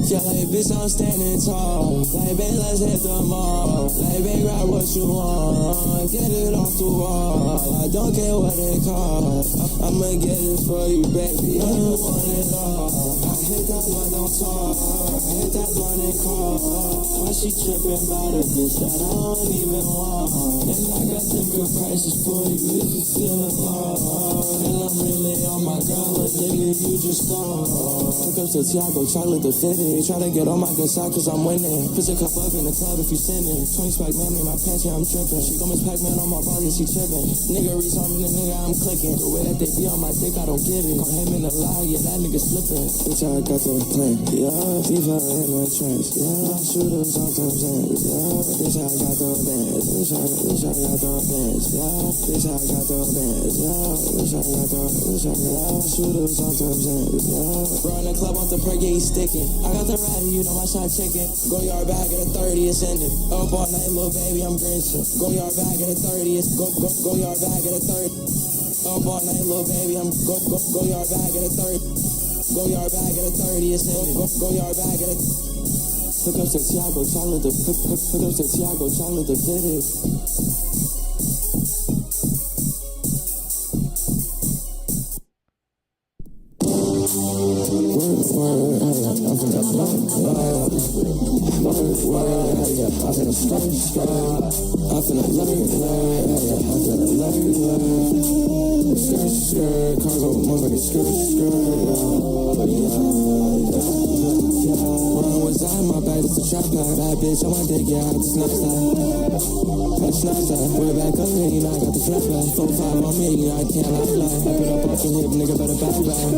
Yeah, like, bitch, I'm standing tall. Like, babe, let's hit the mall. Like, babe, grab what you want. Get it off the wall. I don't care what it costs. I'ma get it for you, baby. I don't want it all. I hit that one on talk. I hit that one in car. Why she tripping about a bitch that I don't even want? And I got them good prices for you if you feeling hard. And I'm really on my girl, but nigga, you just thought. Hook up to Tiago, chocolate to fit it. Tryna get on my good side cause I'm winning. Push a cup up in the club if you sending. 20 spike man in my pants, yeah, I'm tripping. She gon' miss Pac-Man on my body, she tripping. Nigga reach on me, the nigga, I'm clicking. The way that they be on my dick, I don't get it. Call him in the lie, yeah, that nigga slipping. Bitch, I got the plan, yeah. Diva in my trance, yeah. Shooters on some sands, yeah. Bitch, I got the bands, bitch, I got the bands, yeah. Bitch, I got the bands, yeah. Bitch, I got shooters on some sands, yeah. Run the club off the perk, yeah, he sticking. I got the ratty, you know my shot chicken. Go yard bag at a 30, it's ending. Up all night, little baby, I'm grinching. Go yard bag at a 30, it's go yard bag at a 30. Up all night, little baby, I'm go yard bag at a 30. Go yard bag at a 30, it's ending. Go yard bag at a. Hook up to Tiago, chocolate to hook up to Tiago, chocolate to fit it. Bad bitch, on my dick, yeah, I got the snapshot. We're back up here, you know, I got the flashback. 4-5 on me, you know, I can't lie. Up it up off the hip, nigga, better back back.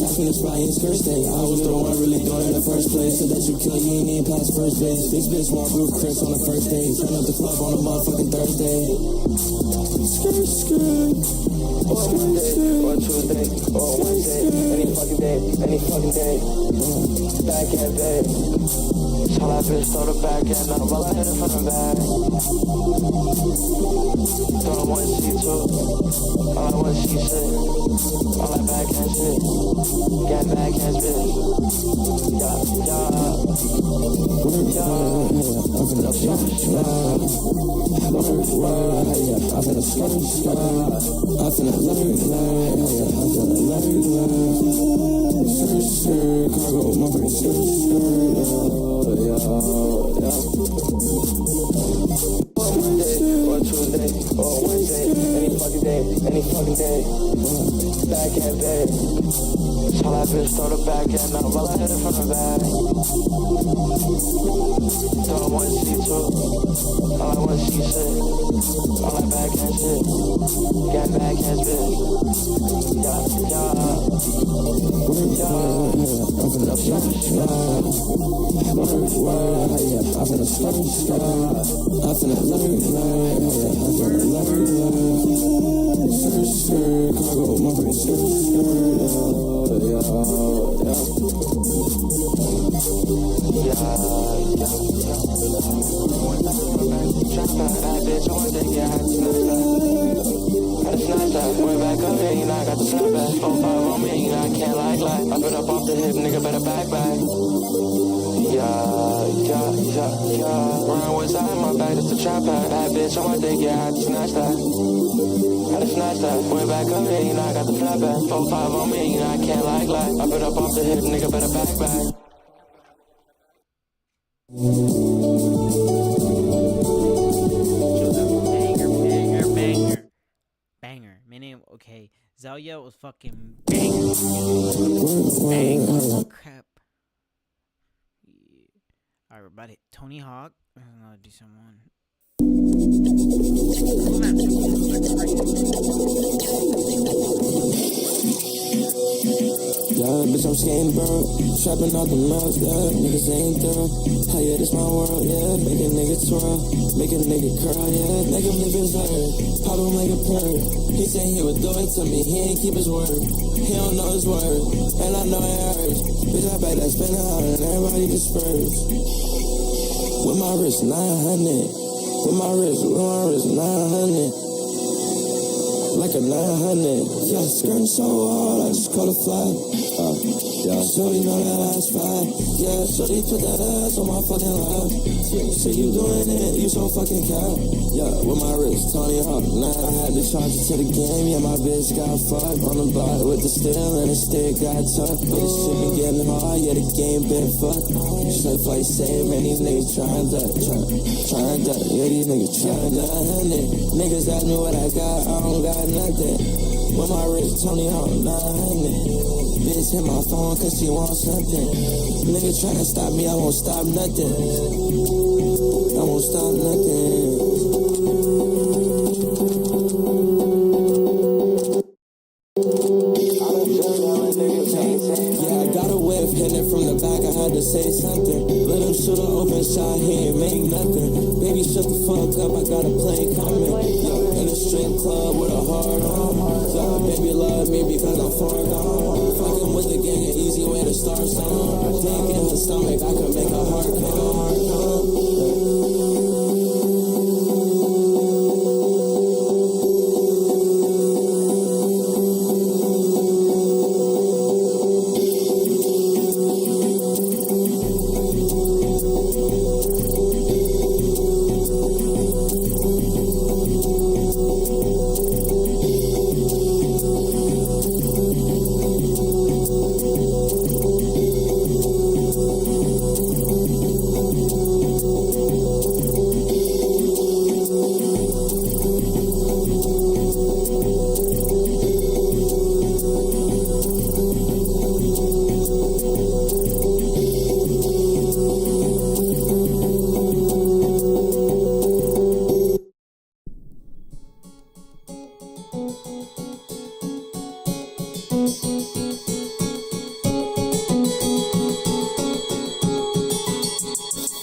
Happiness flying skirt day. I was the one really doing it in the first place. Said that you kill, you ain't even past first base. This bitch want Ruth Chris on the first day. Turn up the club on a motherfucking Thursday. Or Monday, or Tuesday, or Wednesday. Any fucking day, any fucking day. Back at bed. All I bitch throw the back end up while I hit it from the back. Throw one C2. All I want C6. All I back hand shit. Get back hand bitch. Yeah. I'm finna cargo, motherfucking Monday, or Tuesday, or Wednesday, any fucking day, any fucking day. Back at bed. All I bitch throw the back end up while I hit it from the back. Throw one C2, all I want C6, all I back hand shit. Get back hand bitch. Yeah. I'm finna cargo, motherfucking Went back up here, you know I got the snapback. 4-5 on me, you know I can't lie. Up it up off the hip, nigga better back. Yeah. Run what's out in my bag, that's the trap pack. Bad bitch on my dick, yeah, I had to snatch that. Went back up here, you know I got the flatback. 4-5 on me, you know I can't lie. Up it up off the hip, nigga better back. Banger. Meaning, okay, Xavier was fucking banger. Crap. Yeah. Alright, about it. Tony Hawk. That's another decent one. Yeah, bitch, I'm skating, bro. Trapping out the mouth, yeah. Niggas ain't there. Hell yeah, this my world, yeah. Make a nigga twirl. Make a nigga curl, yeah. Make him live his life. Pop him like a perk. He said he would do it to me. He ain't keep his word. He don't know his word. And I know it hurts. Bitch, I bet that spin out and everybody disperse. With my wrist, 900. With my wrist, 900. Like a 900. Yeah, skirting so hard, I just call it fly. Shorty know that ass fat. Yeah, shorty put that ass on my fucking lap. So you doing it, you so fucking cap. Yeah, with my wrist, Tony Hawk. Nah, I had to charge it to the game. Yeah, my bitch got fucked on the block with the steel and the stick got tucked. This shit be getting hard, yeah, the game been fucked. Straight flight save, man, these niggas trying that. Yeah, these niggas trying that. Niggas ask me what I got, I don't got nothing. With my wrist, Tony Hawk, 900. Bitch hit my phone cause she want something. Nigga tryna stop me, I won't stop nothing. I won't stop nothing. Yeah, I got a whip, hit it from the back, I had to say something. Let him shoot an open shot, he ain't make nothing. Baby, shut the fuck up, I got a plane coming. In a strip club with a heart on. Baby love me because I'm far gone. Fucking with the gang, an easy way to start some. Dick in the stomach, I could make a heart come.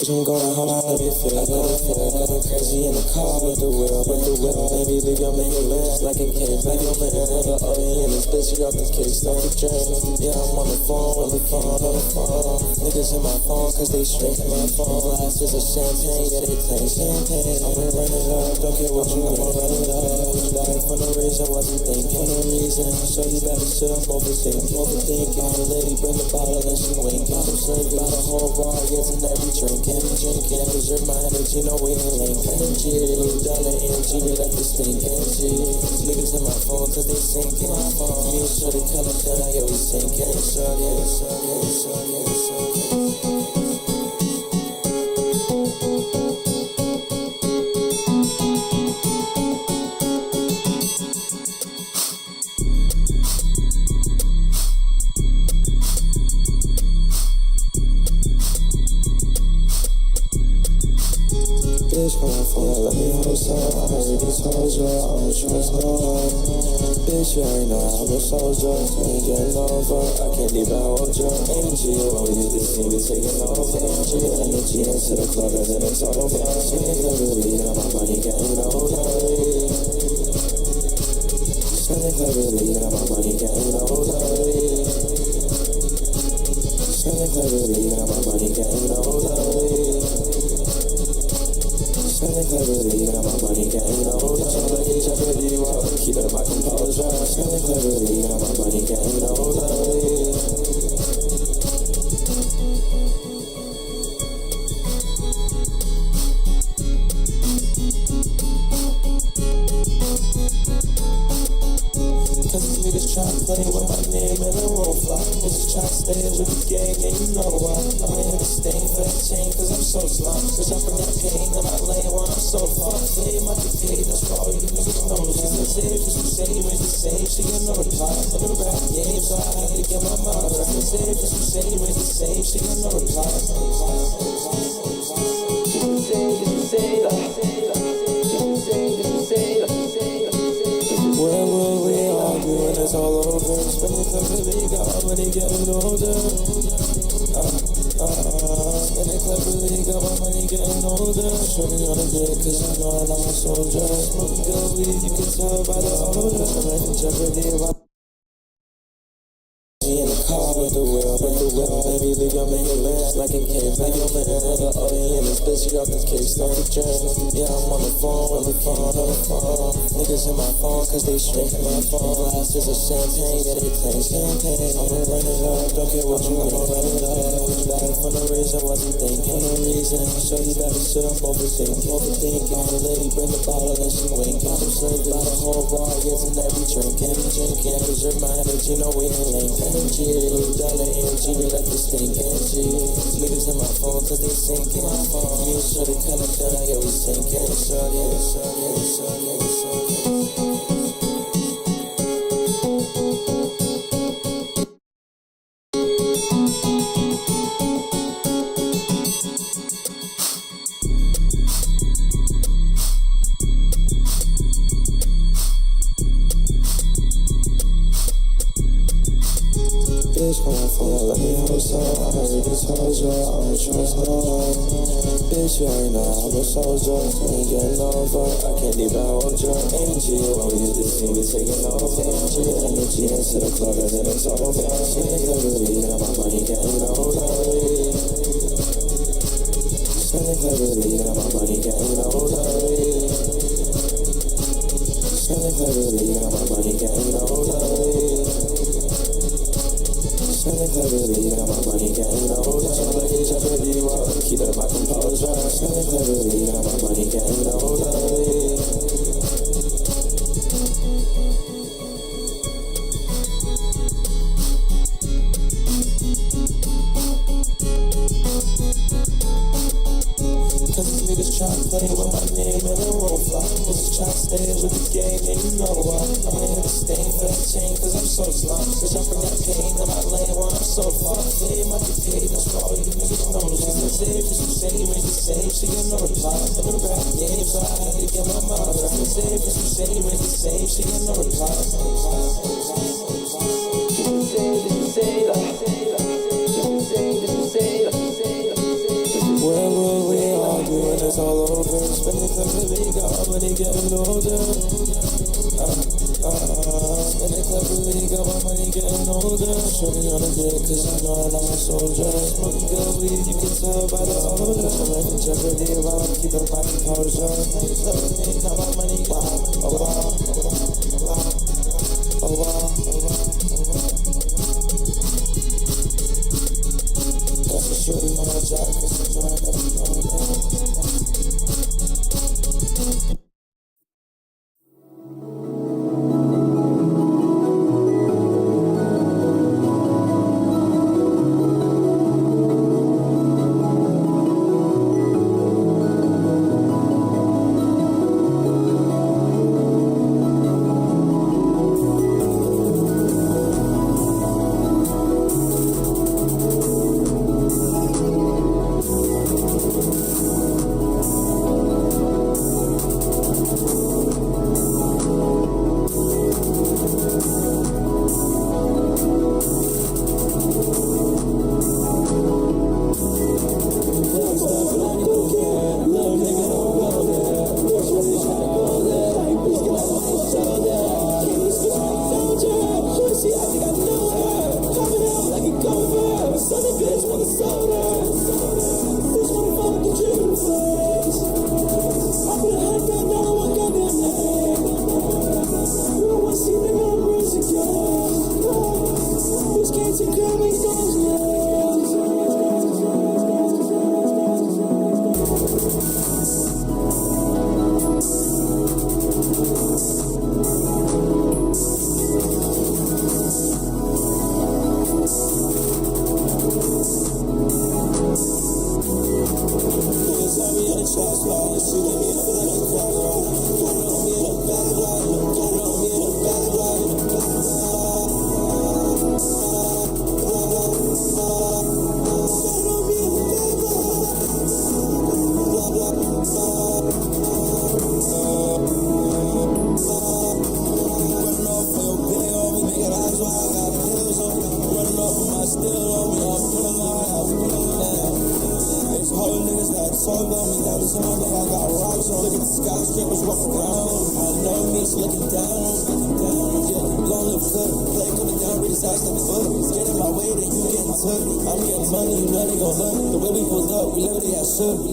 Bitch, I'm going hard, let me feel, going crazy in the car with the wheel, maybe leave your man last like a cake, like your man, nigga, oh yeah, and this bitch, you off this cake, start to drain, yeah, I'm on the phone, niggas in my phone, cause they straight in my phone, glasses of champagne, yeah, they claim champagne, I'ma run it up, don't care what you want, run it up, died for no reason, wasn't thinking, no reason, so you better shit, I'm overthinking, the lady bring the bottle and she winking, I'm served by the whole bar, yes, and every drinking, preserve my energy, no we ain't lame, energy, dollar energy, we like to stink, energy, niggas in my phone, cause they sinking, my phone, me and shorty coming down, yeah, we sinking, shorty. Bitch, come on, phone, let me hold some. I already told ya, I'm a trust no one. Bitch, you ain't know I'm a soldier. You ain't getting over, I can't even hold ya. Energy, when we used to see me taking over. Energy into the club and then it's over. Spending cleverly, got my money getting older. Spending cleverly, got my money getting older. Spending cleverly, got my money getting older. Spending cleverly, got my money getting older. Jeopardy, keeping my composure. Spending cleverly, got my money getting older. Cause these niggas tryna play with my name and it won't fly. Bitches tryna stay with the gang and you know why. I'm in the stain for that chain cause I'm so slime. Bitch, I bring that pain in my lane when I'm so fucked. Say my decay, that's for all you niggas know. She said save, just you say, raise the save. She get no reply. In the rap game, so I had to get my mouth. I said save, just you say, raise the save. She get no reply. Where will we all be when it's all over? Spending cleverly, got my money getting older. Spending cleverly, got my money getting older. Show me on the dick, cause I know I'm a soldier. Smoking good weed, you can tell by the odor. I'm like a Jeopardy, in the car with the wheel, maybe leave your man last like a cake, like your man, nigga, oh yeah, and this bitch, you off this cake, start to drain, yeah, I'm on the phone, niggas in my phone, cause they straight in my phone, glasses of champagne, yeah, they claim champagne, I'ma run it up, don't care what you want, run it up, died for no reason, wasn't thinking, no reason, show you better shit, I'm overthinking, the lady bring the bottle and she winking, I'm served by the whole bar, yes, and every drinking, preserve my energy, no we ain't lame, energy, dollar energy, we like to stink, energy, niggas in my phone, cause they sinking, my phone, me and shorty coming down, yeah, we sinking, shorty. Bitch, come on, phone, let me hold some. I already told ya, I'm a trust no one. Bitch, you ain't know I'm a soldier. You ain't getting over, I can't even hold ya. Energy, when we used to see me taking over. Energy into the club and then it's over. Spending cleverly, got my money getting older. Spending cleverly, got my money getting older. Spending cleverly, got my money getting older. Spending cleverly, got my money getting older. Jeopardy, keeping my composure. Spending cleverly, got my money getting older. Cause these niggas tryna play with my name and it won't fly. Bitches tryna stay with the game and you know why. I'm in the stain for that chain cause I'm so slime. Bitch, I bring that pain in my lane when I'm so fucked. Say my decay, that's for all you niggas know. She said save, just you say, raise the save. She get no reply. In the rap game, so I had to get my mouth. I said save, just you say, raise the save. She get no reply. Where will it's all over. Spending time with me, got my money getting older. Spending time with me, got my money getting older. Shorty on the dick, cause I know I'm a soldier. Smoking good weed, you can tell by the odor. I'm like in jeopardy while I'm keeping my composure. Spending time with me, got my money, wow, oh wow, oh wow, oh wow. That's a shorty on my jack, cause I'm trying to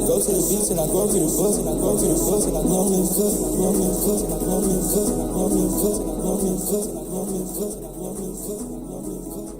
go to the beach and I go to the bus and I go to the bus and I know me cook, know me cook, know me cook, know me cook, know me cook, know me cook, know me cook, know me cook.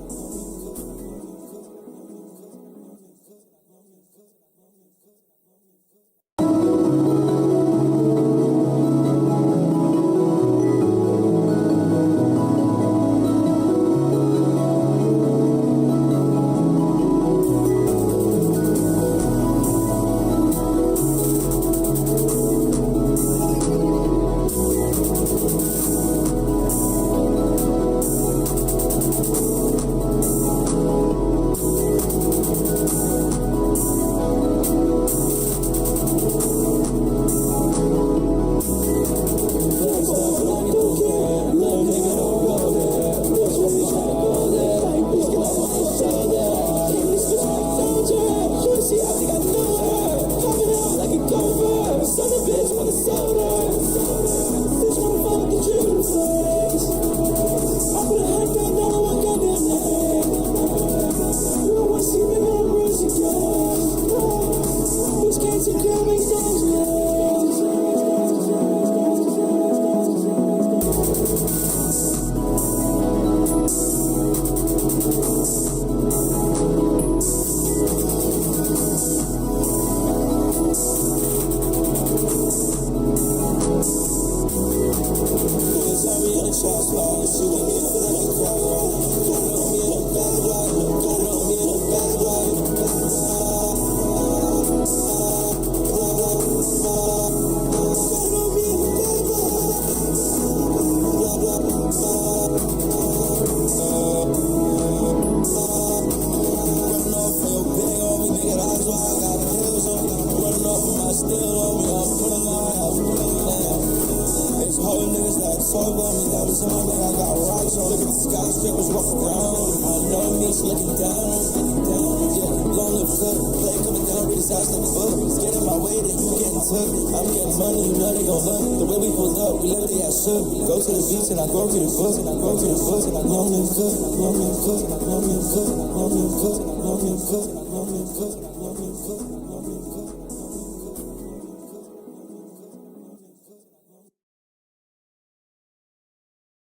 sides like a book. Get in my way, then you getting took. I'm getting money, you know they gon' look. The way we pulled up, we literally had shook. Go to the beach and I go through the book, and I go through the book, and I know me cook, I know me cook, I know me cook, I know me cook, I know me cook, I know me cook, I know me cook, I know me cook.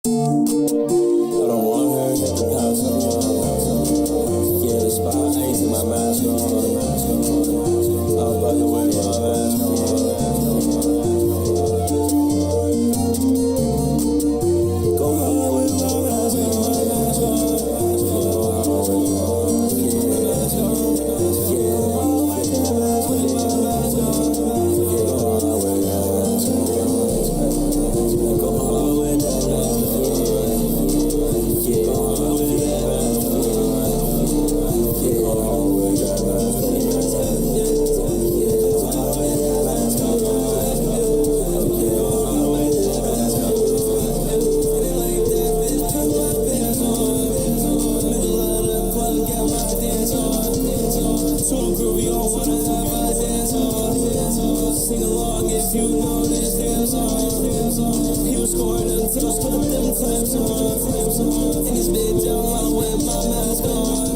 I don't want her to pass on. Yeah, the spot, I ain't take my mask on. I'm about to wear my mask on. Go hard with my mask on. Sing along if you know this damn song. He was scoring until I put them claps on. And this bitch down while with my mask on.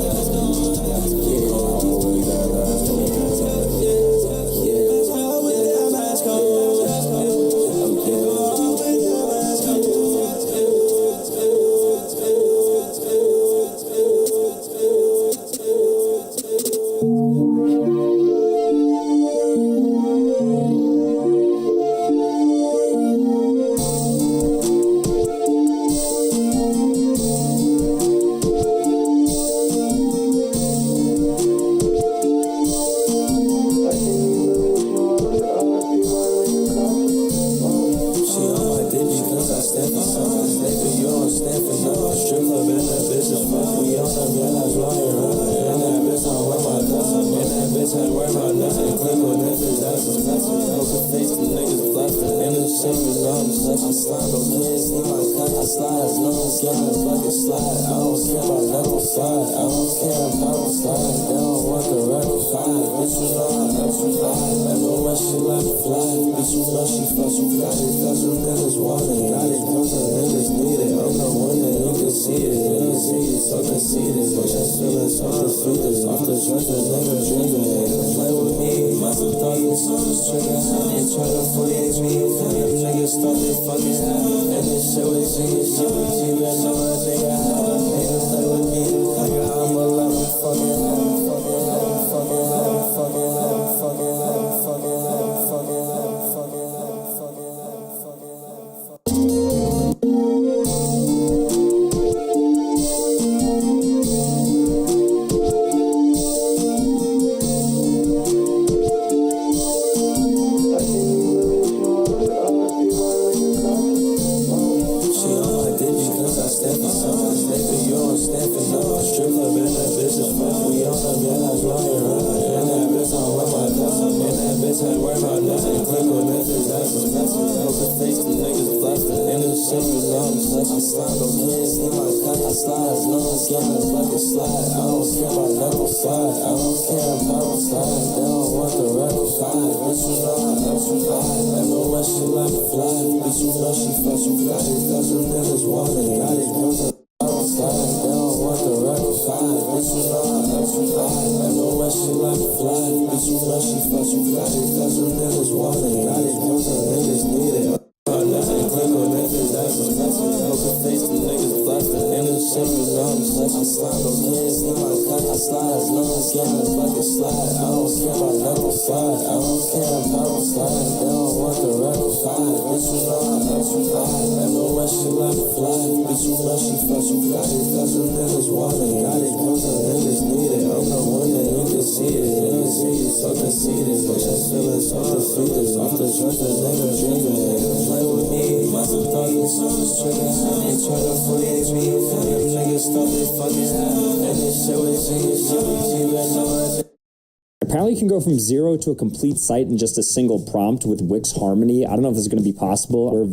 Apparently you can go from 0 to a complete site in just a single prompt with Wix Harmony. I don't know if this is going to be possible. Or I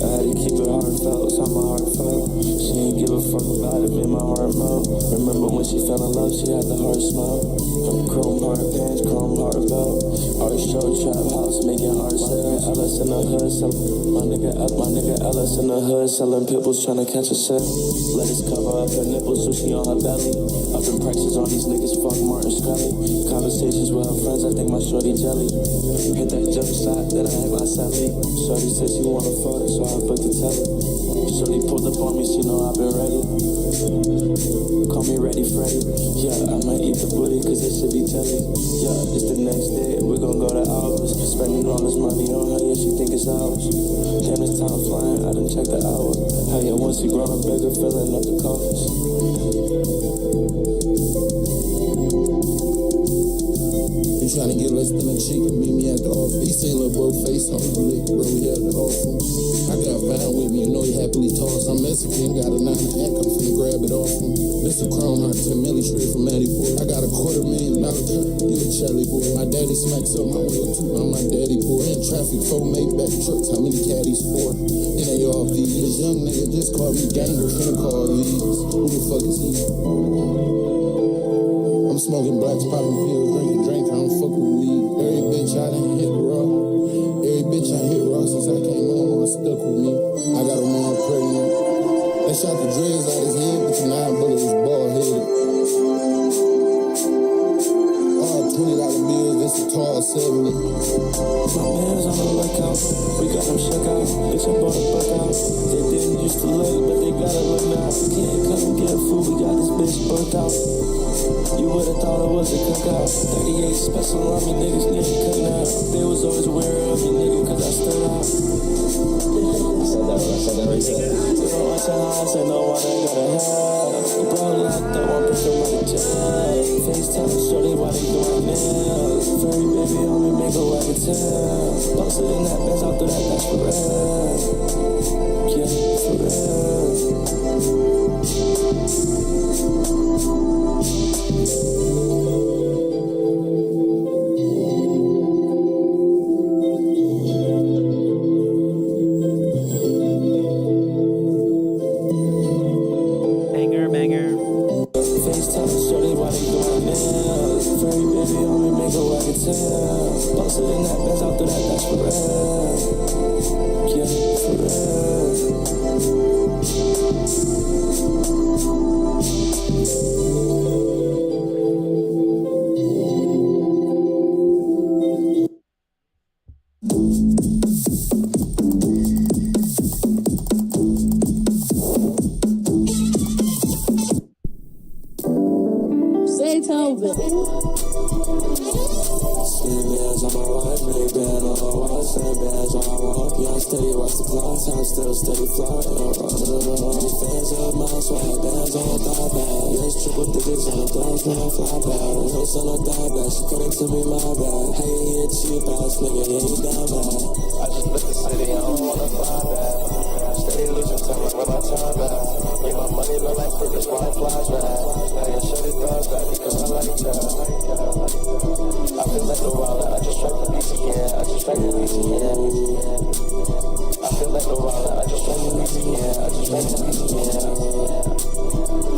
had to keep it heartfelt, so my heart felt. She ain't give a fuck about it, made my heart melt. Remember when she fell in love, she had the heart smell. From chrome heart pants, chrome heart belt. Art show, trap house, making art sales. Ellis in the hood, my nigga Ellis in the hood, selling pimples, trying to catch a sip. Lettuce cover up her nipples, sushi on her belly. Up in prices on these niggas, fuck Martin Scully. Conversations with her friends, I think my shorty jelly. Hit that jump shot, then I hit my celly. Shorty said she wanna fuck, so I booked the telly. Shorty pulled up on me, she know I've been ready. Call me Ready Freddy. Yeah, I might eat the booty, cause it should be jelly. Yeah, it's the next day, we gon' go to hours. Spending all this money on her, yeah, she think it's ours. Damn, this time flying, I done checked the hour. Hell yeah, once we grown up bigger, filling up the coffers. You tryna get less than a chicken, meet me at the office. He seen little bro face on the lick, bro, we had the offer. I got Vine with me, you know he happily tossed. I'm Mexican, got a 9 act, I'm finna grab it off him. This a crown heart, 10 milli straight from Matty boy. I got a $250,000 cut, you a Charlie boy. My daddy smacks up my wheel too, I'm my daddy boy. In traffic, 4 Maybach trucks, how many caddies? 4. In ARV, this young nigga just called me ganger, finna call these. Who the fuck is he? I'm smoking blacks, popping pills, drinking drink, I don't fuck with weed. Every bitch I done hit raw. Every bitch I hit raw since I came home, stuck with me. I got a mom pregnant. They shot the dreads out his head, but the 9 bullet was bald headed. All $20 bills, this a tall 70. My man's on the lookout, we got them shook out. Bitch, I bought a buck out. They didn't used to look, but they gotta look now. Can't come get food, we got this bitch booked out. You would've thought it was a cookout. 38 special on me, niggas need to cut now. They was always wary of me, nigga, cause I stood out. I said that right there. You don't watch your eyes, ain't no one I gotta have. The bro locked up, one person by the jail. FaceTime, shorty, why they do my nails? Furry baby on me, make a wag a tail. Posted in that Benz, I'll do that, that's for real. Yeah, for real. Posted in that Benz, I'll do that, that's for real. Yeah, for real. Say Tobin. Bands on my right, many band on my watch, same bands on my walk. Yeah, I'm steady, watch the clock, time still steady fly. These fans of mine, swag bands on my thigh bag. Yeah, it's triple digits on the glass when I fly back. No son of die back, she couldn't tell me my bad. Hey, you here, cheap ass nigga, yeah, you down bad. I just left the city, I don't wanna fly back. Steady losing time when I time back. Yeah, my money look like fruit, that's why it flies back. Yeah, shut it down back because I like that. I feel like a wilder, I just tried to be yeah, I just tried to be yeah. I feel like a wilder, I just tried to be yeah, I just tried to be yeah.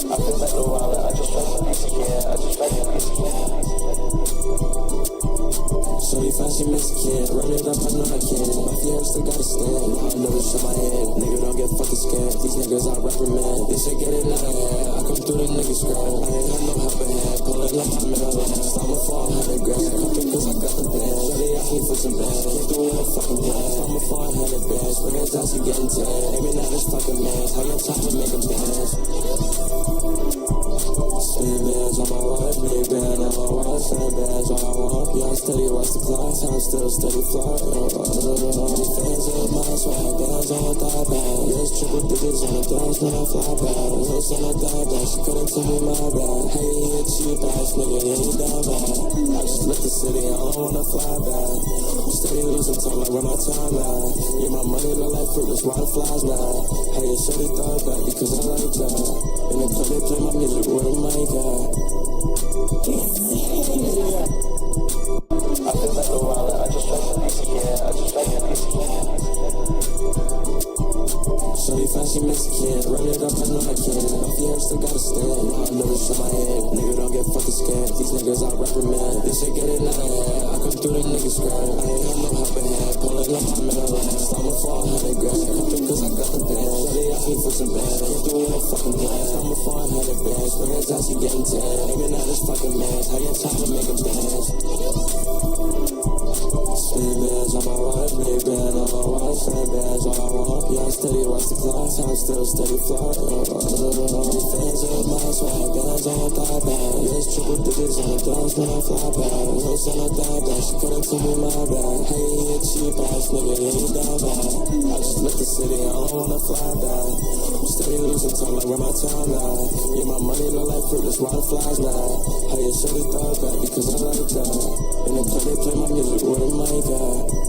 I feel like a wilder, I just tried to be yeah, I just tried to be yeah. Shorty fancy Mexican, run it up, I know I can. My fear still gotta stand. I never shut my head, nigga don't get fucking scared. These niggas I reprimand, they say get it out of hand. I come through the niggas scrap, I ain't had no helping hand. Pull it like I'm in a last, I'ma fall 100 grand. Cooking cause I got the band, shorty ask me for some bands. Can't do it a fucking plan, I'ma fall 100 bands. Bring it down, she getting tan. Aiming at this fucking man, how your top to make them dance. Spin bands on my wife, mini band on my wife, same bands on my walk. Yeah, I'm steady, watch the clock, time still steady fly. These fans of mine, swag bands on my thigh bag. Yeah, it's triple digits on the glass when I fly back. No son of die back, she couldn't tell me my bad. Hey, you a cheap ass nigga, yeah, you down bad. I just left the city, I don't wanna fly back. Steady losing time like when I time out. Yeah, my money look like fruit, that's why it flies now. Hey, you shut it down back because I like that. In the club, they play my music with a mic at. I feel like a wilder, I just tried to be yeah, I just tried to be yeah. Shorty fancy Mexican, run it up, I know I can. stand. No, I never show my hand. Nigga, don't get fucking scared. These niggas I reprimand. This shit get it out of hand. I come through the niggas scram. I ain't had no helping hand. Pulling up, I'm in a last. I'm a 400 grand. Come through cause I got the band. Shorty asked me for some band. Came through with a fucking plan. I'm a 400 bands. Bring her down, she getting tan. Aiming at this fucking man. How your time to make him dance. Spin bands on my wife, big band on my wife, sand bands all I want. Yeah, steady, watch the clock, time still steady fly. Only fans of my swag bands on thigh band. Yes, triple digits on the dance when I fly back. No son of that back, she couldn't tell me my bag. Hey, you hit cheap ass nigga, you ain't down bad. I just left the city, I don't wanna fly back. I'm steady losing time, like where my time at. Yeah, my money look like fruit, that's why it flies now. How you shut it down back, because I like that. In the club, they play my music with a mic at.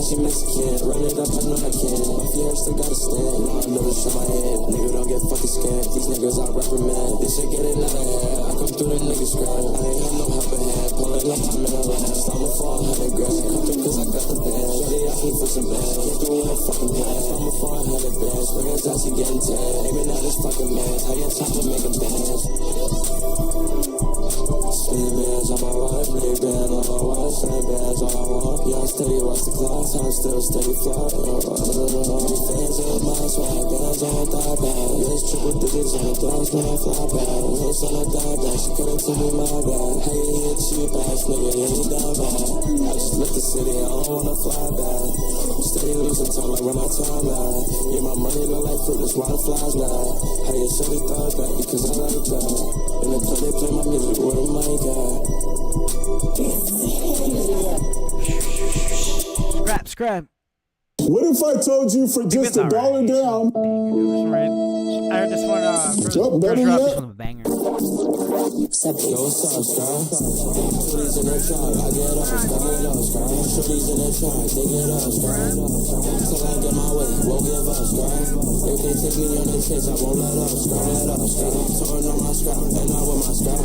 She Mexican, run it up, I know I can. My fear still gotta stand. No, I never show my hand. Nigga, don't get fucking scared. These niggas I reprimand. This shit get it out of hand. I come through the niggas scram. I ain't had no helping hand. Pulling up, I'm in a last. I'm a 400 grand. Come through cause I got the band. Shorty asked me for some band. Came through with a fucking plan. I'm a 400 bands. Bring her down, she getting tan. Aiming at this fucking man. How your time to make him dance. Spin bands on my wife, big band on my wife, sand bands all I want. Yeah, I steady, watch the clock, time still steady fly. Only fans of my swag bands on thigh band. Yes, triple digits on the dance when I fly back. No son of that back, she couldn't tell me my bag. Hey, you hit cheap ass nigga, you ain't down bad. I just left the city, I don't wanna fly back. I'm steady losing time, like where my time at. Yeah, my money look like fruit, that's why it flies now. How you shut it down back, because I like that. In the club, they play my music with a mic at. Scrap. What if I told you for just $1 down? I heard this one, Jump better this yet? one a banger. Yo, what's up, Sky? Shorties in the trap, I get up, Sky. Shorties in the trap, they get up, Sky. Till I get my way, won't give up, Sky. If they take me on the chase, I won't let up, Sky. Torn on my scrap, and I with my scrap.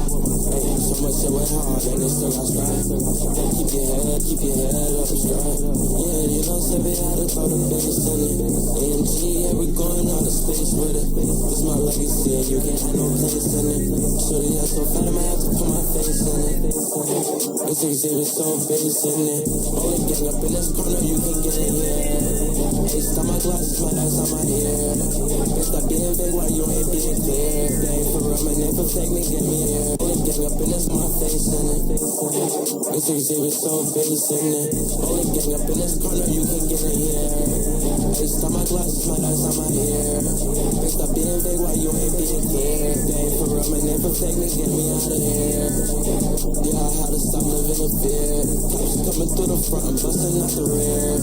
Hey, so much shit went hard, and they still got scrap. Keep your head up, Sky. Yeah, you know, Sippy had to throw the biggest in it. AMG, yeah, we going out of space with it. This my legacy, and you can't have no place in it. Shorty, that's so fat, I might have to put my face in it. It's Xaviersobased in it. Only gang up in this corner, you can get in here. Hey, stop my glasses, my eyes on my ear. Bitch, stop being big while you ain't being clear. They ain't for real, my name for fake, me get me here. Only gang up in this, my face in it. It's Xaviersobased in it. Only gang up in this corner, you can get in here. Hey, stop my glasses, my eyes on my ear. Bitch, stop being big while you ain't being clear. They ain't for real, my name for fake, me get me out of here. Yeah, I had to stop living in fear. Cops coming through the front, I'm busting out the rear.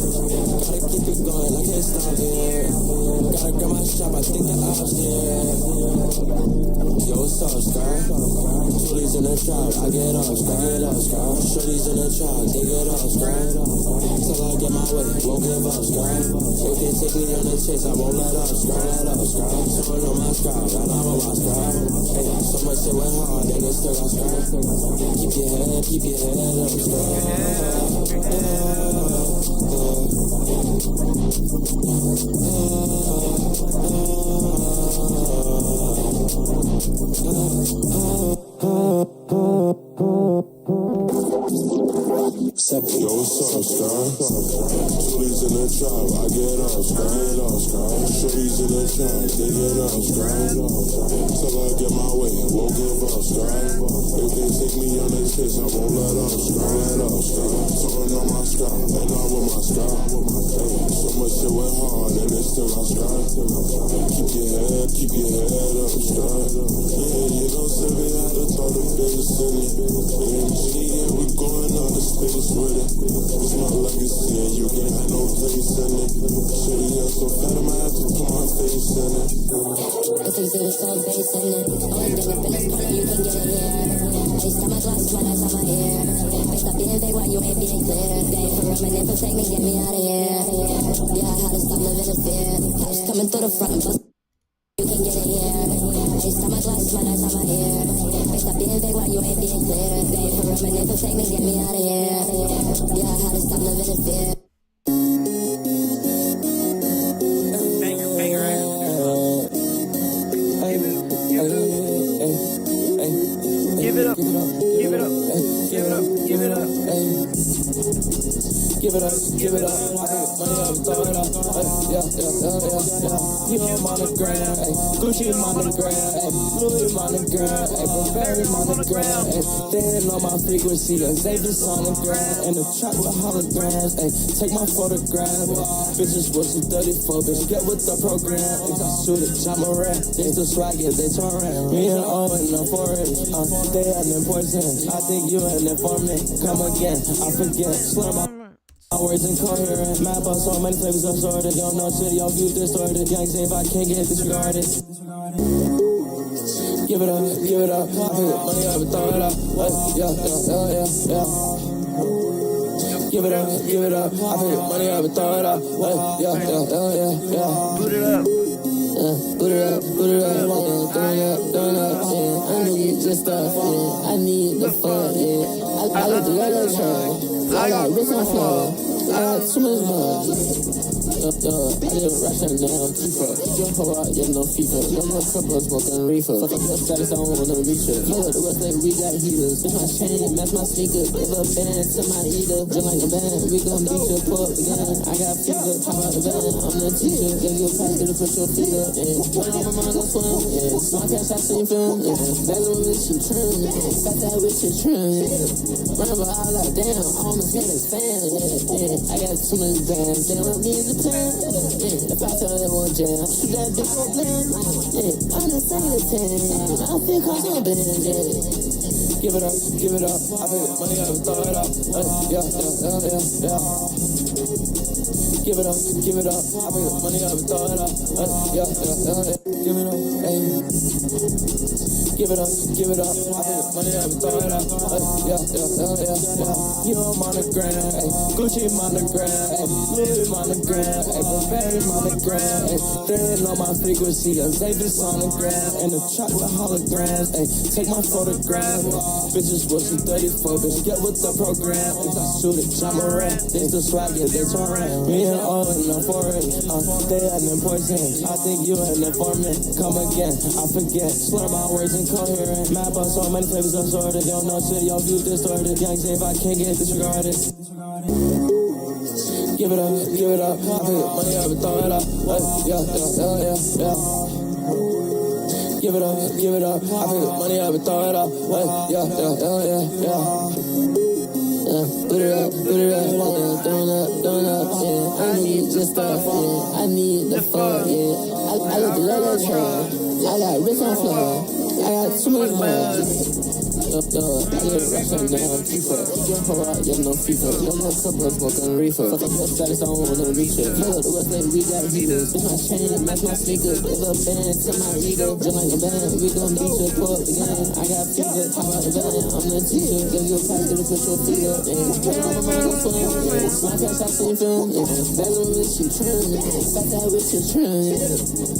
Gotta keep it going, I can't stop here. Gotta grab my shop, I think the ops here. Yo, what's up, Sky? Shorties in the trap, I get up, Sky. Shorties in the trap, they get up, Sky. Till I get my way, won't give up, Sky. If they take me on the chase, I won't let up, Sky. Torn on my scrap, and I'm on my scrap. Hey, so much shit went hard, and they still got scrap. Keep your head up, Yo, what's up, Sky? Shorties in the trap, I get up, Sky. Shorties in the trap, they get up, Sky. Till I get my way, won't give up, Sky. If they take me on the chase, I won't let up, Sky. Torn on my scrap, and I with my scrap. Hey, so much shit went hard, and it still got scrap. Keep your head up, Sky. Yeah, you know, Sippy had to throw the biggest in it. AMG, yeah, we going out of space with it. It's my legacy, and you can't have no place in it. Shorty, I'm so fat, I might have to put my face in it. Xaviersobased. Only thing up in this corner, you can get it here. Hey, stop my glasses, my eyes on my ear. Hey, stop being fake, why you ain't being clear? They for real, man, protect me, get me out of here. Yeah, I had to stop living in fear. Cops coming through the front and bust. You can get it here. Hey, stop my glasses, my eyes on my ear. Hey, stop being fake, why you ain't being clear? They for real, man, protect me, get me out of here. Yeah, I had to stop living in fear. Give it up, give it up, give it up, give it up. Give it up, give it up. Money up, throw it up. Yeah. You on monogram, Gucci monogram, Louis monogram, Burberry monogram. They on my frequency, Xavier sonogram, and the track with holograms. Take my photograph. Bitches was some 34, bitch. Get with the program. I shoot it, I'm a rap. They still swag it, they turn around. Me and Owen, the forest. They had them poison. I think you had them for me. Come again, I forget. Slur my words incoherent. Map on so many flavors assorted. Y'all know shit, y'all view distorted. Young say if I can't get disregarded. Give it up, give it up. I pick money up and throw it up. Yeah. Give it up, give it up. I pick money up and throw it up. Yeah. Boot it up. Put it up, yeah, throw it up, yeah. I need just stuff, yeah. I need the fun, yeah. I let the leather try. I got wrist on floor. I got too much blood. I live Russian down FIFA. Your hoe out, yeah, no FIFA. No couple smoking reefer. Fuck up your status, I don't wanna reach it. Look at the West Lake, we got heaters. Bitch, my chain, match my sneakers. Give a band to my eater. Just like a band, we gon' beat your pull up again. I got fever, how about the band? I'm the teacher. Give you a pass, get to put your feet up. When I'm on go swim, my cash, I seen film. That's what with you trim. Got that with your trim. Remember, I was like, damn, I almost hit his fan. I got too many bands. They don't need the plan. If I tell them one jam, shoot that bitch for blend. I'm the same as 10. I feel cause I'm band. Give it up, give it up. I pick money up and throw it up. Yeah. Give it up, give it up. I pick money up and throw it up. Yeah. Give it up, hey. Give it up, give it up. I pick money up and throw it up. Yeah. You on monogram, Gucci monogram, Louis monogram, Burberry monogram. They on my frequency, Xavier sonogram, and the track with holograms. Take my photograph. Bitches was some 34, bitch. Get with the program. I shoot it, I'm a rap. They still swag it, they turn around. Me and Owen, the forest. They had them poison. I think you had them for me. Come again, I forget. Slur my words incoherent. Map on so many flavors assorted. Y'all know shit, y'all view distorted. Young say if I can't get disregarded. Give it up, give it up. I pick money up and throw it up. Yeah. Give it up, give it up. I pick money up and throw it up. Yeah. Put it up, yeah, throw it up, yeah. I need just stuff, yeah. I need the fun, yeah. I let the leather try. I got wrist on floor. I got too much blood. I live Russian down FIFA. Your hoe out, yeah, no FIFA. No couple smoking reefer. Fuck up your status, I don't wanna reach it. Look at the West Lake, we got heaters. Bitch, my chain, match my sneakers. Give a band to my eater. Just like a band, we gon' beat your pull up again. I got fever, how about the band? I'm the teacher. Give you a pass, get to put your feet up. When I'm on go swim, my cash, I seen film. That's what with you trim. Got that with your trim.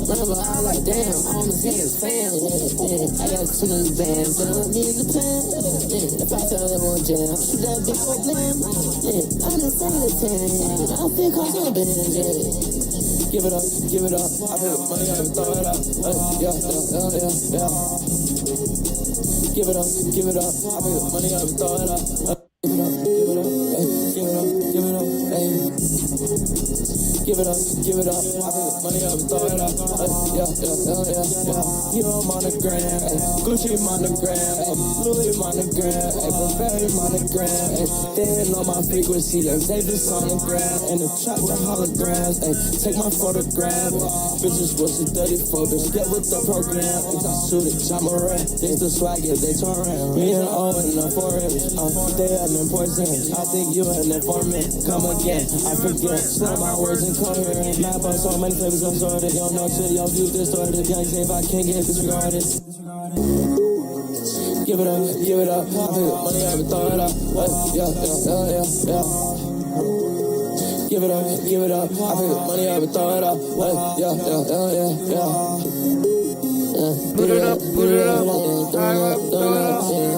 Remember, I was like, damn, I almost hit his fan. I got too many bands, they don't need the plan. If I tell them one jam, shoot that bitch for blend. I'm the same as 10. I feel cause I'm band. Give it up, give it up. I pick money up and throw it up. Yeah. Give it up, give it up. I pick money up and throw it up. Give it up, give it up, give it up, give it up, hey. Give it up, give it up. I pick money up and throw it up. Yeah. You on monogram, Gucci monogram, Louis monogram, Burberry monogram. They on my frequency, Xavier sonogram, and the track with holograms. Take my photograph. Bitches was some 34, bitch. Get with the program. I shoot it, I'm a rap. They still swag it, they turn around. Me and Owen, the forest. They had them poison. I think you had them for me. Come again, I forget. Slur my words and incoherent. Map on so many flavors of sorted. You don't know shit, your views distorted. Young say if I can't get disregarded. Give it up, give it up. I pick up money, I would throw it up. Yeah. Give it up, give it up. I pick up money, I would throw it up. Yeah. Put it up, throw it up.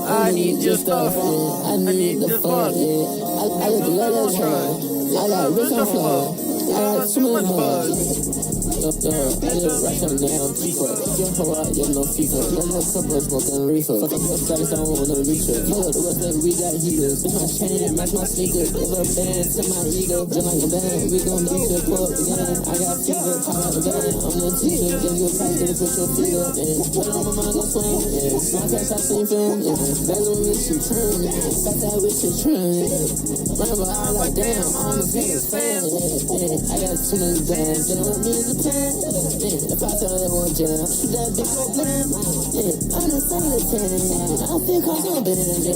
I need your stuff. I need the fun. I let the letters run. I got rich on flow. I got too much buzz. I just rush them down, people. Jump out, yeah, no FIFA. Let a couple of smoking reefer. Fuck up your status, I want no reacher. Pull up the rest of we got heaters. Bitch, my chain and match my sneakers. Give a band to my ego. Just like a band, we gon' beat your pull up again. I got fever, pop out the gun. I'm the teacher, give you a pass, get it, put your feet up. Put it on my mind, go swim. My cash, I seen film. That's when we should trim. Got that with your trim. Remember, I like, damn, I'm a biggest fan. I got too many bands. You know what I mean? It's a plan. If I tell them one jam, shoot that big old blam. I'm the son of the 10. I don't think I'm gonna bend it.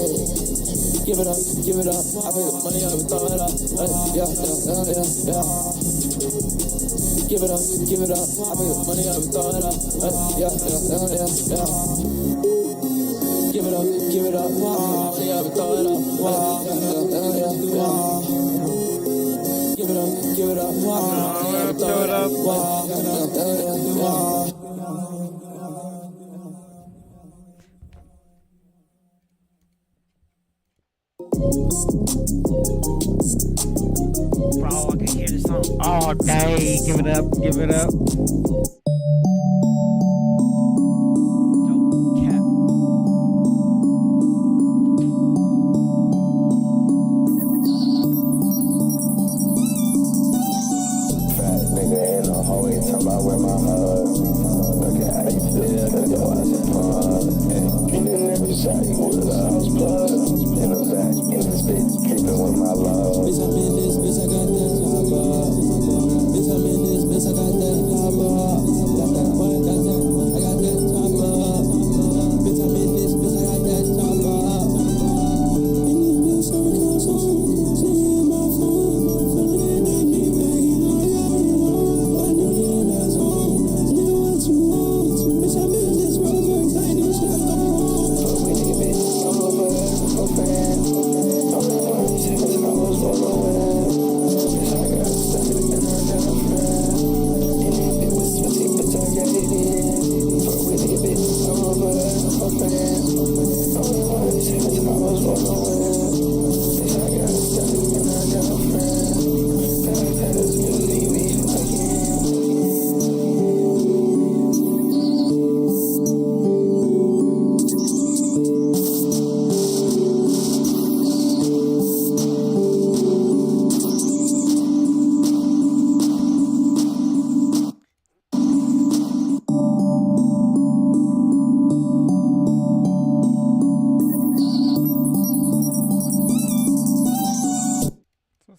Give it up, give it up. I pick up money up and throw it up. Yeah. Give it up, give it up. I pick up money up and throw it up. Yeah. Give it up, give it up. I pick up money up and throw it up. Yeah. Give it up, give it up. Throw it up. Bro, I can hear this song all day. Give it up, give it up.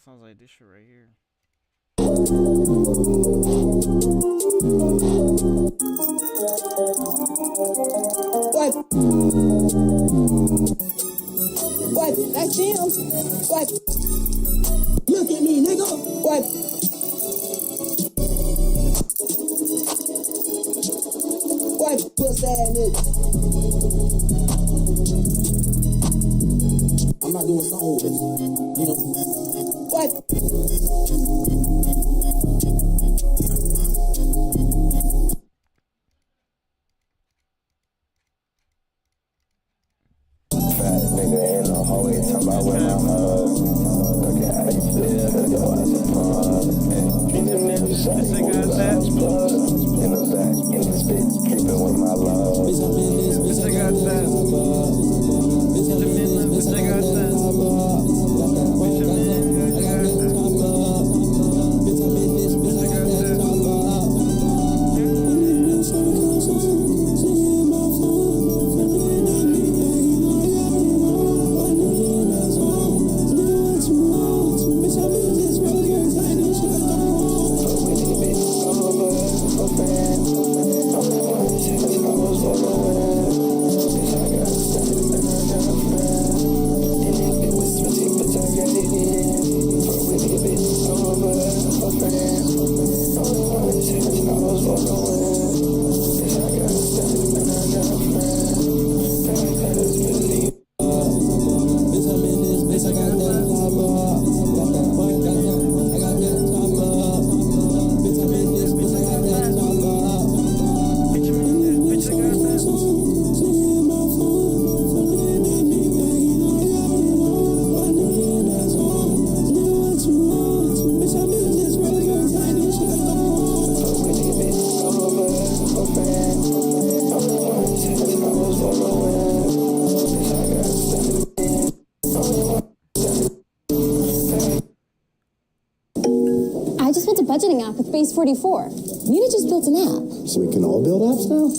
Sounds like this shit right here. What? What? That's Jim's. What? Look at me, nigga. What? What? Pussy ass nigga. I'm not doing something with it. You know. What? Fat nigga in the hallway talking about where my look at how you feel, yo, I said, treat them niggas shot, you got that blood in the back, in this bitch, creeping with my love. Bitch, I'm in this, bitch, I got that. Bitch, I'm in this, bitch, I got that. Bitch, I'm in this, I got that. budgeting app with Base 44. Nina just built an app. So we can all build apps now?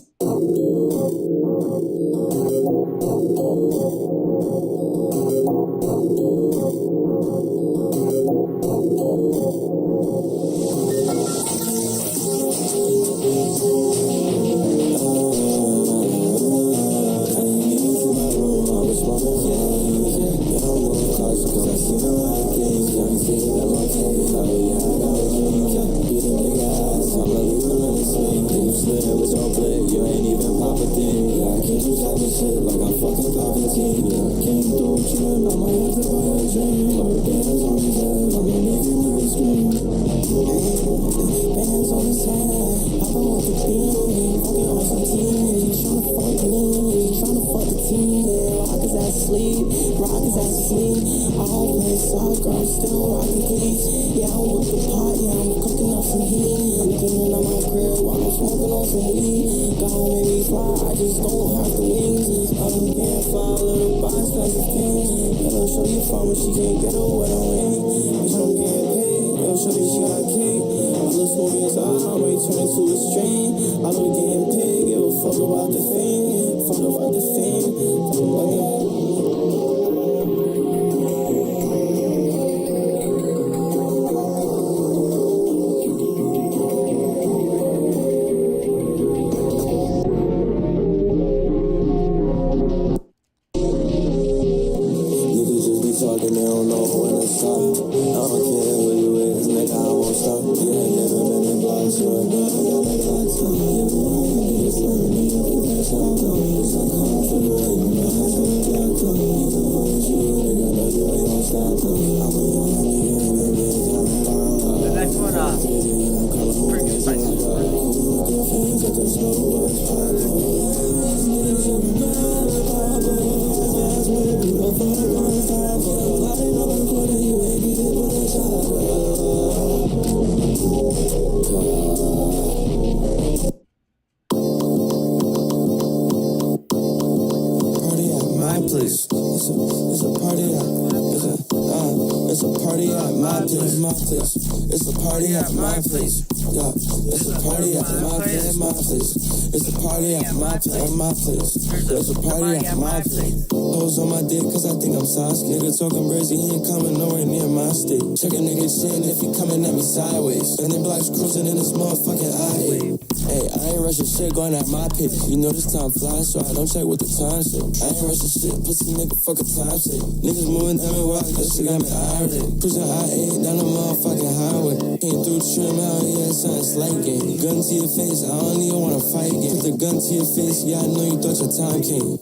There's a party at my place. Hoes on my dick cause I think I'm sauce. Nigga talking brazy, he ain't coming nowhere near my state. Check a nigga chin if he coming at me sideways. And then blacks cruising in this motherfucking I-8. Hey, I ain't rushing shit going at my pace. You know this time flies, so I don't check what the time say. I ain't rushing shit, pussy nigga fucking time say. Niggas moving down the walk, that shit got me irate. Cruising I-8 down the motherfucking highway. Came through trim out here, son, it's late game. Gun to your face, I don't even wanna fight game. Put the gun to your face, yeah, I know you thought your time came.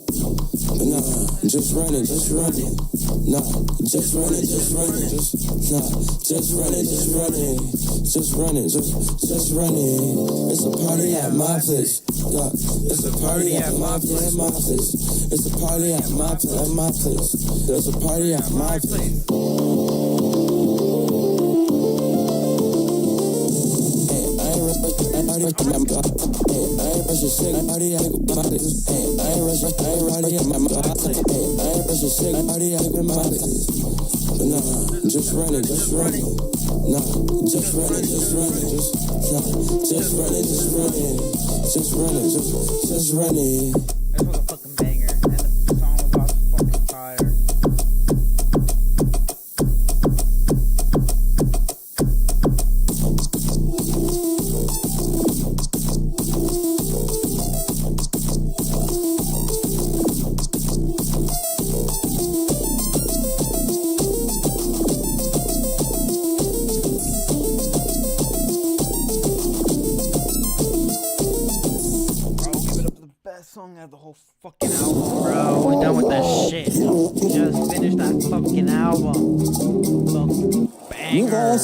But nah, just run it, just run it. Nah, just run it, just run it. Just run it, just run it. Just run it, just run it. It's a party at my place. Yeah, it's a party at my place. It's a party at my place. There's a party at my place. I ain't rushing shit, party, I go my place. I ain't rushing, I ain't riding at my place. I ain't rushing shit, party, I go my place. But nah, just run it, just run it. Nah, just run it, just run it, just run it, just run it, just run it, just run it. That was a fucking banger, and the song was also fucking fire. Song out of the whole fucking album, bro. We're done with that shit. Just finished that fucking album. Fucking banger.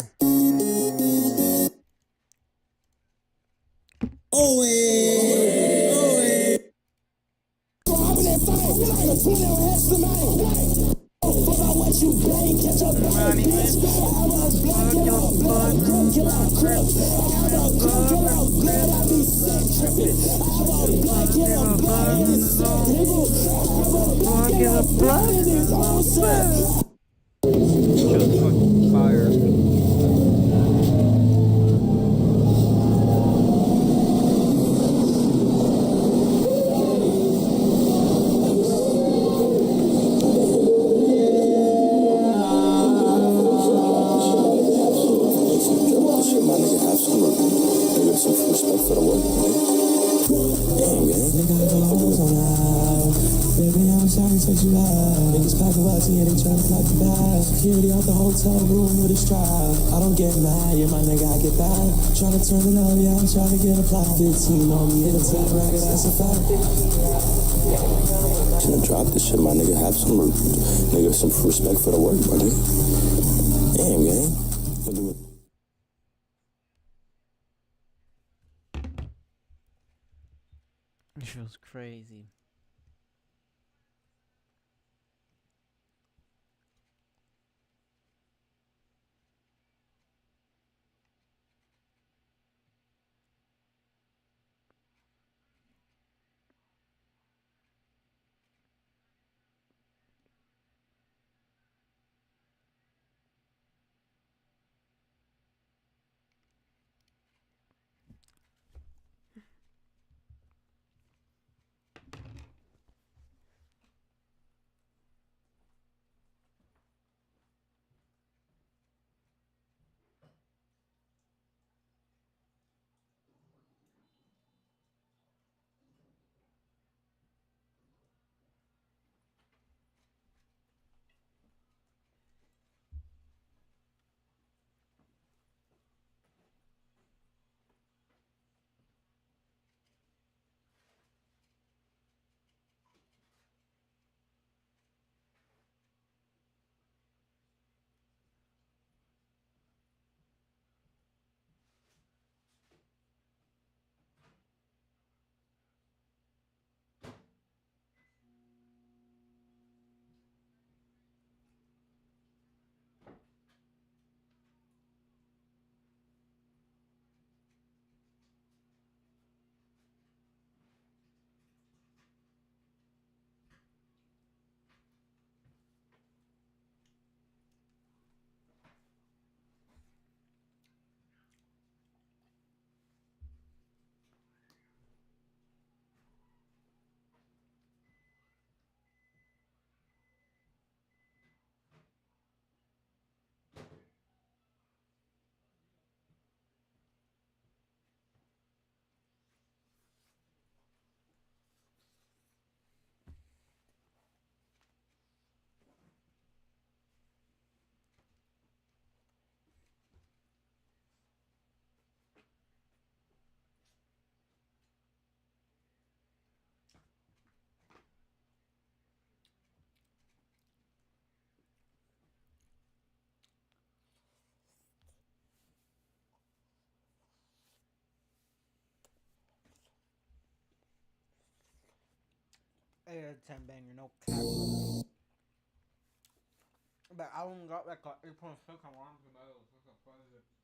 out. Baby, I'm sorry to text you out. Niggas pack a watch, yeah, they tryna clap the bag. Security out the hotel room with a strap. I don't get mad, yeah, my nigga, I get that. Tryna turn it up, yeah, I'm tryna get a plot. 15 on me, hit a 10 racket, that's a fact. Shouldn't drop this shit, my nigga. Have some respect for the work, my nigga. Damn, gang. It feels crazy. Yeah, 10 banger, no cap. But I don't got like a 8.6 on Rotten Tomatoes. That's a fuzzy.